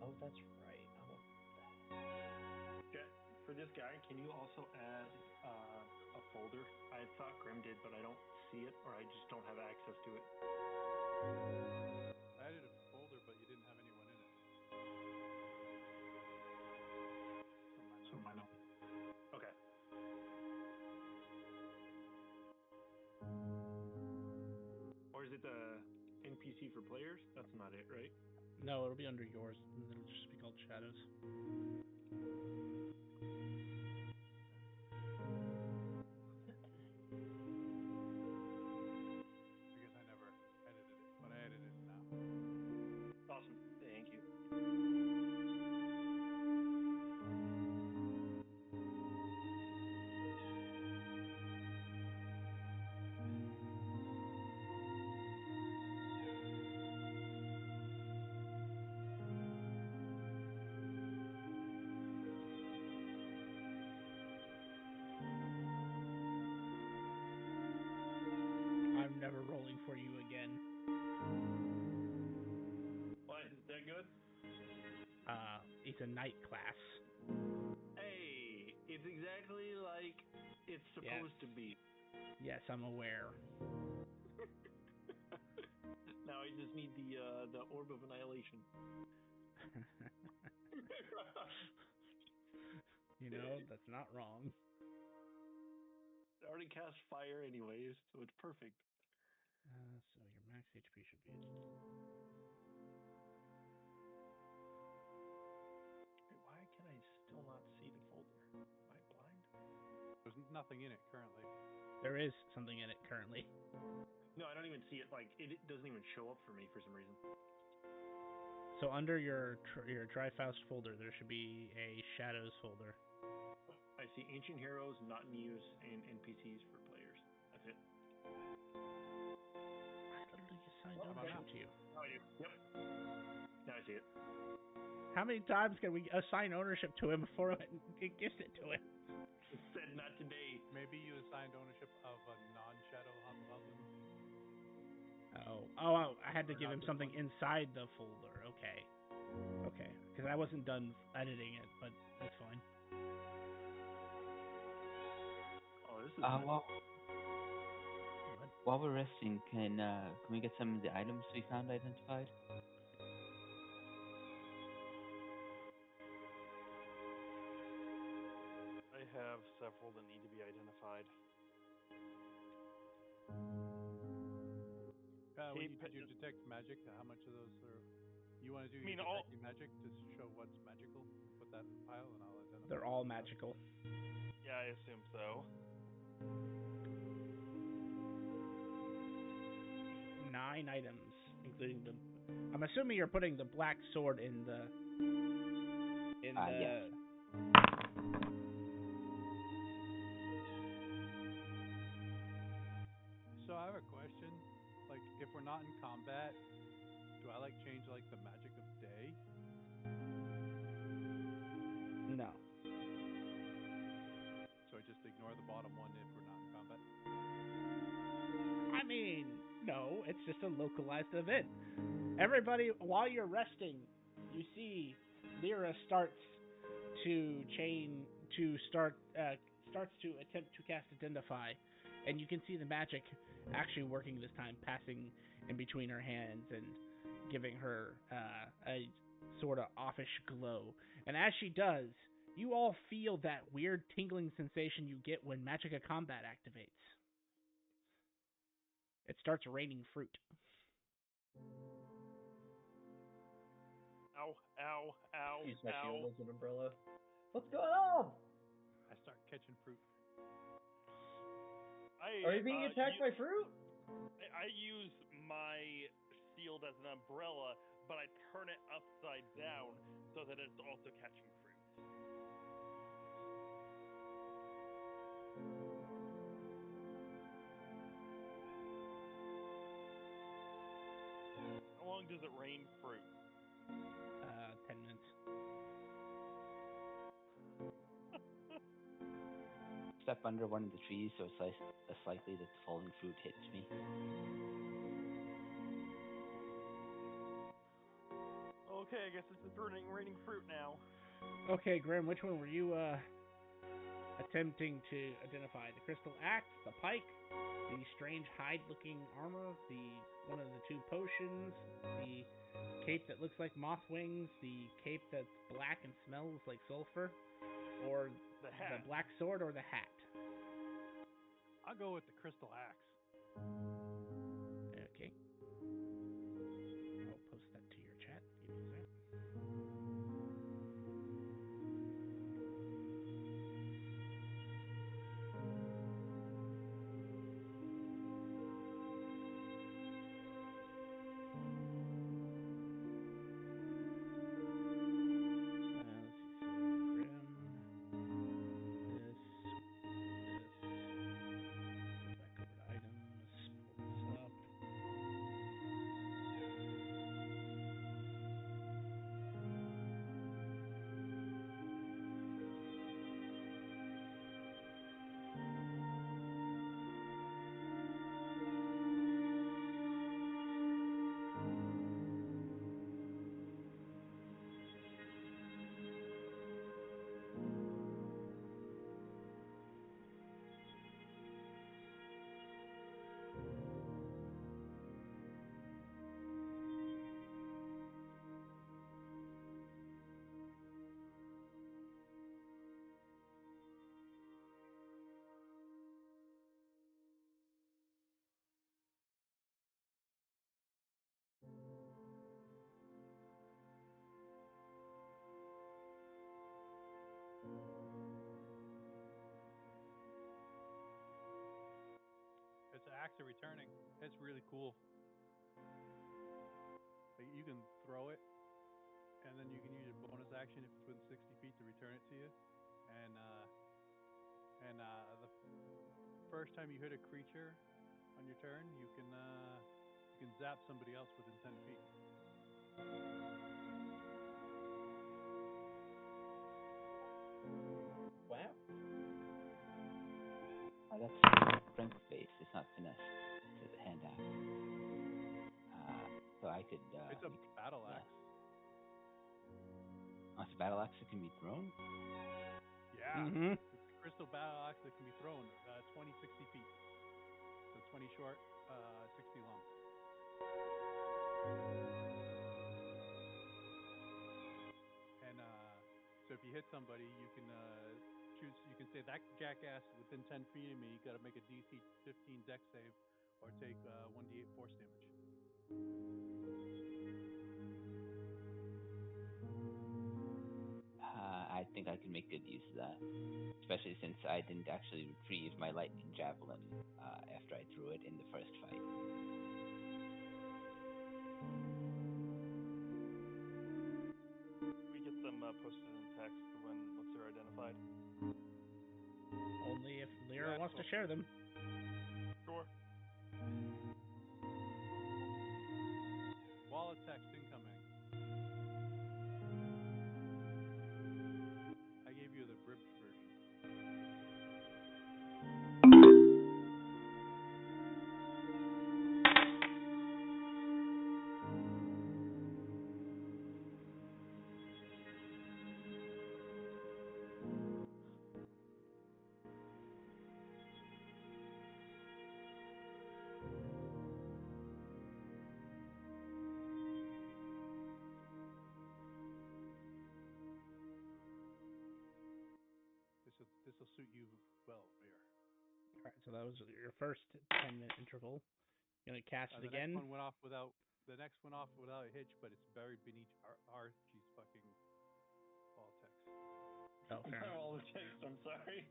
Oh, that's right. For this guy, can you also add a folder? I thought Grim did, but I don't see it, or I just don't have access to it. I added a folder, but you didn't have anyone in it. From my notes. Okay. Or is it the NPC for players? That's not it, right? No, it'll be under yours, and it'll just be called Shadows. Because I never edited it, but I edited it now. Awesome. Thank you. I'm never rolling for you again. What? Is that good? It's a night class. Hey, it's exactly like it's supposed to be. Yes, I'm aware. Now I just need the Orb of Annihilation. You know, that's not wrong. I already cast fire anyways, so it's perfect. So your max HP should be... Wait, why can I still not see the folder? Am I blind? There's nothing in it currently. There is something in it currently. No, I don't even see it. Like it doesn't even show up for me for some reason. So under your Trifaust folder, there should be a Shadows folder. I see Ancient Heroes, Not in Use, and NPCs for players. That's it. I literally assigned Oh, ownership to you. Now I do. Yep. Now I see it. How many times can we assign ownership to him before it gives it to him? It said not today. Maybe you assigned ownership of a non-shadow hobgoblin. Oh, I had to Or give not him this something one? inside the folder. Okay, because I wasn't done editing it, but that's fine. Oh, this is While we're resting, can we get some of the items we found identified? magical that need to be identified. When you Cape did your is- detect magic, how much of those are... You want to do I mean, your all- detecting magic to show what's magical? Put that in the pile and I'll identify. They're all magical. Yeah, I assume so. 9 items, including the. I'm assuming you're putting the black sword in the. Yes. So I have a question. Like, if we're not in combat, do I change the magic of day? No. So I just ignore the bottom one if we're not in combat? I mean, no. It's just a localized event. Everybody, while you're resting, you see Lyra starts to attempt to cast Identify, and you can see the magic actually working this time, passing in between her hands and giving her a sort of offish glow. And as she does, you all feel that weird tingling sensation you get when Magic of Combat activates. It starts raining fruit. Ow, ow, ow, Use my ow. shield as an umbrella. What's going on? I start catching fruit. Are you being attacked by fruit? I use my shield as an umbrella, but I turn it upside down so that it's also catching fruit. How long does it rain fruit? 10 minutes. Step under one of the trees so it's less likely that the falling fruit hits me. Okay, I guess it's just raining fruit now. Okay, Grim, which one were you attempting to identify? The crystal axe, the pike, the strange hide-looking armor, one of the 2 potions, the cape that looks like moth wings, the cape that's black and smells like sulfur, or The hat. the black sword, or the hat? I'll go with the crystal axe. Okay. I'll post that to your chat. Give me a sec. It's an axe of returning. It's really cool. You can throw it, and then you can use your bonus action if it's within 60 feet to return it to you. And the first time you hit a creature on your turn, you can zap somebody else within 10 feet. Wow. That's strength based. It's not finesse. It's a hand axe. So I could. It's a battle axe. Oh, it's a battle axe that can be thrown. Yeah. Mm-hmm. It's a crystal battle axe that can be thrown 20, 60 feet. So 20 short, 60 long. And so if you hit somebody, you can shoots, you can say that jackass within 10 feet of me. You got to make a DC 15 dex save, or take 1d8 force damage. I think I can make good use of that, especially since I didn't actually retrieve my lightning javelin after I threw it in the first fight. We get them posted in text once they're identified. Only if Lyra wants to share them. Sure. Wallet text incoming. I gave you the ribbed version. This will suit you well, Bear. All right, so that was your first 10-minute interval. You gonna cast it again? The next one off without a hitch, but it's buried beneath Archie's fucking wall text. Oh, fair enough. All the text. I'm sorry.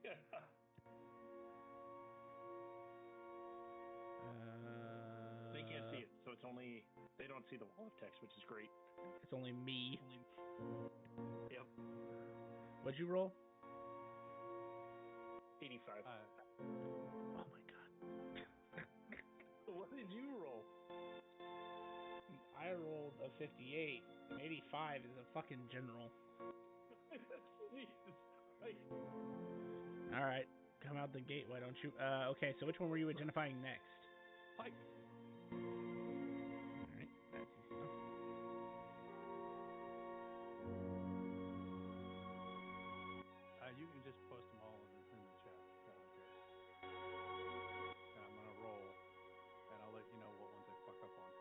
They can't see it, so they don't see the wall of text, which is great. It's only me. Yep. What'd you roll? 85. Oh my god. What did you roll? I rolled a 58. 85 is a fucking general. Jesus Christ. All right, come out the gate, why don't you? Okay, so which one were you identifying next? Pike. All right, that's easy enough. You can just post them all in the chat. Okay. And I'm gonna roll, and I'll let you know what ones I fuck up on.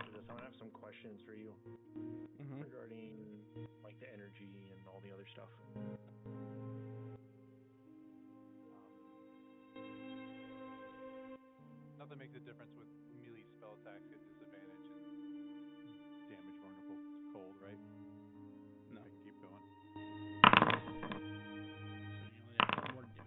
After this, I'm gonna have some questions for you regarding like the energy and all the other stuff. Nothing makes a difference with melee spell attacks at disadvantage and damage vulnerable to cold, right? No. I can keep going. So you only have one more to do.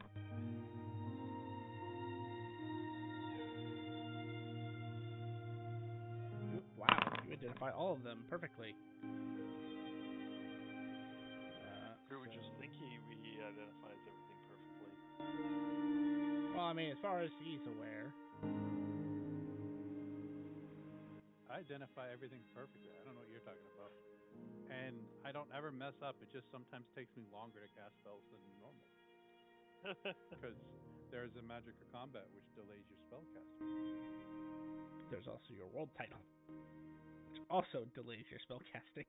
Wow, you identify all of them perfectly. We were just thinking he identifies everything perfectly. Well, I mean, as far as he's aware. I identify everything perfectly. I don't know what you're talking about. And I don't ever mess up. It just sometimes takes me longer to cast spells than normal. Because there's a magic of combat which delays your spell casting. There's also your world title, which also delays your spell casting.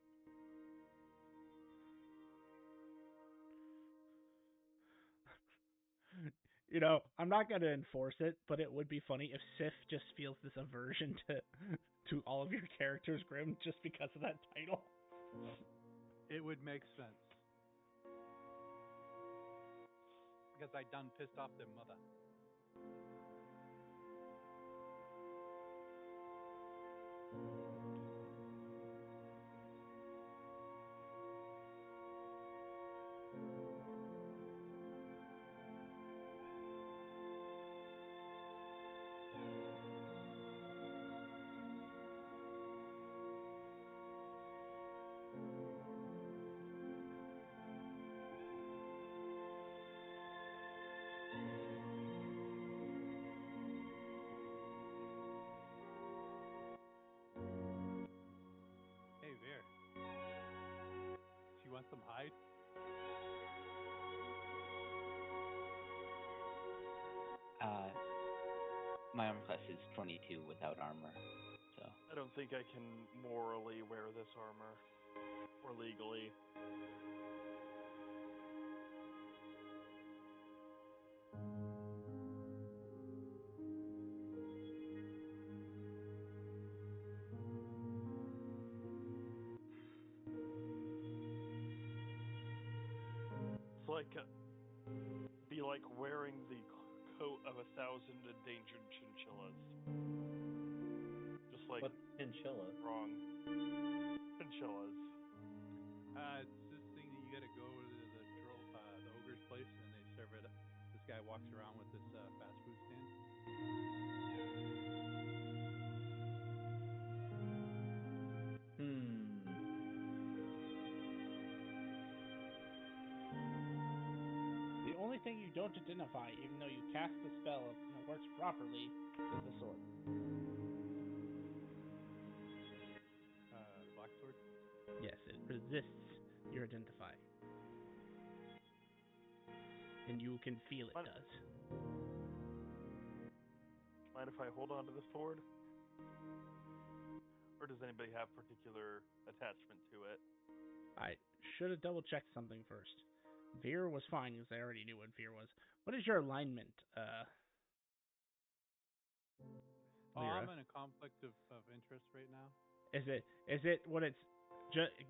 You know, I'm not going to enforce it, but it would be funny if Sif just feels this aversion to all of your characters, Grim, just because of that title. It would make sense. Because I done pissed off their mother. Hey, Veer. She wants some hide? My armor class is 22 without armor, so. I don't think I can morally wear this armor. Or legally. It's like be like wearing the coat of 1,000 endangered chinchillas. Just like What chinchilla? wrong. Chinchillas. It's this thing that you got to go to the ogre's place, and they serve it. This guy walks around with this fast food stand. The only thing you don't identify, even though you cast the spell and it works properly, is the sword. Black sword. Yes, it resists your identify. And you can feel it What? does. Mind if I hold on to the sword? Or does anybody have particular attachment to it? I should have double checked something first. Veer was fine because I already knew what Veer was. What is your alignment, Oh, I'm Lyra? in a conflict of interest right now. Is it what it's?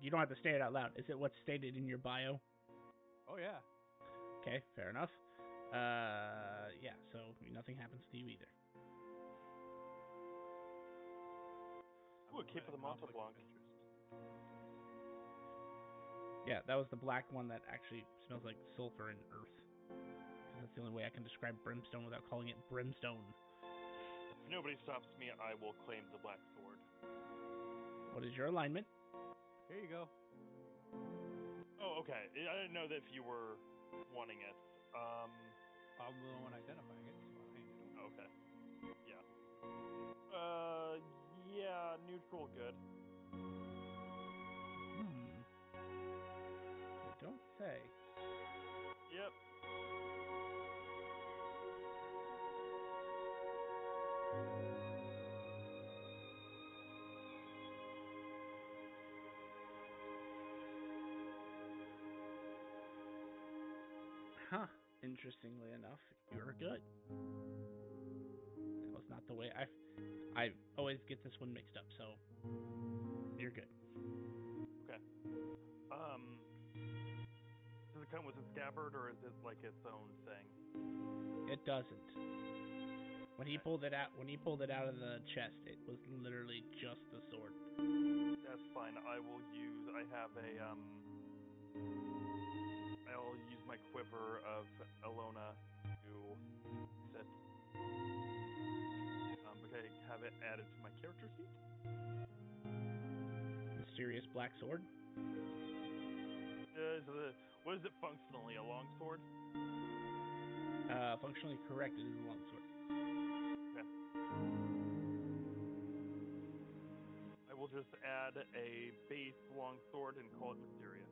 You don't have to say it out loud. Is it what's stated in your bio? Oh yeah. Okay, fair enough. Yeah. So nothing happens to you either. Ooh, a I'm Cape in of the conflict Monte Blanc. interest. Yeah, that was the black one that actually smells like sulfur and earth. Because that's the only way I can describe brimstone without calling it brimstone. If nobody stops me, I will claim the black sword. What is your alignment? Here you go. Oh, okay. I didn't know that if you were wanting it. I'm the one identifying it, so I'll hand it over. Okay. Yeah. Yeah, neutral good. You don't say. Yep. Huh. Interestingly enough, you're good. That was not the way I always get this one mixed up, so you're good. Okay. Does it come with a scabbard, or is it like its own thing? It doesn't. When he Okay. pulled it out of the chest, it was literally just the sword. That's fine. I will use my quiver of Elona to set. Okay, have it added to my character sheet. Mysterious black sword. What is it functionally? A longsword? Functionally correct, it is a longsword. Okay. I will just add a base longsword and call it mysterious.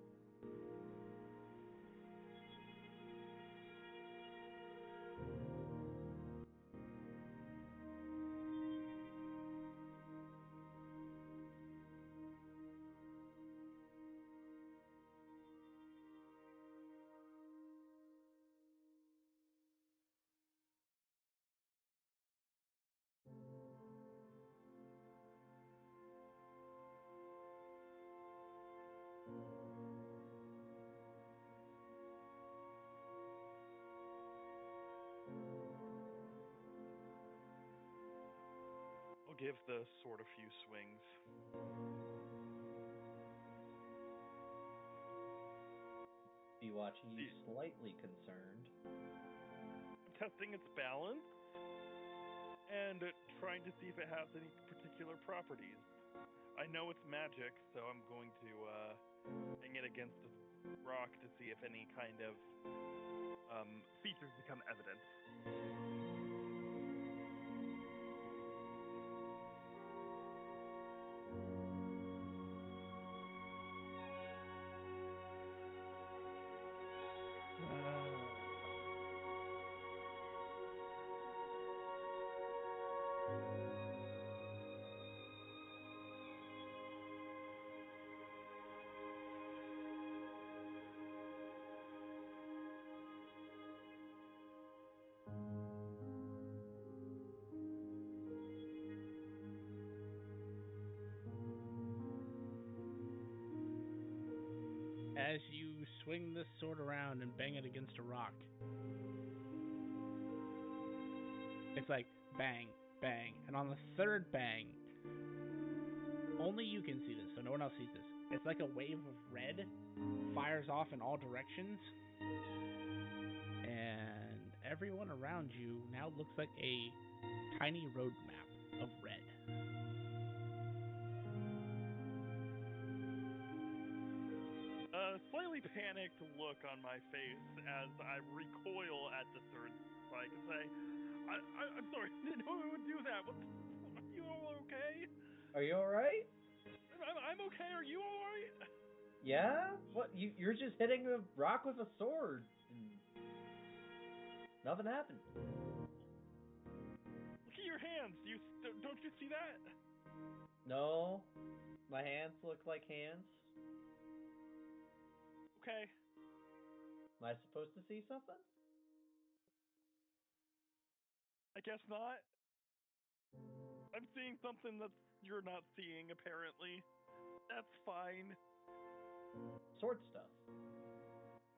I'll give the sword a few swings. Be watching you slightly concerned. I'm testing its balance and trying to see if it has any particular properties. I know it's magic, so I'm going to hang it against a rock to see if any kind of features become evident. as you swing this sword around and bang it against a rock. It's like bang, bang, and on the third bang, only you can see this, so no one else sees this. It's like a wave of red fires off in all directions, and everyone around you now looks like a tiny road map of red. A slightly panicked look on my face as I recoil at the third spike and say, I'm sorry, I didn't know I would do that. Are you all okay? Are you alright? I'm okay. Are you all right? Yeah? What? You're just hitting a rock with a sword. And nothing happened. Look at your hands. Don't you see that? No. My hands look like hands. Okay. Am I supposed to see something? I guess not. I'm seeing something that you're not seeing, apparently. That's fine. Sword stuff.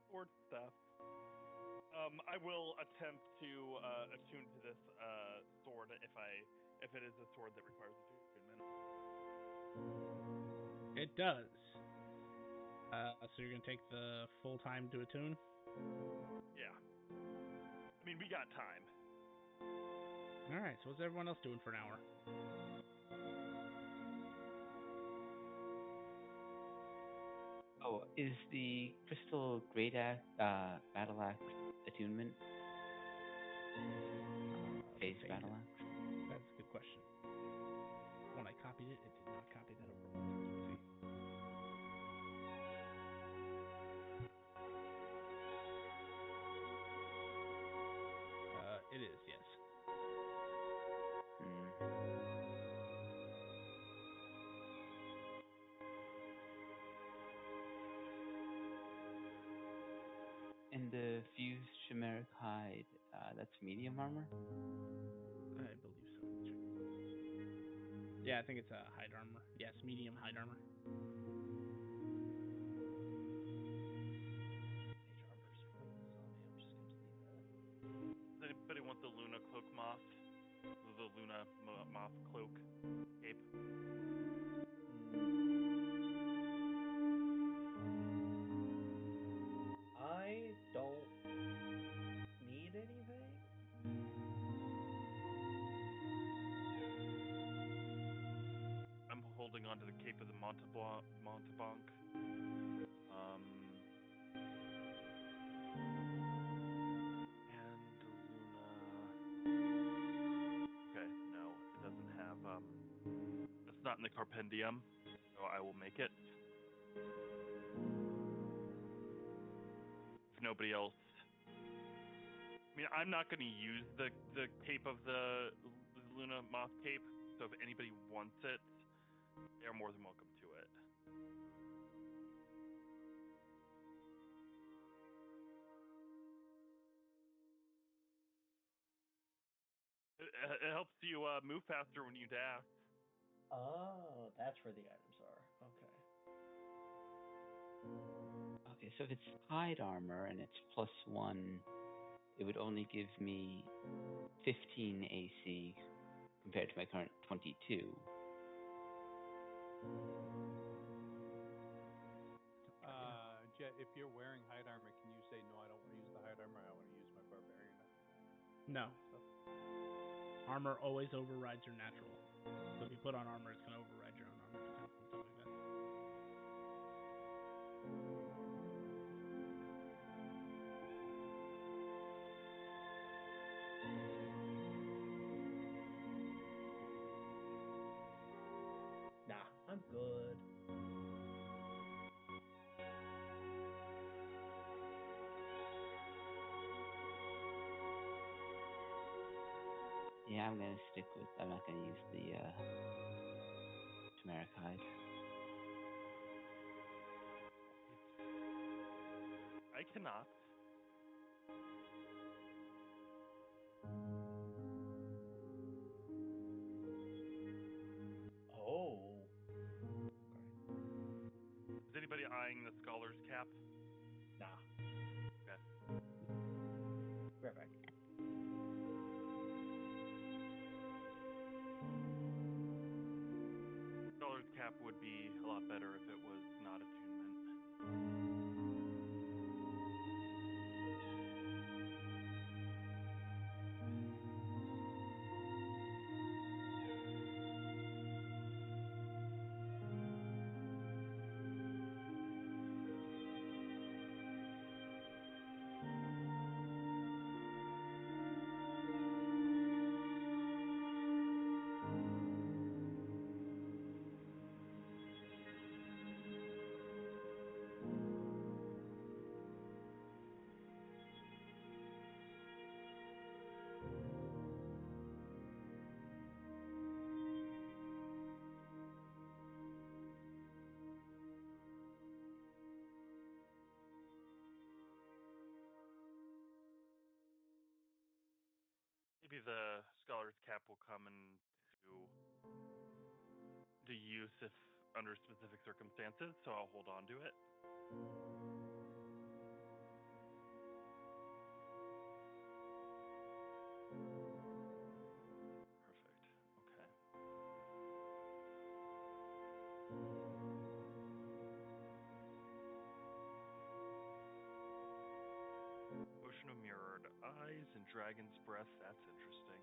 Sword stuff. I will attempt to attune to this sword if it is a sword that requires attunement. It does. So you're gonna take the full time to attune? Yeah. I mean, we got time. Alright, so what's everyone else doing for an hour? Oh, is the crystal great battle axe attunement? Phase Phase battle it. axe? That's a good question. When I copied it, it did not copy that over. Let's see. It is, yes. And the fused chimeric hide, that's medium armor? I believe so. Check. Yeah, I think it's a hide armor. Yes, medium hide armor. Does anybody want the Luna cloak moth? The Luna moth cloak cape? I don't need anything. I'm holding on to the cape of the Montebank. And Luna. Okay, no, it doesn't have. It's not in the Carpendium, so I will make it. If nobody else. I mean, I'm not going to use the cape of the Luna moth cape, so if anybody wants it, they're more than welcome to it. It helps you move faster when you dash. Oh, that's where the items are. Okay. Okay, so if it's hide armor and it's +1, it would only give me 15 AC compared to my current 22. Jet, if you're wearing hide armor, can you say, no, I don't want to use the hide armor, I want to use my barbarian No. stuff? Armor always overrides your natural. So if you put on armor, it's going to override your own armor defense and stuff like that. Nah, I'm good. Yeah, I'm gonna stick with. I'm not gonna use the chimeric hide. I cannot. Oh. Is anybody eyeing buying the scholar's cap? Nah. Okay. Right back. Scholar's cap would be a lot better if it was not attunement. Maybe the scholar's cap will come into use if under specific circumstances, so I'll hold on to it. Perfect. Okay. Ocean of mirrored eyes and dragon's breath. That's interesting.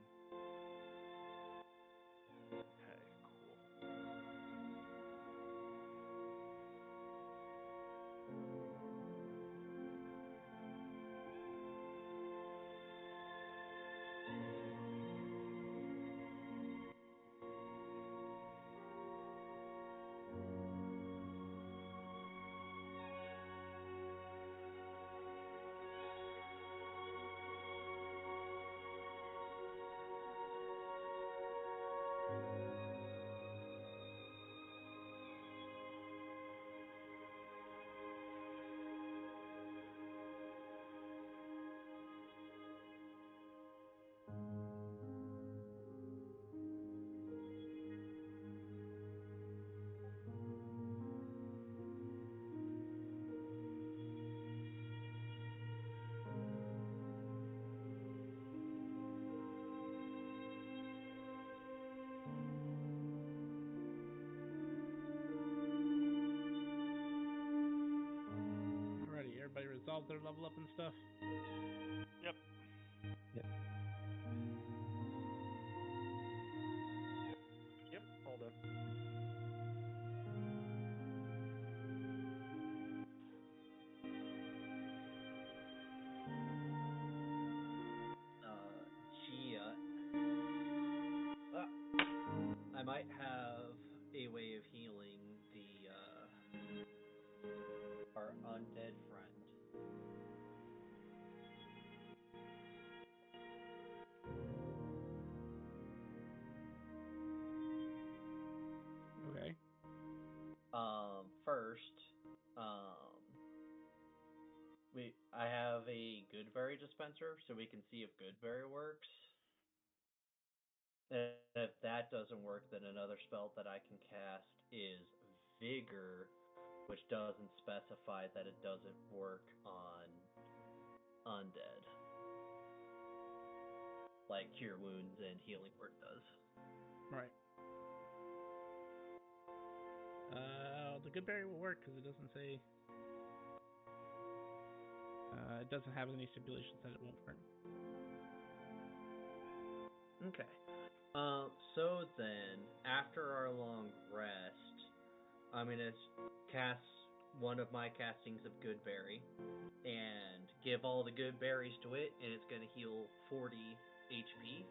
Okay, cool. Alrighty, everybody resolved their level up and stuff? Yep. Yep, all done. Gia. I might have a way of healing our undead friend. Okay. First, I have a good berry dispenser, so we can see if good berry works. And if that doesn't work, then another spell that I can cast is Vigor, which doesn't specify that it doesn't work on undead, like Cure Wounds and Healing Word does. Right. The good berry will work because it doesn't say. It doesn't have any stipulations that it won't work. Okay. So then, after our long rest, I'm gonna cast one of my castings of good berry and give all the good berries to it, and it's gonna heal 40 HP.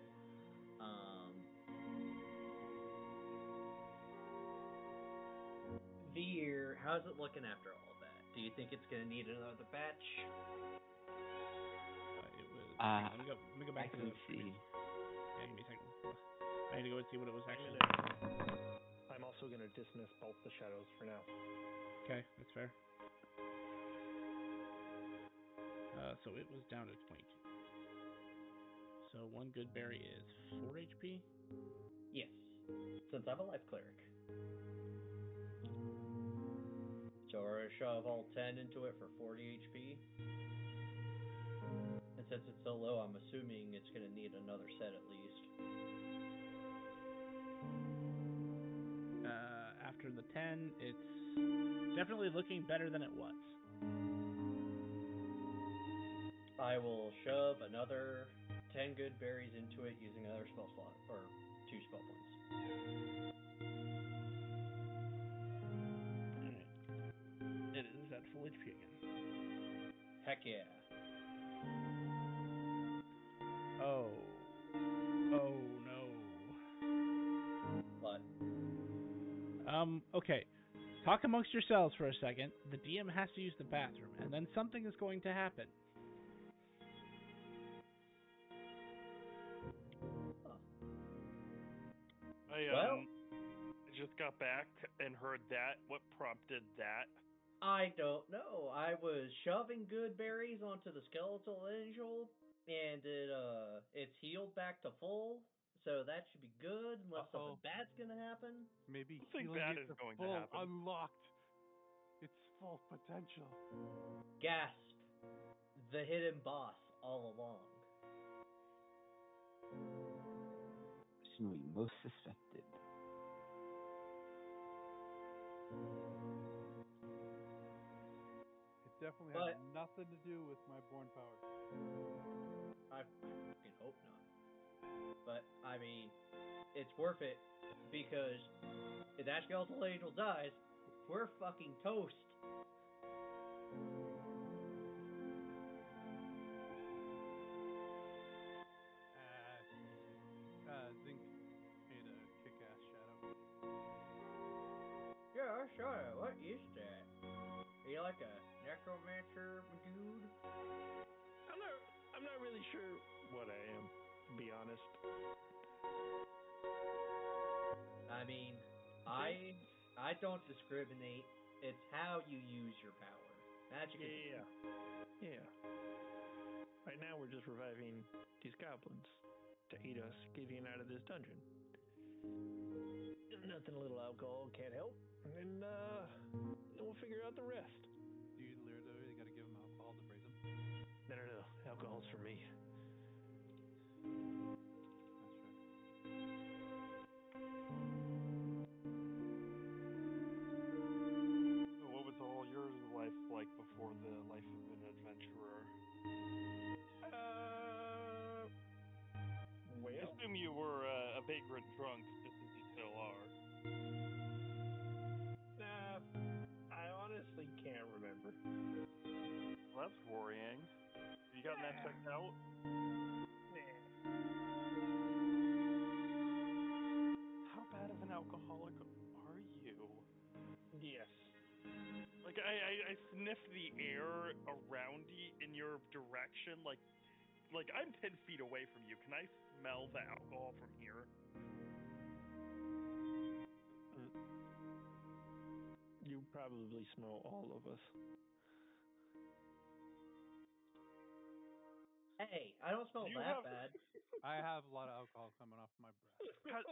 Veer, how's it looking after all of that? Do you think it's gonna need another batch? It was. Let me go back I to can the. see. Yeah, give me a second. I need to go and see what it was actually. I'm also going to dismiss both the shadows for now. Okay, that's fair. So it was down to 22. So one good berry is 4 HP? Yes, since I'm a life cleric. So we're gonna shove all 10 into it for 40 HP. And since it's so low, I'm assuming it's gonna need another set at least. After the 10, it's definitely looking better than it was. I will shove another 10 good berries into it using another spell slot, or 2 spell points. Alright. It is at full HP again. Heck yeah. Oh. Oh no. But Okay. Talk amongst yourselves for a second. The DM has to use the bathroom, and then something is going to happen. Well- I just got back and heard that. What prompted that? I don't know. I was shoving good berries onto the skeletal angel, and it's healed back to full, so that should be good unless something bad's gonna happen. Maybe Something healing bad it is to going to full happen. unlocked its full potential. Gasp! The hidden boss all along. Person we most suspected. It definitely But- had nothing to do with my born power. I fucking hope not. But, I mean, it's worth it, because if that skeletal angel dies, we're fucking toast. Zinc made a kick-ass shadow. Yeah, sure. What is that? Are you like a necromancer dude? I'm not really sure what I am, to be honest. I mean, I don't discriminate. It's how you use your power. Magic is Yeah. Right now we're just reviving these goblins to aid us getting out of this dungeon. Nothing a little alcohol can't help, and then we'll figure out the rest. Do you literally gotta give him alcohol to praise him? No. Alcohol's for me. That's So what was all your life like before the life of an adventurer? I Well, assume you were a vagrant drunk, just as you still are. I honestly can't remember. Well, that's worrying. Have you gotten that checked out? How bad of an alcoholic are you? Yes. Like, I sniff the air around you in your direction, like I'm 10 feet away from you. Can I smell the alcohol from here? You probably smell all of us. Hey, I don't smell You that have- bad. I have a lot of alcohol coming off my breath.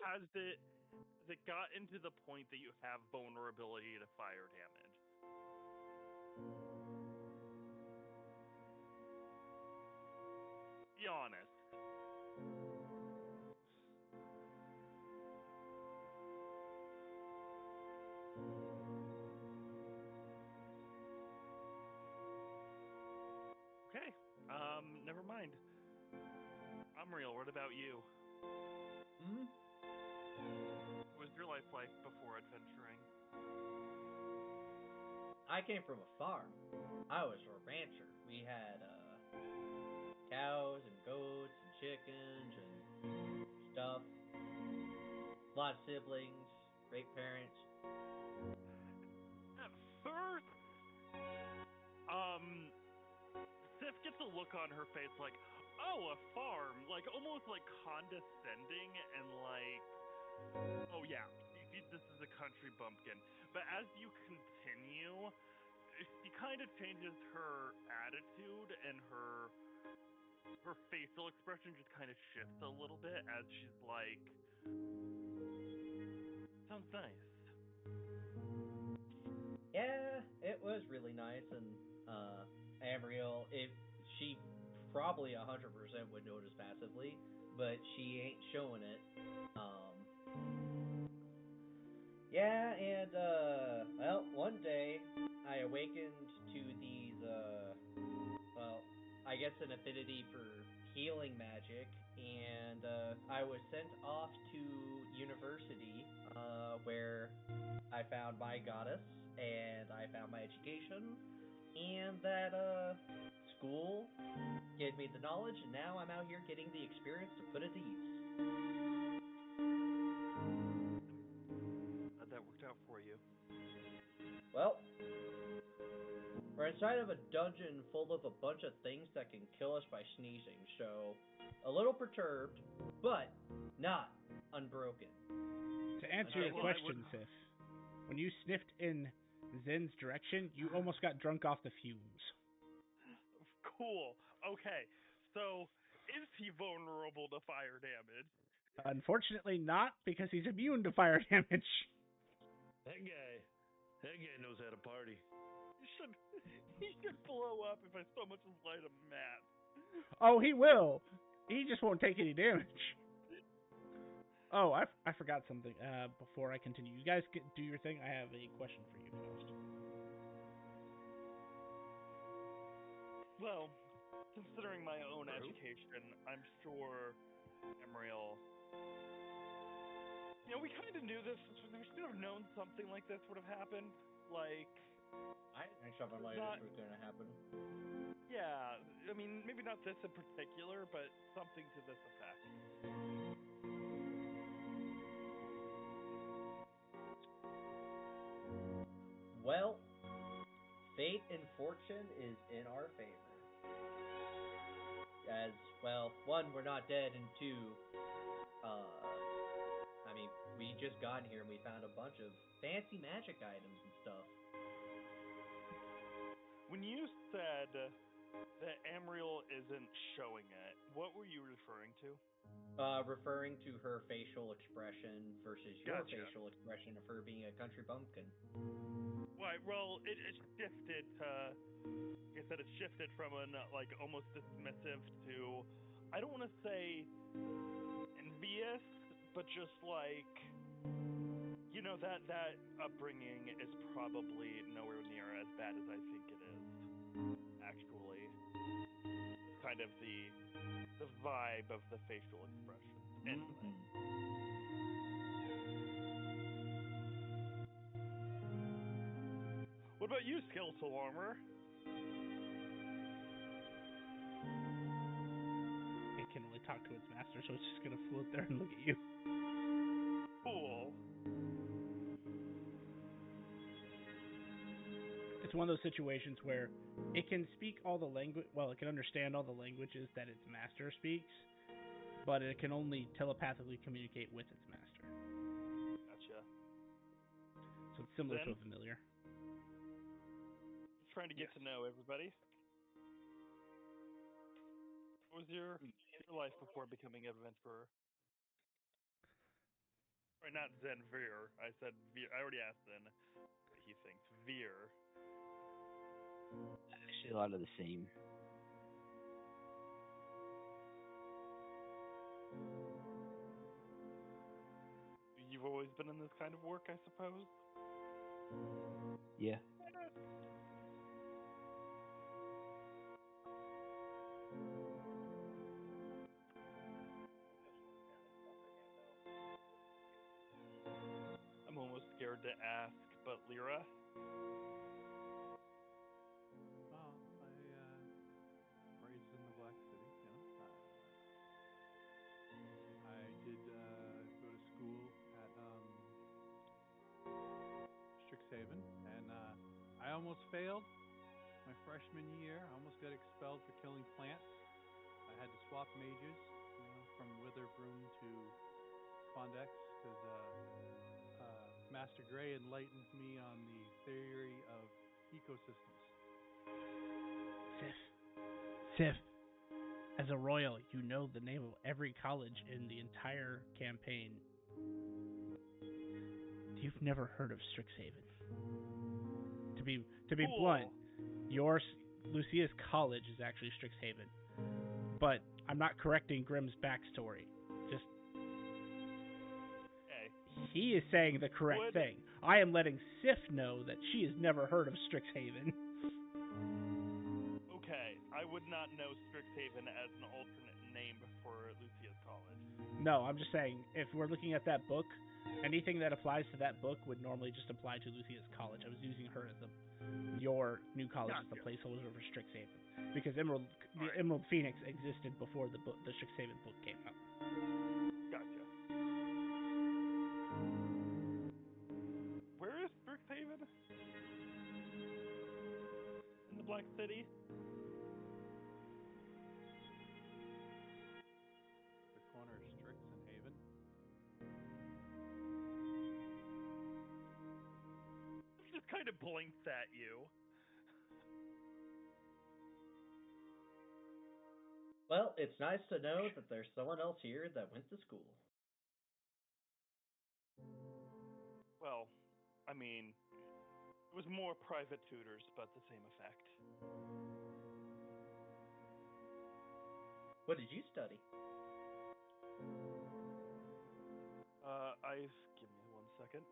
Has it gotten to the point that you have vulnerability to fire damage? Be honest. Okay. Never mind. I'm real. What about you? Hmm? What was your life like before adventuring? I came from a farm. I was a rancher. We had cows and goats and chickens and stuff. A lot of siblings, great parents. At first, Sif gets a look on her face like, oh, a farm, like almost like condescending and like, oh yeah, this is a country bumpkin. But as you continue, she kind of changes her attitude and her facial expression just kind of shifts a little bit as she's like, sounds nice. Yeah, it was really nice, and Amriel, if she probably 100% would notice passively, but she ain't showing it. Yeah, and well, one day I awakened to these well, I guess an affinity for healing magic, and I was sent off to university, where I found my goddess, and I found my education, and that school gave me the knowledge, and now I'm out here getting the experience to put it to use. That worked out for you. Well, we're inside of a dungeon full of a bunch of things that can kill us by sneezing, so a little perturbed, but not unbroken. To answer your question, Sif, when you sniffed in Zen's direction, you almost got drunk off the fumes. Cool. Okay. So, is he vulnerable to fire damage? Unfortunately not, because he's immune to fire damage. That guy knows how to party. He should blow up if I so much as light a match. Oh, he will. He just won't take any damage. Oh, I forgot something. Before I continue, you guys do your thing. I have a question for you first. Well, considering my own education, I'm sure Emriel. You know, we kind of knew this. We should have known something like this would have happened. Like, I didn't know something like this was going to happen. Yeah, I mean, maybe not this in particular, but something to this effect. Well, fate and fortune is in our favor. As, well, one, we're not dead, and two, I mean, we just got here and we found a bunch of fancy magic items and stuff. When you said that Amriel isn't showing it, what were you referring to? Referring to her facial expression versus your Gotcha. facial expression of her being a country bumpkin. Right, well, it shifted to, like I said, it shifted from an, like, almost dismissive to, I don't want to say envious, but just like, you know, that upbringing is probably nowhere near as bad as I think it is, actually. Kind of the vibe of the facial expression. Anyway. What about you, Skeletal Armor? It can only talk to its master, so it's just gonna float there and look at you. Cool. It's one of those situations where it can speak all the language. Well, it can understand all the languages that its master speaks, but it can only telepathically communicate with its master. Gotcha. So it's similar to a familiar. Trying to get to know everybody. What was your life before becoming an adventurer? Or not Zen Veer. I said Veer. I already asked Zen what he thinks. Veer. Actually, a lot of the same. You've always been in this kind of work, I suppose? Yeah. I'm almost scared to ask, but Lyra? Well, I raised in the Black City, you know. I did go to school at Strixhaven, and I almost failed my freshman year. I almost got expelled for killing plants. I had to swap majors, you know, from Witherbroom to Fondex, because Master Gray enlightened me on the theory of ecosystems. Sif, as a royal, you know the name of every college in the entire campaign. You've never heard of Strixhaven. To be Cool. blunt, Lucia's college is actually Strixhaven, but I'm not correcting Grimm's backstory. Just Okay. he is saying the correct Would- thing. I am letting Sif know that she has never heard of Strixhaven. Okay. I would not know Strixhaven as an alternate name for Lucia's college. No, I'm just saying if we're looking at that book, anything that applies to that book would normally just apply to Lucia's college. I was using her as your new college as the Gotcha. placeholder for Strixhaven because Emerald Alright. Emerald Phoenix existed before the Strixhaven book came out. Gotcha. Where is Strixhaven? In the Black City? The corner of Strix and Haven. Just kind of blinks at you. Well, it's nice to know that there's someone else here that went to school. Well, I mean, it was more private tutors, but the same effect. What did you study? Give me 1 second.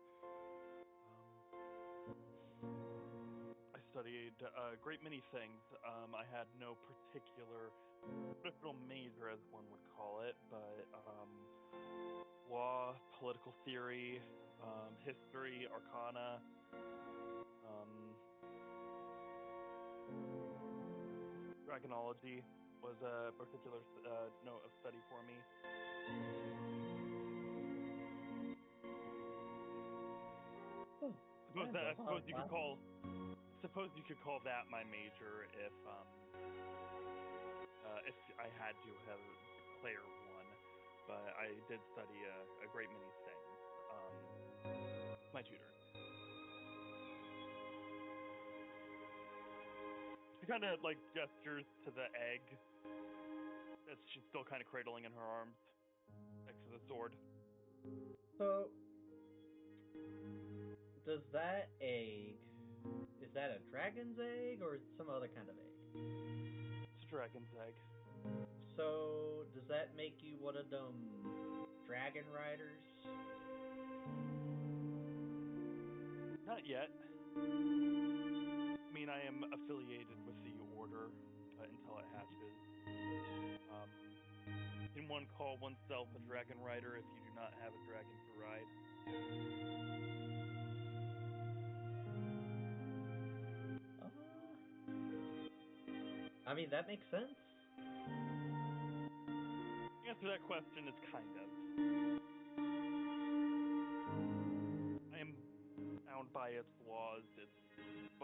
I studied a great many things. I had no particular professional major, as one would call it, but law, political theory, history, arcana, dragonology was a particular note of study for me. Suppose you could call that my major if I had to have declared one. But I did study a great many things. My tutor. She kind of like gestures to the egg that she's still kind of cradling in her arms next to the sword. So, does that egg, is that a dragon's egg or some other kind of egg? It's a dragon's egg. So, does that make you one of them dragon riders? Not yet. I mean, I am affiliated with the order until it hatches. Can one call oneself a dragon rider if you do not have a dragon to ride? I mean, that makes sense. The answer to that question is kind of. I am bound by its laws, its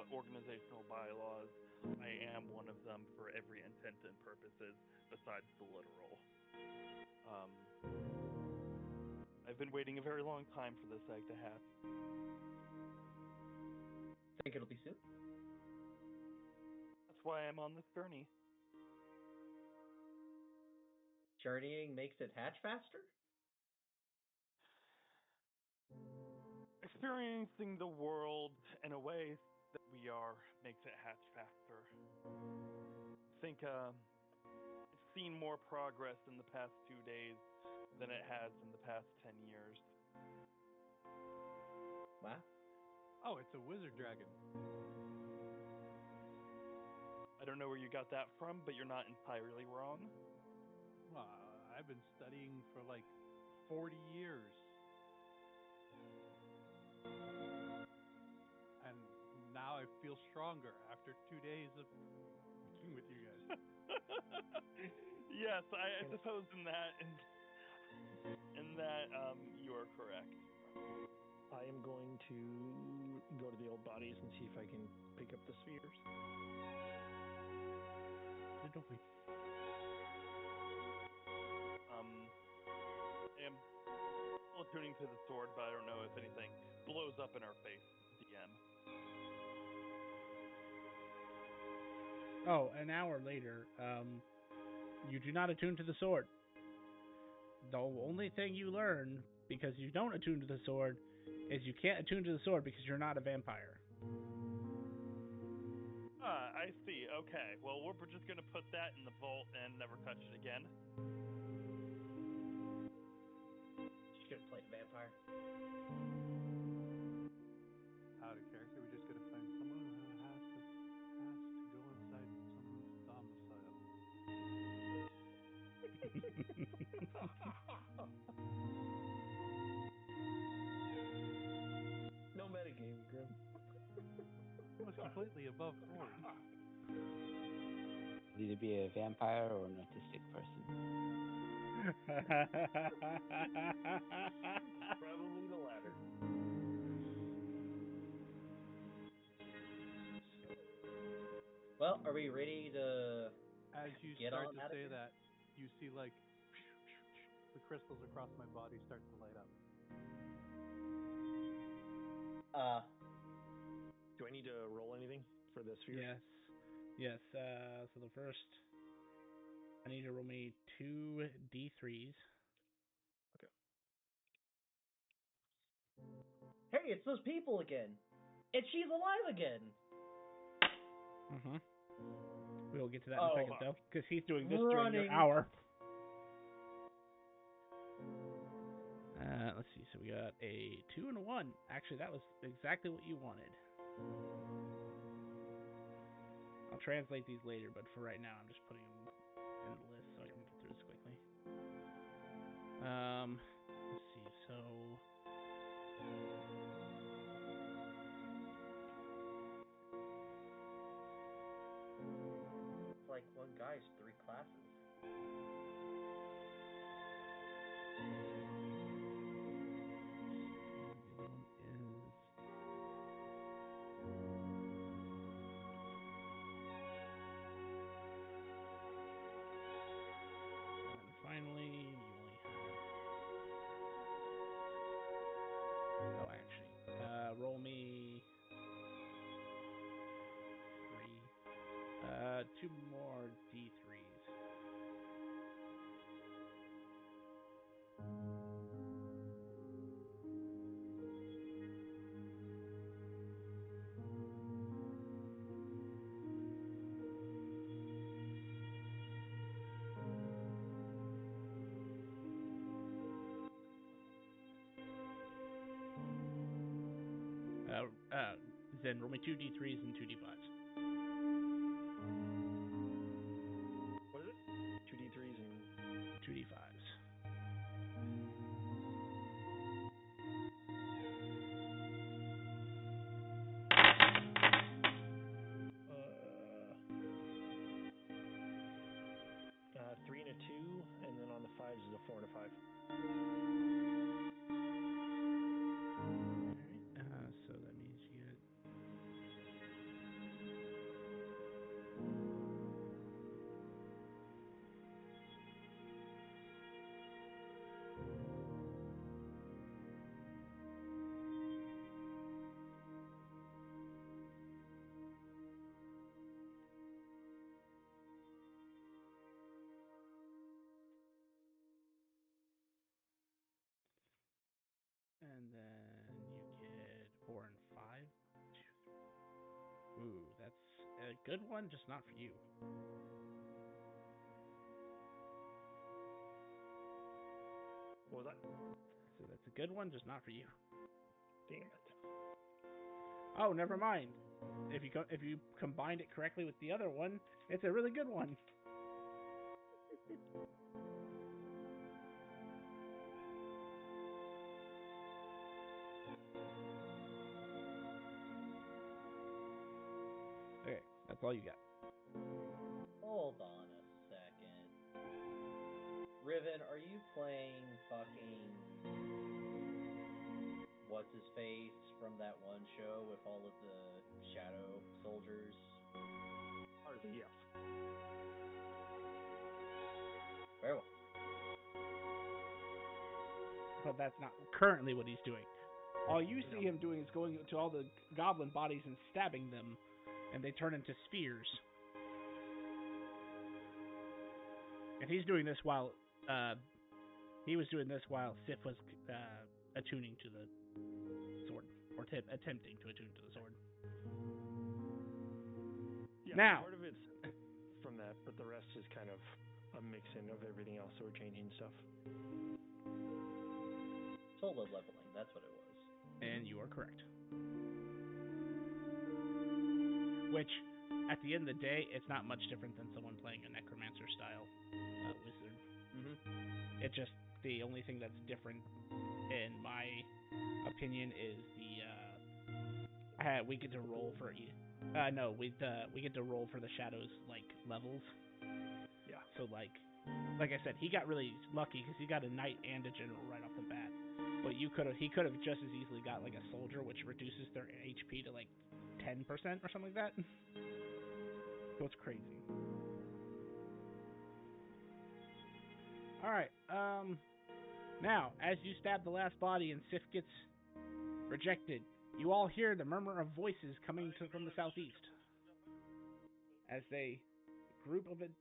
organizational bylaws. I am one of them for every intent and purposes besides the literal. I've been waiting a very long time for this egg to hatch. Think it'll be soon? That's why I'm on this journey. Journeying makes it hatch faster? Experiencing the world in a way that we are makes it hatch faster. I think it's seen more progress in the past 2 days than it has in the past 10 years. Wow. Oh, it's a wizard dragon. I don't know where you got that from, but you're not entirely wrong. Well, I've been studying for like 40 years. And now I feel stronger after 2 days of being with you guys. Yes, I suppose in that you are correct. I am going to go to the old bodies and see if I can pick up the spheres. I am still attuning to the sword, but I don't know if anything blows up in our face, DM. Oh, an hour later, you do not attune to the sword. The only thing you learn, because you don't attune to the sword, is you can't attune to the sword because you're not a vampire. I see. Okay. Well, we're just gonna put that in the vault and never touch it again. She's gonna play the vampire. Out of character, we just gotta find someone who has to go inside someone's domicile. No metagame, Grim. It was completely above board. Either be a vampire or an autistic person. Probably the latter. Well, are we ready to As you get start on to out of say here? that, you see like the crystals across my body start to light up. Do I need to roll anything for the sphere? Yes. Yes. So the first, I need to roll me 2 D3s. Hey, it's those people again, and she's alive again. Mm-hmm. We'll get to that in a Oh, second, though, because he's doing this during running. your hour. Let's see. So we got a 2 and a 1. Actually, that was exactly what you wanted. I'll translate these later, but for right now, I'm just putting them in the list so I can get through this quickly. Let's see. So It's like one guy's 3 classes. the other one is. And then finally, you only have. Oh, actually, roll me 3. 2 more D3s. Then roll me 2 D3s and 2 D5s. What is it? 2 D3s and 2 D5s. uh, 3 and a 2, and then on the 5s is a 4 and a 5. Alright, so that means you get. And then you get 4 and 5. Ooh, that's a good one, just not for you. What was that? So that's a good one, just not for you. Damn it. Oh, never mind. If you combined it correctly with the other one, it's a really good one. Okay, that's all you got. Hold on a second. Riven, are you playing fucking what's his face from that one show with all of the shadow soldiers? Hardly, yes. Very well. But that's not currently what he's doing. All you see him doing is going to all the goblin bodies and stabbing them, and they turn into spheres. And he's doing this while Sif was attuning to the sword, or attempting to attune to the sword. Yeah, Yeah, Now- part of it's from that, but the rest is kind of a mix-in of everything else, so we're changing stuff. Solo leveling, that's what it was. And you are correct. Which, at the end of the day, it's not much different than someone playing a necromancer style wizard. Mm-hmm. It just, the only thing that's different, in my opinion, is we get to roll for we get to roll for the shadows like levels. Yeah. So like I said, he got really lucky because he got a knight and a general right off the bat. But he could have just as easily got like a soldier, which reduces their HP to like 10% or something like that. So it's crazy. All right. Now, as you stab the last body and Sif gets rejected, you all hear the murmur of voices coming from the southeast as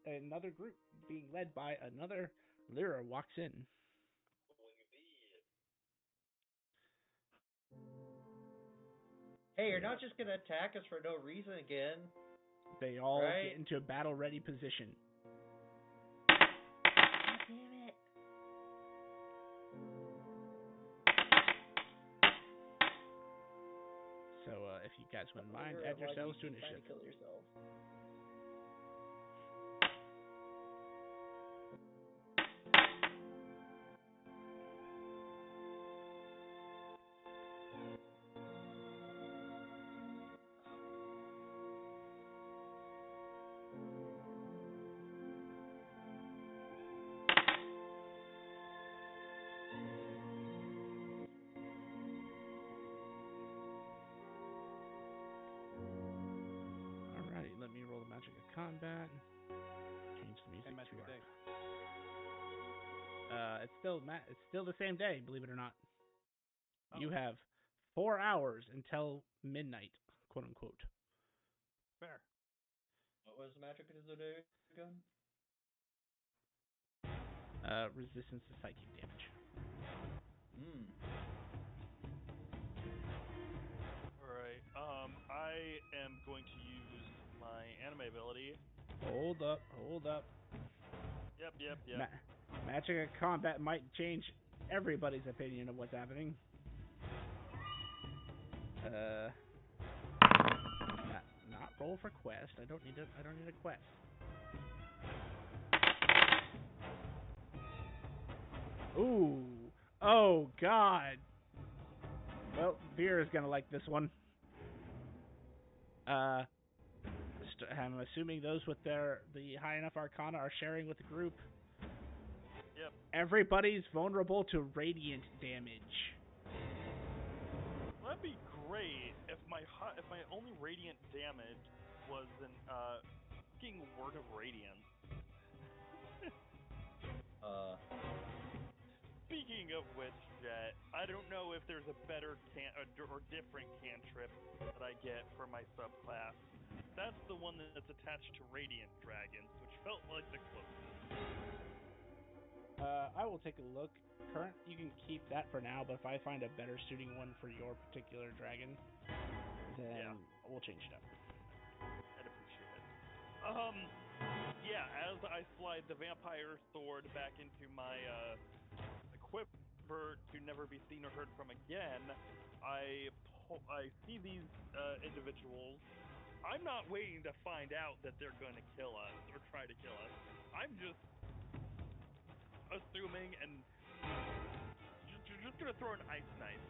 another group being led by another Lyra walks in. Hey, you're not just gonna attack us for no reason again. They all Right. get into a battle-ready position. Damn it. So, if you guys wouldn't mind, add yourselves to initiative. Kill yourself. Alrighty, let me roll the magic of combat. Change the music Same magic to day. It's still the same day, believe it or not. Oh. You have 4 hours until midnight, quote unquote. Fair. What was the magic of the day again? Resistance to psychic damage. Alright, I am going to use my anime ability. Hold up. Yep. Magic of combat might change everybody's opinion of what's happening. Not roll for quest. I don't need a quest. Ooh. Oh God. Well, Veer is gonna like this one. I'm assuming those with the high enough arcana are sharing with the group. Yep. Everybody's vulnerable to radiant damage. That'd be great if my only radiant damage was an fucking word of radiance. Speaking of which, Jet, I don't know if there's a better or different cantrip that I get for my subclass. That's the one that's attached to Radiant Dragons, which felt like the closest. I will take a look. You can keep that for now, but if I find a better suiting one for your particular dragon, then we'll change it up. I'd appreciate it. As I slide the vampire sword back into my quiver to never be seen or heard from again, I see these individuals. I'm not waiting to find out that they're going to kill us or try to kill us. I'm just assuming and just going to throw an ice knife,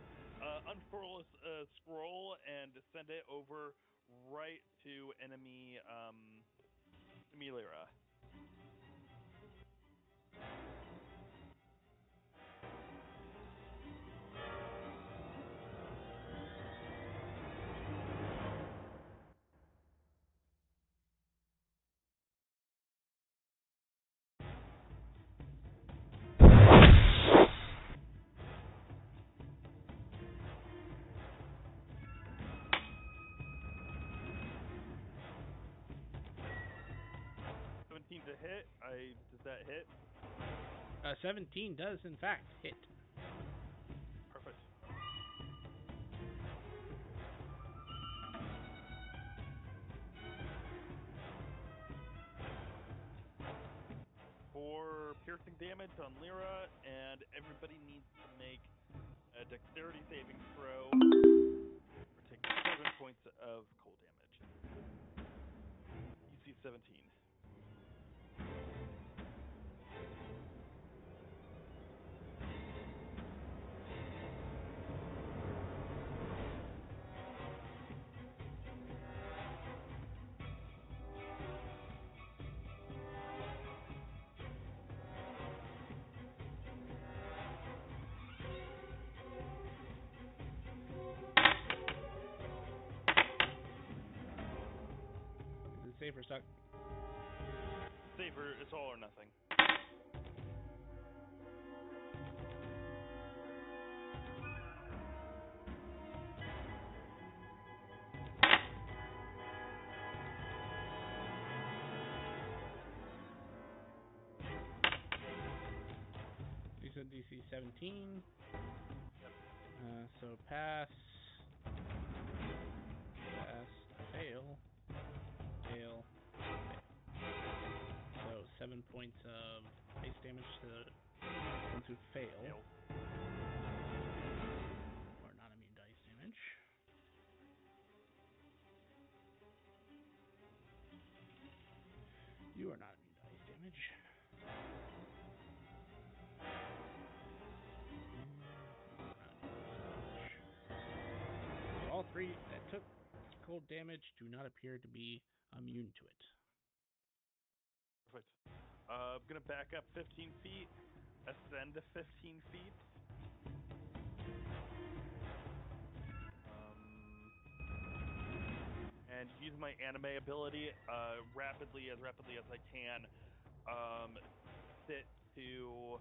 unfurl a scroll, and send it over right to enemy Lyra. To hit, does that hit? 17 does in fact hit. Perfect. piercing damage on Lyra, and everybody needs to make a dexterity saving throw or take 7 points of cold damage. DC 17. Is it safe or suck? Saver, it's all or nothing. You said DC 17. So pass, fail, fail, fail. So 7 points of base damage to the ones who fail. Or non-immune dice damage. You are not immune dice damage. So all three that took cold damage do not appear to be immune to it. Perfect. I'm going to back up 15 feet, ascend to 15 feet. And use my anime ability rapidly as I can, sit to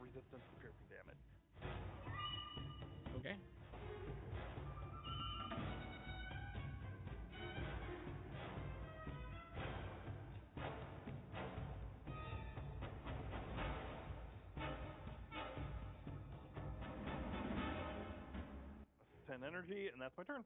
resistance to piercing damage. Okay. That's 10 energy, and that's my turn.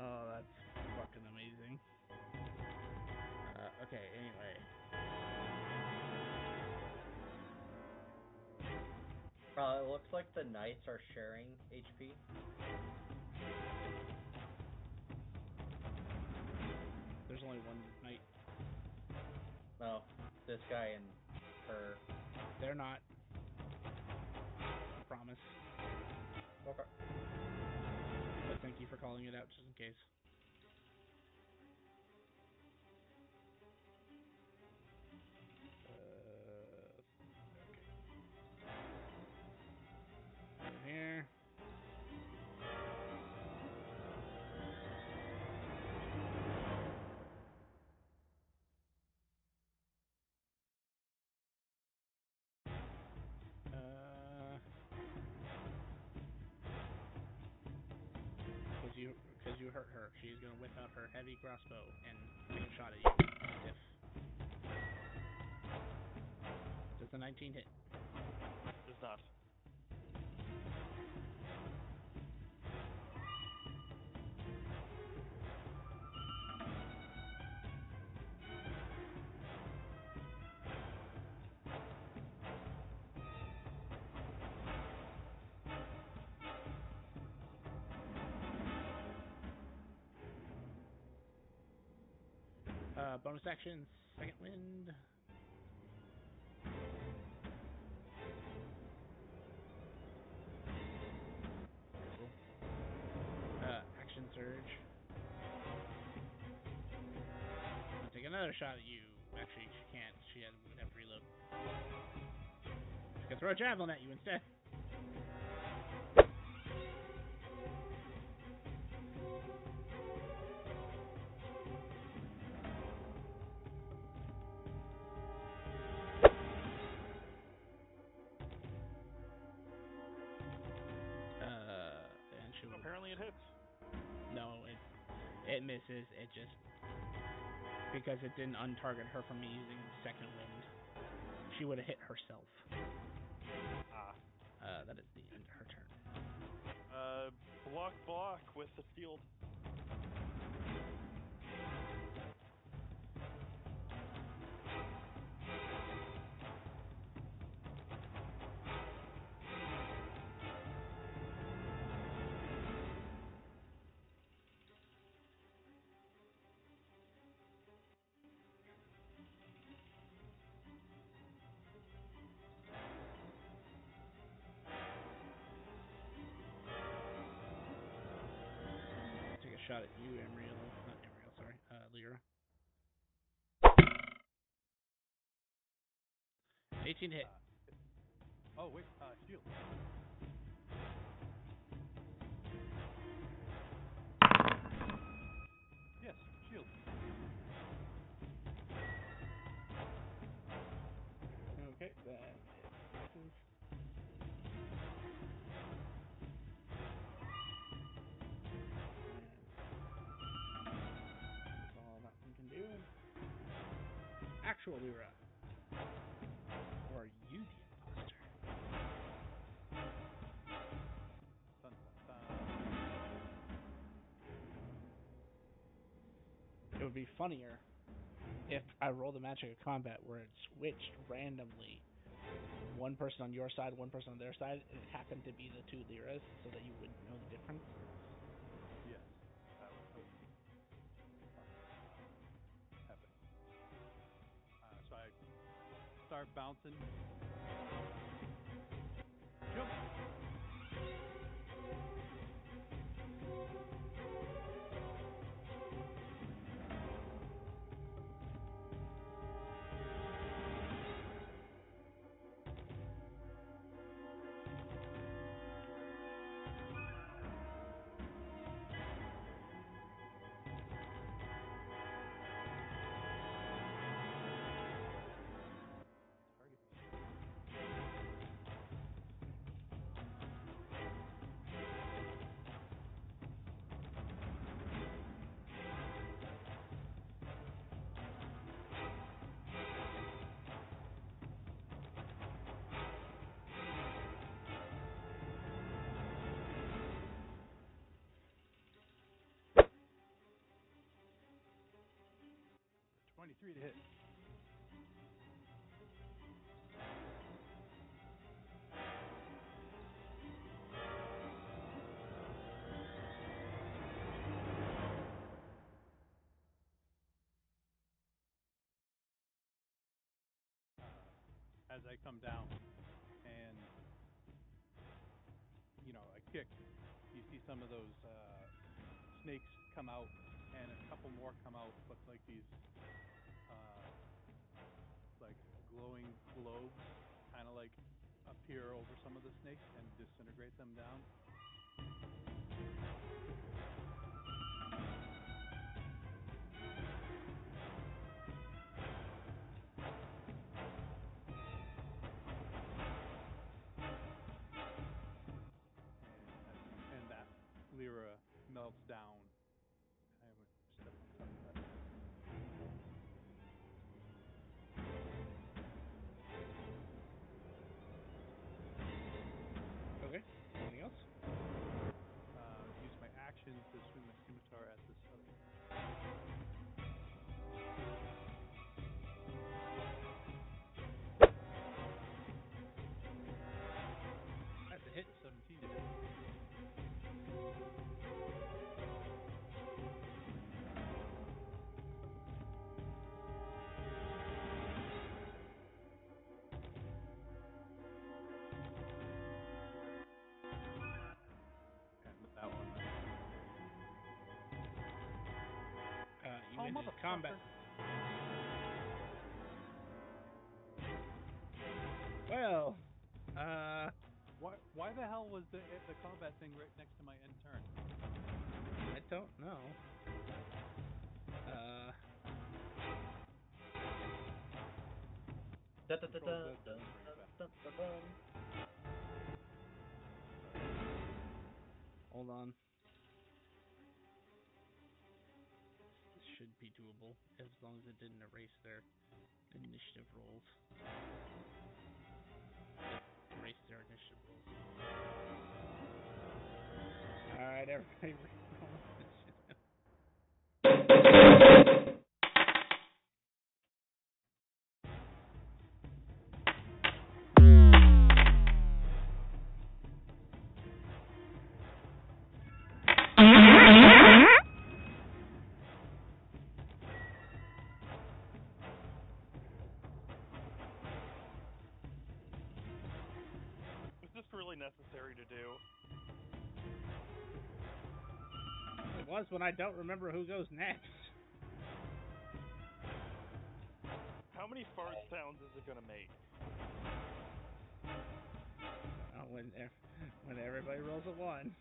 Oh, that's fucking amazing. Okay, anyway. It looks like the knights are sharing HP. There's only one knight. No, this guy and her. They're not. I promise. Okay. But thank you for calling it out just in case. Okay. In here. Because you hurt her, she's gonna whip out her heavy crossbow and take a shot at you. Does the 19 hit? Does not. Bonus action, second wind. Cool. Action surge. I'm gonna take another shot at you. Actually, she can't. Would have to reload. She's gonna throw a javelin at you instead. apparently it hits. No, it misses. It just because it didn't untarget her from me using second wind. She would have hit herself. That is the end of her turn. Block with the shield. Take a shot at you, Amriel. Not Amriel, sorry. Lyra. 18 hit. Oh wait, shield. Yes, shield. Okay, that misses. That is all that one can do. Actual Lyra. Or are you the imposter? Dun, dun, dun. It would be funnier if I rolled a Magic of Combat where it switched randomly. One person on your side, one person on their side, and it happened to be the two Lyras, so that you wouldn't know the difference. Yes, that would be funny. Epic. So I start bouncing. Jump. Target me. For 23 to hit. As I come down and I kick, you see some of those snakes come out and a couple more come out, but like these like glowing globes kind of like appear over some of the snakes and disintegrate them down. And that Lyra melts down. I would step on top of that. Okay. Anything else? Use my action to swing my scimitar at this other creature. That's a hit. For 17 to hit. And that one. You ended combat. Well, why the hell was the combat thing right next to my end turn? I don't know. Hold on. be doable as long as it didn't erase their initiative rolls. Erase their initiative rolls. Alright, everybody roll initiative. Is this really necessary to do? It was when I don't remember who goes next. How many fart sounds is it gonna make? When everybody rolls a 1.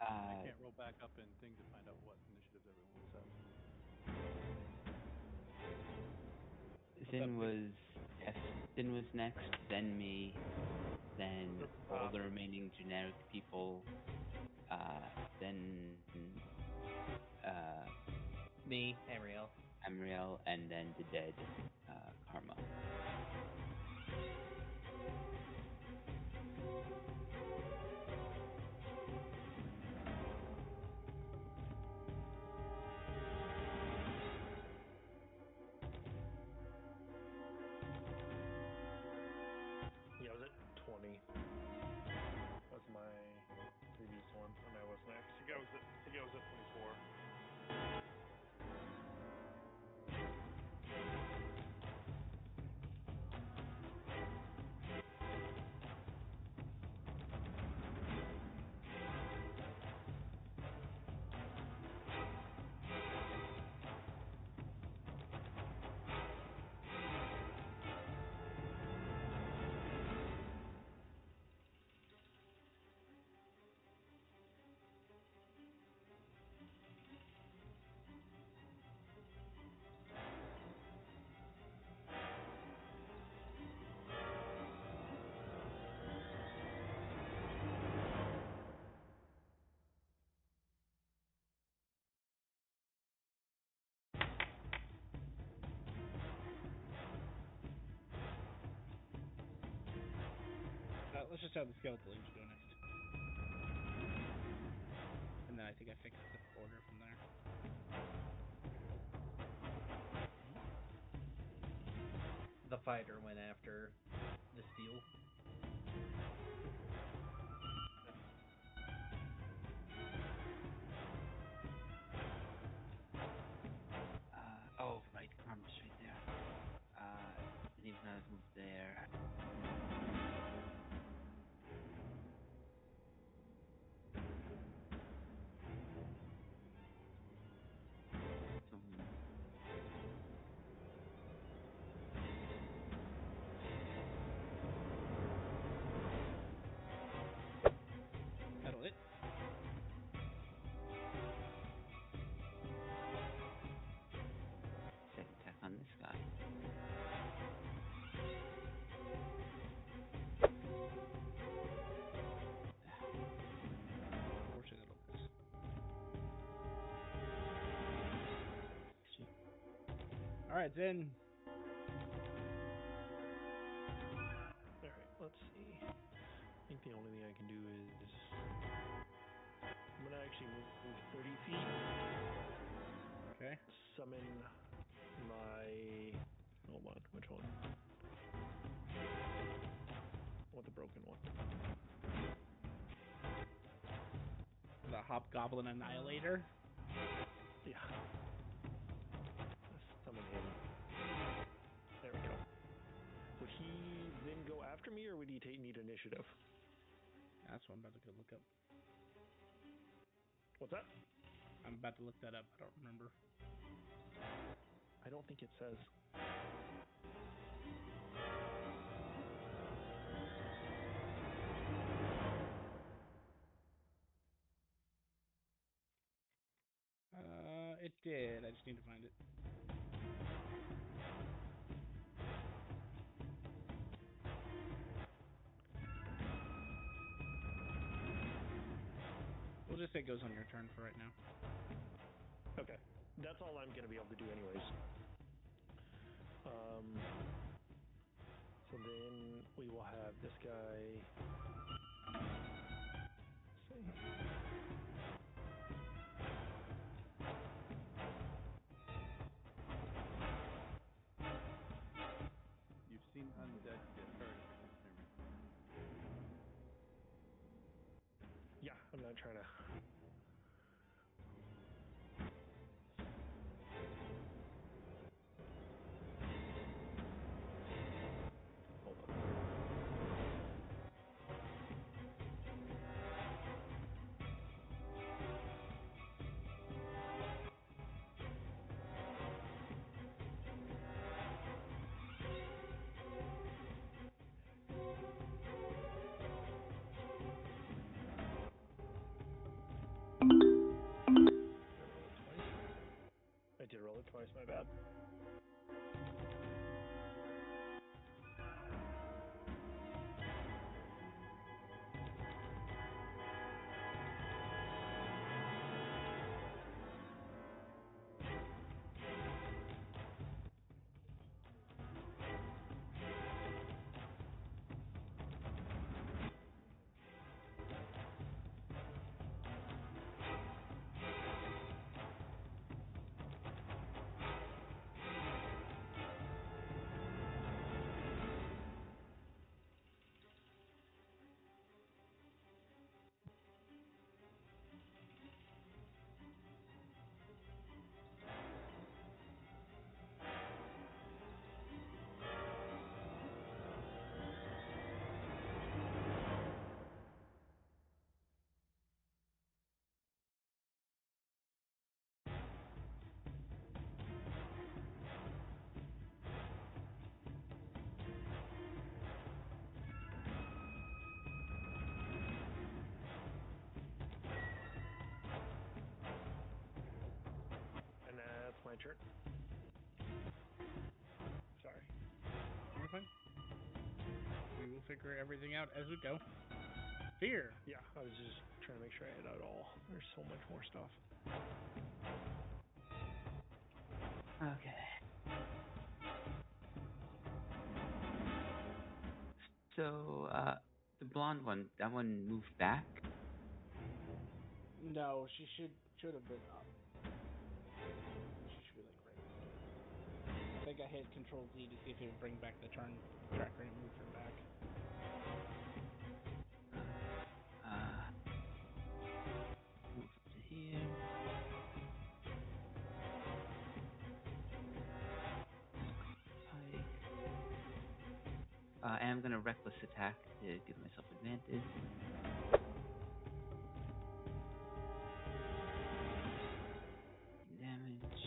I can't roll back up in thing to find out what initiatives everyone set. Sin was next, then me, then all the remaining generic people, then Me, Amriel. Amriel, and then the dead Karma. Yeah, I was at 20. That's my previous one, and I was next. I think I was at 24. Let's just have the skeletal angel go next. And then I think I fixed the order from there. The fighter went after the steel. Oh, right, Karma's right there. And even though I've moved there. That'll it. Second attack on this guy. Unfortunately, that'll miss. Alright, then. Alright, let's see. I think the only thing I can do is... I'm going to actually move 30 feet. Okay. Summon my... Hold on, which one? I want the broken one. The Hobgoblin Annihilator. Yeah. Let's summon him. There we go. Would he then go after me, or would he need initiative? That's what I'm about to go look up. What's that? I'm about to look that up. I don't remember. I don't think it says. It did. I just need to find it. We'll just say it goes on your turn for right now. that's all I'm gonna be able to do anyways. So then we will have this guy. Let's see. You've seen undead get artificers and everything. Yeah, I'm not trying to. Hold on. I did roll it twice, my bad. And that's my turn. Sorry. You're fine. We will figure everything out as we go. Fear. Yeah, I was just trying to make sure I had it all. There's so much more stuff. Okay. So, the blonde one, that one moved back? No, she should have been up. She should be like right there. I think I hit Control Z to see if it would bring back the turn tracker and it moved her back. Move up to here. Pike. And I'm gonna reckless attack to give myself advantage. Damage.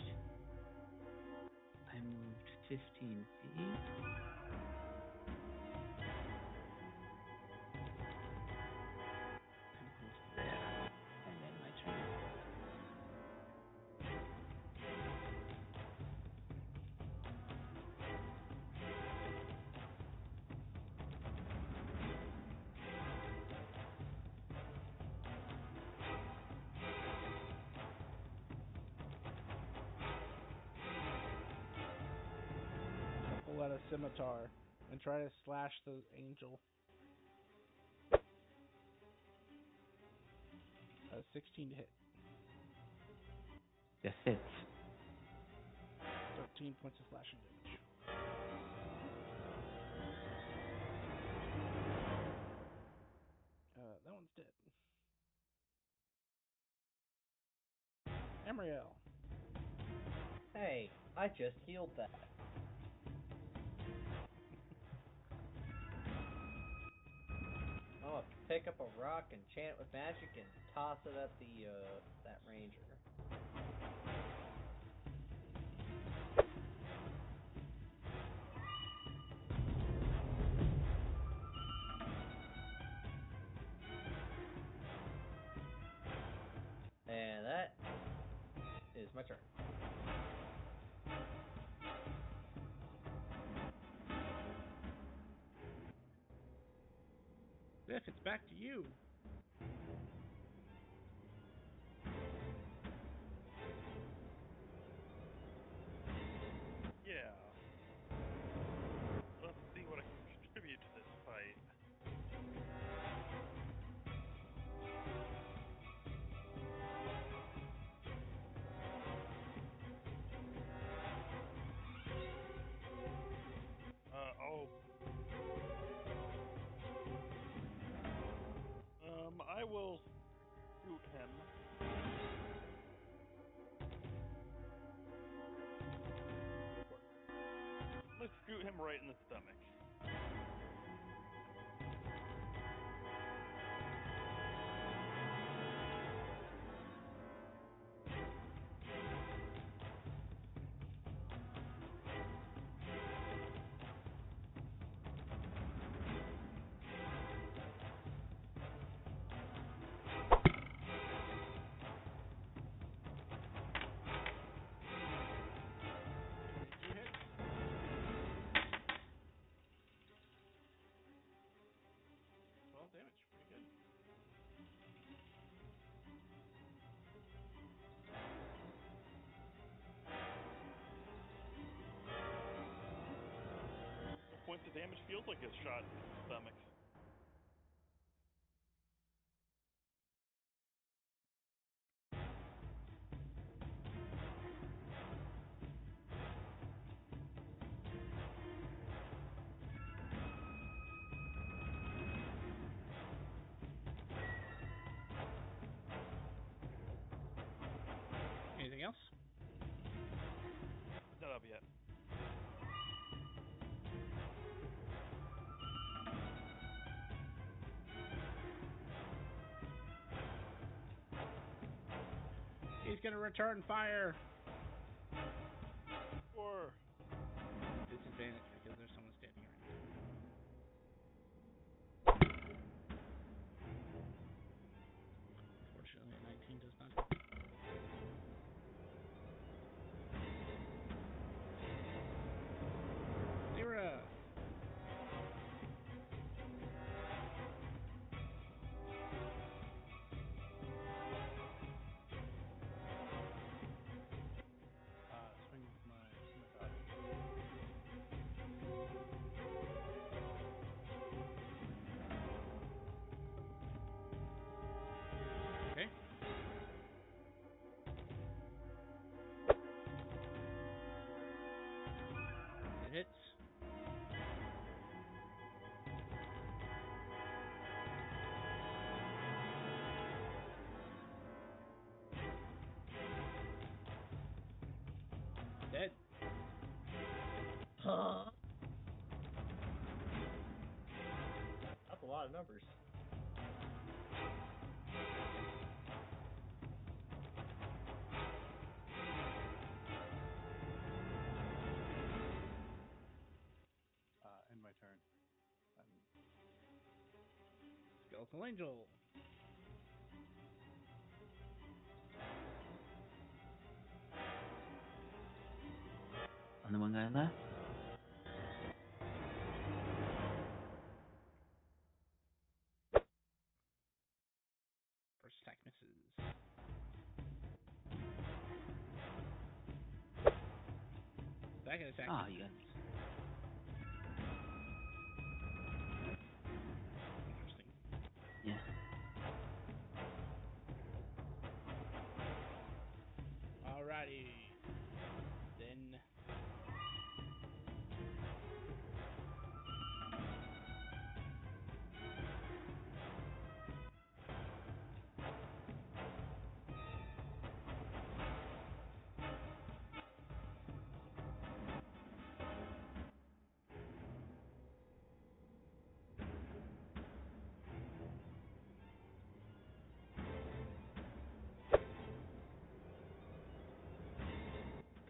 I moved 15 feet. I'm close to there. And then my turn. I'll pull out a scimitar and try to slash the angel. 16 to hit. Just hits. 13 points of slashing damage. That one's dead. Amriel. Hey, I just healed that. I'll pick up a rock and chant it with magic and toss it at the that ranger. And that is my turn. Biff, it's back to you. him right in the stomach. Damage, pretty good. The points of damage feels like a shot in the stomach. Anything else? Not up yet. He's gonna return fire. Or Disadvantage because there's someone standing around. Unfortunately, a 19 does not. Lyra. Swing with my dodge. Okay. It hits. Dead. Huh? That's a lot of numbers. End my turn. Skeletal Angel. Only one guy left. First attack misses. Second attack. Oh, you got Interesting. yeah. Alrighty. Then.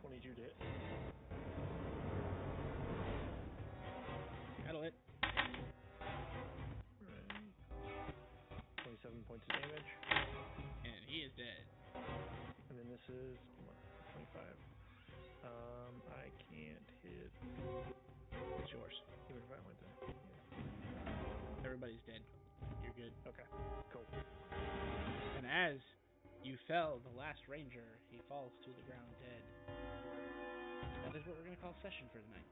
$22 to hit. That'll hit. Alright. 27 points of damage. And he is dead. And then this is 25. I can't hit. It's yours. Even if I went there. Yeah. Everybody's dead. You're good. Okay. Cool. And as you fell, the last ranger, he falls to the ground dead. That is what we're going to call session for tonight.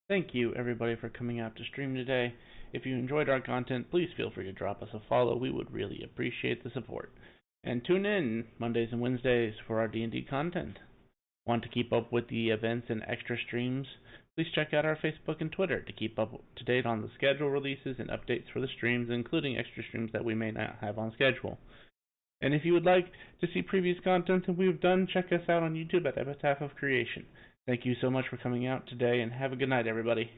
Thank you, everybody, for coming out to stream today. If you enjoyed our content, please feel free to drop us a follow. We would really appreciate the support. And tune in Mondays and Wednesdays for our D&D content. Want to keep up with the events and extra streams? Please check out our Facebook and Twitter to keep up to date on the schedule releases and updates for the streams, including extra streams that we may not have on schedule. And if you would like to see previous content that we've done, check us out on YouTube at Epitaph of Creation. Thank you so much for coming out today, and have a good night, everybody.